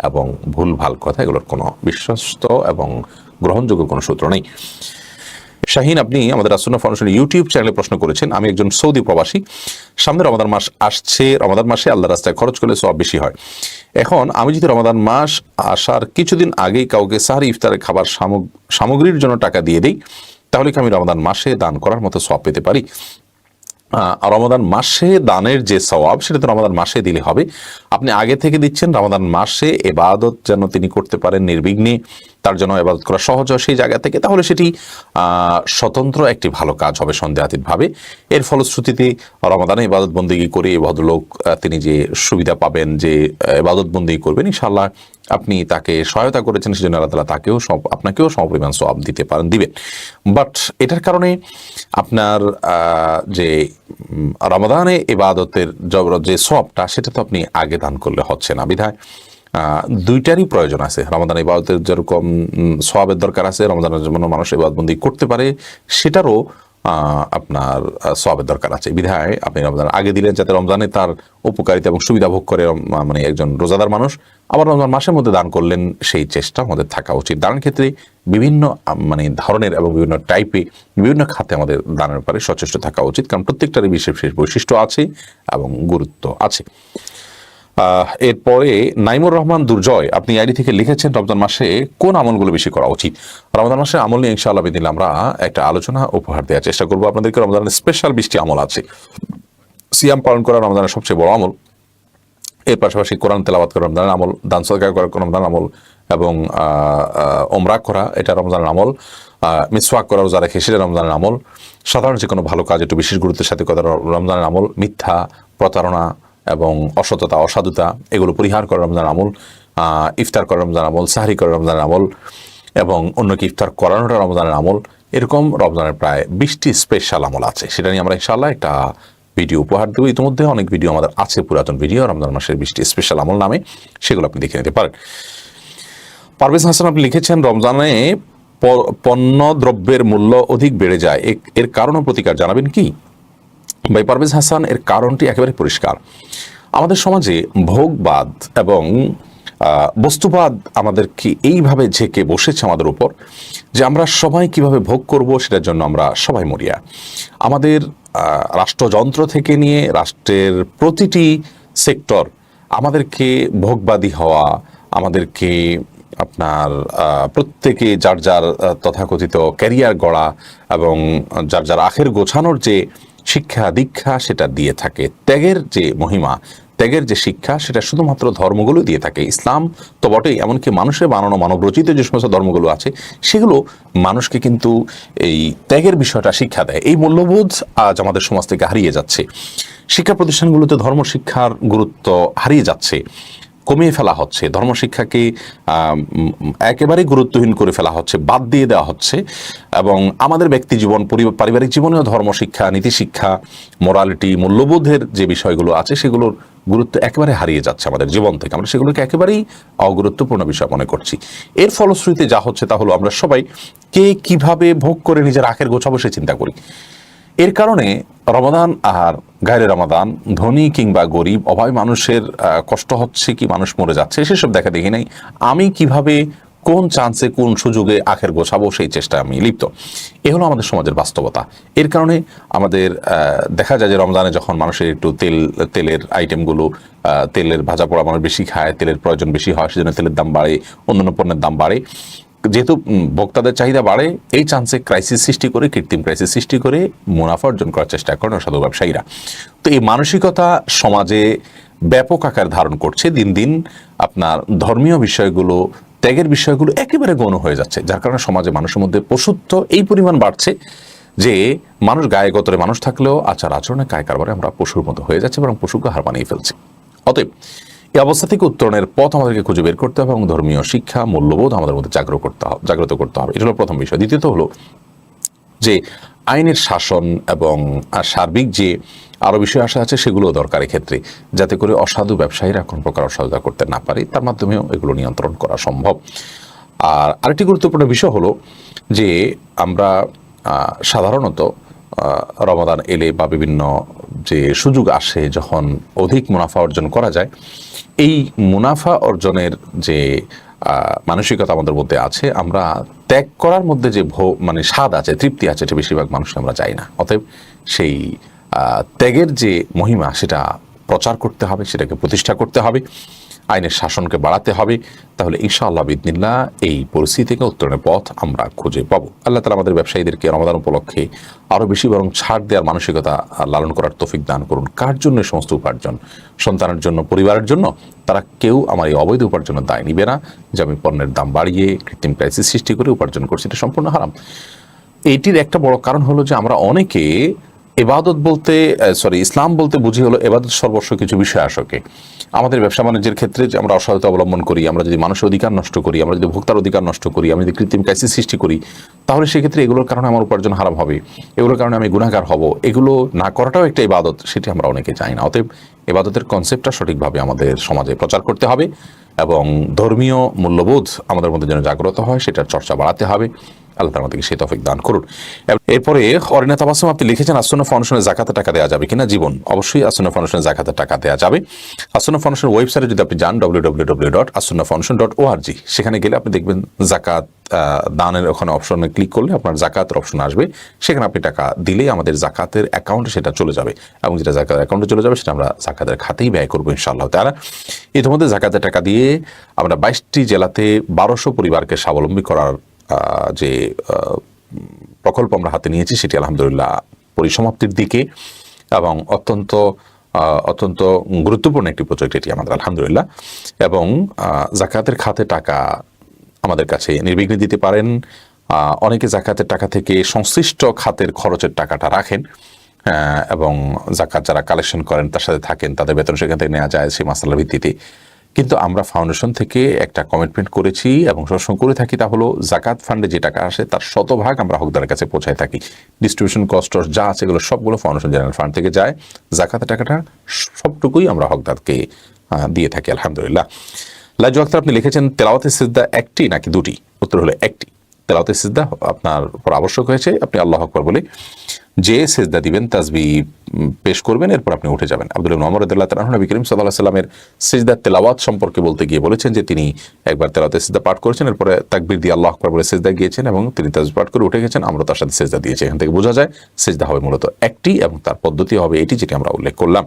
এবং ভুল ভাল কথা, এগুলোর কোনো বিশ্বস্ত এবং গ্রহণযোগ্য কোনো সূত্র নেই। শাহিন, আপনি আমাদের আসুন্নাহ ফাউন্ডেশন ইউটিউব চ্যানেলে প্রশ্ন করেছেন, আমি একজন সৌদি প্রবাসী, সামনে রমাদান মাস আসছে, রমাদান মাসে আল্লাহ রাস্তায় খরচ করলে সওয়াব বেশি হয়। এখন আমি যদি রমাদান মাস আসার কিছুদিন আগেই কাউকে সাহরি ইফতারের খাবার সামগ্রীর জন্য টাকা দিয়ে দিই, তাহলে কি আমি রমাদান মাসে দান করার মতো সওয়াব পেতে পারি? রমাদান মাসে দানের যে সওয়াব সেটা তো রমাদান মাসে দিলে হবে। আপনি আগে থেকে দিচ্ছেন, রমাদান মাসে এবাদত যেন তিনি করতে পারেন নির্বিঘ্নে, তার জন্য এবাদত করা সহজ হয় সেই জায়গা থেকে, তাহলে সেটি স্বতন্ত্র একটি ভালো কাজ হবে সন্দেহাতীতভাবে। এর ফলশ্রুতিতে রমাদানে ইবাদত বন্দেগী করে ভদ্রলোক তিনি যে সুবিধা পাবেন, যে ইবাদত বন্দেগী করবেন, ইনশাআল্লাহ আপনি তাকে সহায়তা করেছেন, সেজন্য আল্লাহ তাআলা তাকেও আপনাকেও সমপরিমাণ সওয়াব দিতে পারেন, দিবেন। বাট এটার কারণে আপনার যে রমাদানে ইবাদতের যে সওয়াবটা সেটা তো আপনি আগে দান করলে হচ্ছে না, বিধায় দুইটারই প্রয়োজন আছে। রমাদান ইবাদতের যেরকম সওয়াবের দরকার আছে, রমাদানের জন্য মানুষ ইবাদতবন্দি করতে পারে সেটারও আপনার সওয়াবের দরকার আছে, বিধায় আপনি রমজান আগে দিলেন যাতে রমজানে তার উপকারিতা এবং সুবিধা ভোগ করে মানে একজন রোজাদার মানুষ, আবার রমজান মাসের মধ্যে দান করলেন, সেই চেষ্টা আমাদের থাকা উচিত। দানের ক্ষেত্রে বিভিন্ন মানে ধরনের এবং বিভিন্ন টাইপে বিভিন্ন খাতে আমাদের দানের ব্যাপারে সচেষ্ট থাকা উচিত, কারণ প্রত্যেকটারই বিশেষ বিশেষ বৈশিষ্ট্য আছে এবং গুরুত্ব আছে। এরপরে নাইমুর রহমান দুর্জয়, আপনি আইডি থেকে লিখেছেন রমজান মাসে কোন আমলগুলো বেশি করা উচিত? রমজান মাসে আমল নিয়ে ইনশাআল্লাহ বিদিন আমরা একটা আলোচনা উপহার দেওয়ার চেষ্টা করবো আপনাদেরকে। রমজানের স্পেশাল 20টি আমল আছে। সিয়াম পালন করা রমজানের সবচেয়ে বড় আমল, এর পাশাপাশি কোরআন তেলাওয়াত করা রমজানের আমল, দান সদকা করা রমজানের আমল, এবং ওমরা করা এটা রমজানের আমল, মিসওয়াক করা রোজা রেখে সেটা রমজানের আমল, সাধারণ যে কোনো ভালো কাজ একটু বিশেষ গুরুত্বের সাথে করা রমজানের আমল, মিথ্যা, প্রতারণা এবং অসততা অসাধুতা এগুলো পরিহার করা রমজান আমল, ইফতার করা রমজান আমল, সাহরি করা রমজানের আমল, এবং অন্যকে ইফতার করানোটা রমজানের আমল। এরকম রমজানের প্রায় 20টি স্পেশাল আমল আছে, সেটা নিয়ে আমরা ইনশাআল্লাহ একটা ভিডিও উপহার দেবো। ইতিমধ্যে অনেক ভিডিও আমাদের আছে, পুরাতন ভিডিও রমজান মাসের 20টি স্পেশাল আমল নামে, সেগুলো আপনি দেখে নিতে পারেন। পারভেজ হাসান, আপনি লিখেছেন রমজানে পণ্য দ্রব্যের মূল্য অধিক বেড়ে যায়, এর কারণ ও প্রতিকার জানাবেন কি? ভাই পারভেজ হাসান, এর কারণটি একেবারে পরিষ্কার। আমাদের সমাজে ভোগবাদ এবং বস্তুবাদ আমাদেরকে এইভাবে ঝেঁকে বসেছে আমাদের উপর যে আমরা সবাই কিভাবে ভোগ করব সেটার জন্য আমরা সবাই মরিয়া। আমাদের রাষ্ট্রযন্ত্র থেকে নিয়ে রাষ্ট্রের প্রতিটি সেক্টর আমাদেরকে ভোগবাদী হওয়া, আমাদেরকে আপনার প্রত্যেকে যার যার তথাকথিত ক্যারিয়ার গড়া এবং যার যার আখের গোছানোর যে শিক্ষা দীক্ষা সেটা দিয়ে থাকে। ত্যাগের যে মহিমা, ত্যাগের যে শিক্ষা সেটা শুধুমাত্র ধর্মগুলো দিয়ে থাকে। ইসলাম তো বটেই, এমনকি মানুষের বানানো মানবরচিত যে সমস্ত ধর্মগুলো আছে সেগুলো মানুষকে কিন্তু এই ত্যাগের বিষয়টা শিক্ষা দেয়। এই মূল্যবোধ আজ আমাদের সমাজ থেকে হারিয়ে যাচ্ছে। শিক্ষা প্রতিষ্ঠানগুলোতে ধর্ম শিক্ষার গুরুত্ব হারিয়ে যাচ্ছে, কমিয়ে ফেলা হচ্ছে, ধর্মশিক্ষাকে একেবারেই গুরুত্বহীন করে ফেলা হচ্ছে, বাদ দিয়ে দেওয়া হচ্ছে, এবং আমাদের ব্যক্তি জীবন পারিবারিক জীবনেও ধর্মশিক্ষা, নীতিশিক্ষা, মোরালিটি, মূল্যবোধের যে বিষয়গুলো আছে সেগুলোর গুরুত্ব একেবারে হারিয়ে যাচ্ছে আমাদের জীবন থেকে। আমরা সেগুলোকে একেবারেই অগুরুত্বপূর্ণ বিষয় মনে করছি। এর ফলশ্রুতিতে যা হচ্ছে তা হলো আমরা সবাই কে কিভাবে ভোগ করে নিজের আখের গোছাবো সে চিন্তা করি। এর কারণে রমাদান আর গায়রে রমাদান, ধনী কিংবা গরিব, অভাবী মানুষের কষ্ট হচ্ছে কি মানুষ মরে যাচ্ছে সেসব দেখা দেখি নাই। আমি কিভাবে কোন চান্সে কোন সুযোগে আখের গোছাবো সেই চেষ্টায় আমি লিপ্ত। এ হলো আমাদের সমাজের বাস্তবতা। এর কারণে আমাদের দেখা যায় যে রমজানে যখন মানুষের একটু তেলের আইটেমগুলো, তেলের ভাজা পোড়া মানুষ বেশি খায়, তেলের প্রয়োজন বেশি হয়, সেজন্য তেলের দাম বাড়ে, অন্যান্য পণ্যের দাম বাড়ে। যেহেতু ভোক্তাদের চাহিদা বাড়ে, এই চান্সে ক্রাইসিস সৃষ্টি করে, কৃত্রিম ক্রাইসিস সৃষ্টি করে মুনাফা অর্জন করার চেষ্টা করেন অসাধু ব্যবসায়ীরা। তো এই মানসিকতা সমাজে ব্যাপক আকার ধারণ করছে। দিন দিন আপনার ধর্মীয় বিষয়গুলো, ত্যাগের বিষয়গুলো একেবারে গৌণ হয়ে যাচ্ছে, যার কারণে সমাজে মানুষের মধ্যে পশুত্ব এই পরিমাণ বাড়ছে যে মানুষ গায়ে গতরে মানুষ থাকলেও আচার আচরণে কায় কারবারে আমরা পশুর মতো হয়ে যাচ্ছে, এবং পশুকে হার বানিয়ে ফেলছি। অতএব এই অবস্থা থেকে উত্তরণের পথ আমাদেরকে খুঁজে বের করতে হবে, এবং ধর্মীয় শিক্ষা, মূল্যবোধ আমাদের মধ্যে জাগ্রত করতে হবে। এটা হলো প্রথম বিষয়। দ্বিতীয়ত হলো যে আইনের শাসন এবং সার্বিক যে আরও বিষয় আসা আছে সেগুলো দরকারি ক্ষেত্রে, যাতে করে অসাধু ব্যবসায়ীরা কোন প্রকার অসাধুতা করতে না পারে, তার মাধ্যমেও এগুলো নিয়ন্ত্রণ করা সম্ভব। আর আরেকটি গুরুত্বপূর্ণ বিষয় হলো যে আমরা সাধারণত রমাদান এলে বা বিভিন্ন যে সুযোগ আসে যখন অধিক মুনাফা অর্জন করা যায়, এই মুনাফা অর্জনের যে মানসিকতা আমাদের মধ্যে আছে, আমরা ত্যাগ করার মধ্যে যে মানে স্বাদ আছে, তৃপ্তি আছে, এটা বেশিরভাগ মানুষ আমরা চাই না। অতএব সেই ত্যাগের যে মহিমা সেটা প্রচার করতে হবে, সেটাকে প্রতিষ্ঠা করতে হবে, আইনের শাসনকে বাড়াতে হবে। তাহলে ইনশাআল্লাহ বিদিনিল্লাহ এই পরিস্থিতি থেকে উত্তরণের পথ আমরা খুঁজে পাবো। আল্লাহ তাআলা আমাদের ব্যবসায়ীদেরকে রমাদান উপলক্ষে আরও বেশি বরং ছাড় দেওয়ার মানসিকতা লালন করার তৌফিক দান করুন। কার জন্য সমস্ত উপার্জন? সন্তানের জন্য, পরিবারের জন্য। তারা কেউ আমার এই অবৈধ উপার্জনের দায় নিবে না যে আমি পণ্যের দাম বাড়িয়ে কৃত্রিম ক্রাইসিস সৃষ্টি করে উপার্জন করছি, এটা সম্পূর্ণ হারাম। এইটির একটা বড় কারণ হলো যে আমরা অনেকে এবাদত বলতে ইসলাম বলতে বুঝি হলো এবাদত সর্বস্ব কিছু বিষয় আসকে। আমাদের ব্যবসা বাণিজ্যের ক্ষেত্রে যে আমরা অসহায়তা অবলম্বন করি, আমরা যদি মানুষের অধিকার নষ্ট করি, আমরা যদি ভোক্তার অধিকার নষ্ট করি, আমরা যদি কৃত্রিম ক্রাইসিস সৃষ্টি করি, তাহলে সেক্ষেত্রে এগুলোর কারণে আমার উপার্জন হারাম হবে, এগুলোর কারণে আমি গুনাহগার হব। এগুলো না করাটাও একটা ইবাদত, সেটি আমরা অনেকে চাই না। অতএব ইবাদতের কনসেপ্টটা সঠিকভাবে আমাদের সমাজে প্রচার করতে হবে এবং ধর্মীয় মূল্যবোধ আমাদের মধ্যে যেন জাগ্রত হয় সেটার চর্চা বাড়াতে হবে। আল্লাহ তাআলা আমাদেরকে সেই তৌফিক দান করুন। এরপরে অরিনা তাবাসসুম আপনি লিখেছেন আসুন্নাহ ফাউন্ডেশনের যাকাতের টাকা দেওয়া যাবে কিনা? জীবন অবশ্যই আসুন্নাহ ফাউন্ডেশনের যাকাতের টাকা দেওয়া যাবে। আসুন্নাহ ফাউন্ডেশনের ওয়েবসাইটে যদি আপনি যান www.asunnahfoundation.org, সেখানে গেলে আপনি দেখবেন যাকাত দানের ওখানে অপশনে ক্লিক করলে আপনার যাকাতের অপশন আসবে, সেখানে আপনি টাকা দিলেই আমাদের যাকাতের অ্যাকাউন্টে সেটা চলে যাবে এবং যেটা যাকাতের অ্যাকাউন্টে চলে যাবে সেটা আমরা যাকাতের খাতেই ব্যয় করবো ইনশাআল্লাহ তাআলা। ইতিমধ্যে যাকাতের টাকা দিয়ে আমরা 22টি জেলাতে 1200 পরিবারকে স্বাবলম্বী করার যে প্রকল্প আমরা হাতে নিয়েছি সেটি আলহামদুলিল্লাহ পরিসমাপ্তির দিকে এবং অত্যন্ত গুরুত্বপূর্ণ একটি প্রজেক্ট এটি আমাদের আলহামদুলিল্লাহ। এবং যাকাতের খাতে টাকা আমাদের কাছে নির্বিঘ্নে দিতে পারেন। অনেকে যাকাতের টাকা থেকে সংশ্লিষ্ট খাতের খরচের টাকাটা রাখেন এবং যাকাত যারা কালেকশন করেন তার সাথে থাকেন, তাদের বেতন সেখান থেকে নেওয়া যায় সেই মাসালার ভিত্তিতে। কিন্তু আমরা ফাউন্ডেশন থেকে একটা কমিটমেন্ট করেছি এবং সবসময় করে থাকি, তা হলো যাকাত ফান্ডে যে টাকা আসে তার শতভাগ আমরা হকদারের কাছে পৌঁছায় থাকি। ডিস্ট্রিবিউশন কস্ট যা আছে এগুলো সবগুলো ফাউন্ডেশন জেনারেল ফান্ড থেকে যায়। যাকাতের টাকাটা সবটুকুই আমরা হকদারকে দিয়ে থাকি আলহামদুলিল্লাহ। লাজু আক্তার আপনি লিখেছেন তেলাওয়াতে সিজদা একটি নাকি দুটি? উত্তর হলো একটি। তেলাওয়াতে সিজদা আপনার উপর আবশ্যক হয়েছে, আপনি আল্লাহু আকবার বলে যে সিজদা দিবেন তাসবিহ পেশ করবেন, এরপর আপনি উঠে যাবেন। আব্দুল্লাহ ইবনে ওমর রাদিয়াল্লাহু তাআলা নবী করিম সাল্লাল্লাহু আলাইহি ওয়াসাল্লামের সিজদার তেলাওয়াত সম্পর্কে বলতে গিয়ে বলেছেন যে তিনি একবার তেলাওয়াতে সিজদা পাঠ করেছেন, এরপরে তাকবীর দিয়ে আল্লাহু আকবার বলে সিজদা গিয়েছেন এবং তিনি তাসবিহ পাঠ করে উঠে গেছেন, আমরা তার সাথে সিজদা দিয়েছি। এখান থেকে বোঝা যায় সিজদা হবে মূলত একটি এবং তার পদ্ধতি হবে এটি যেটি আমরা উল্লেখ করলাম।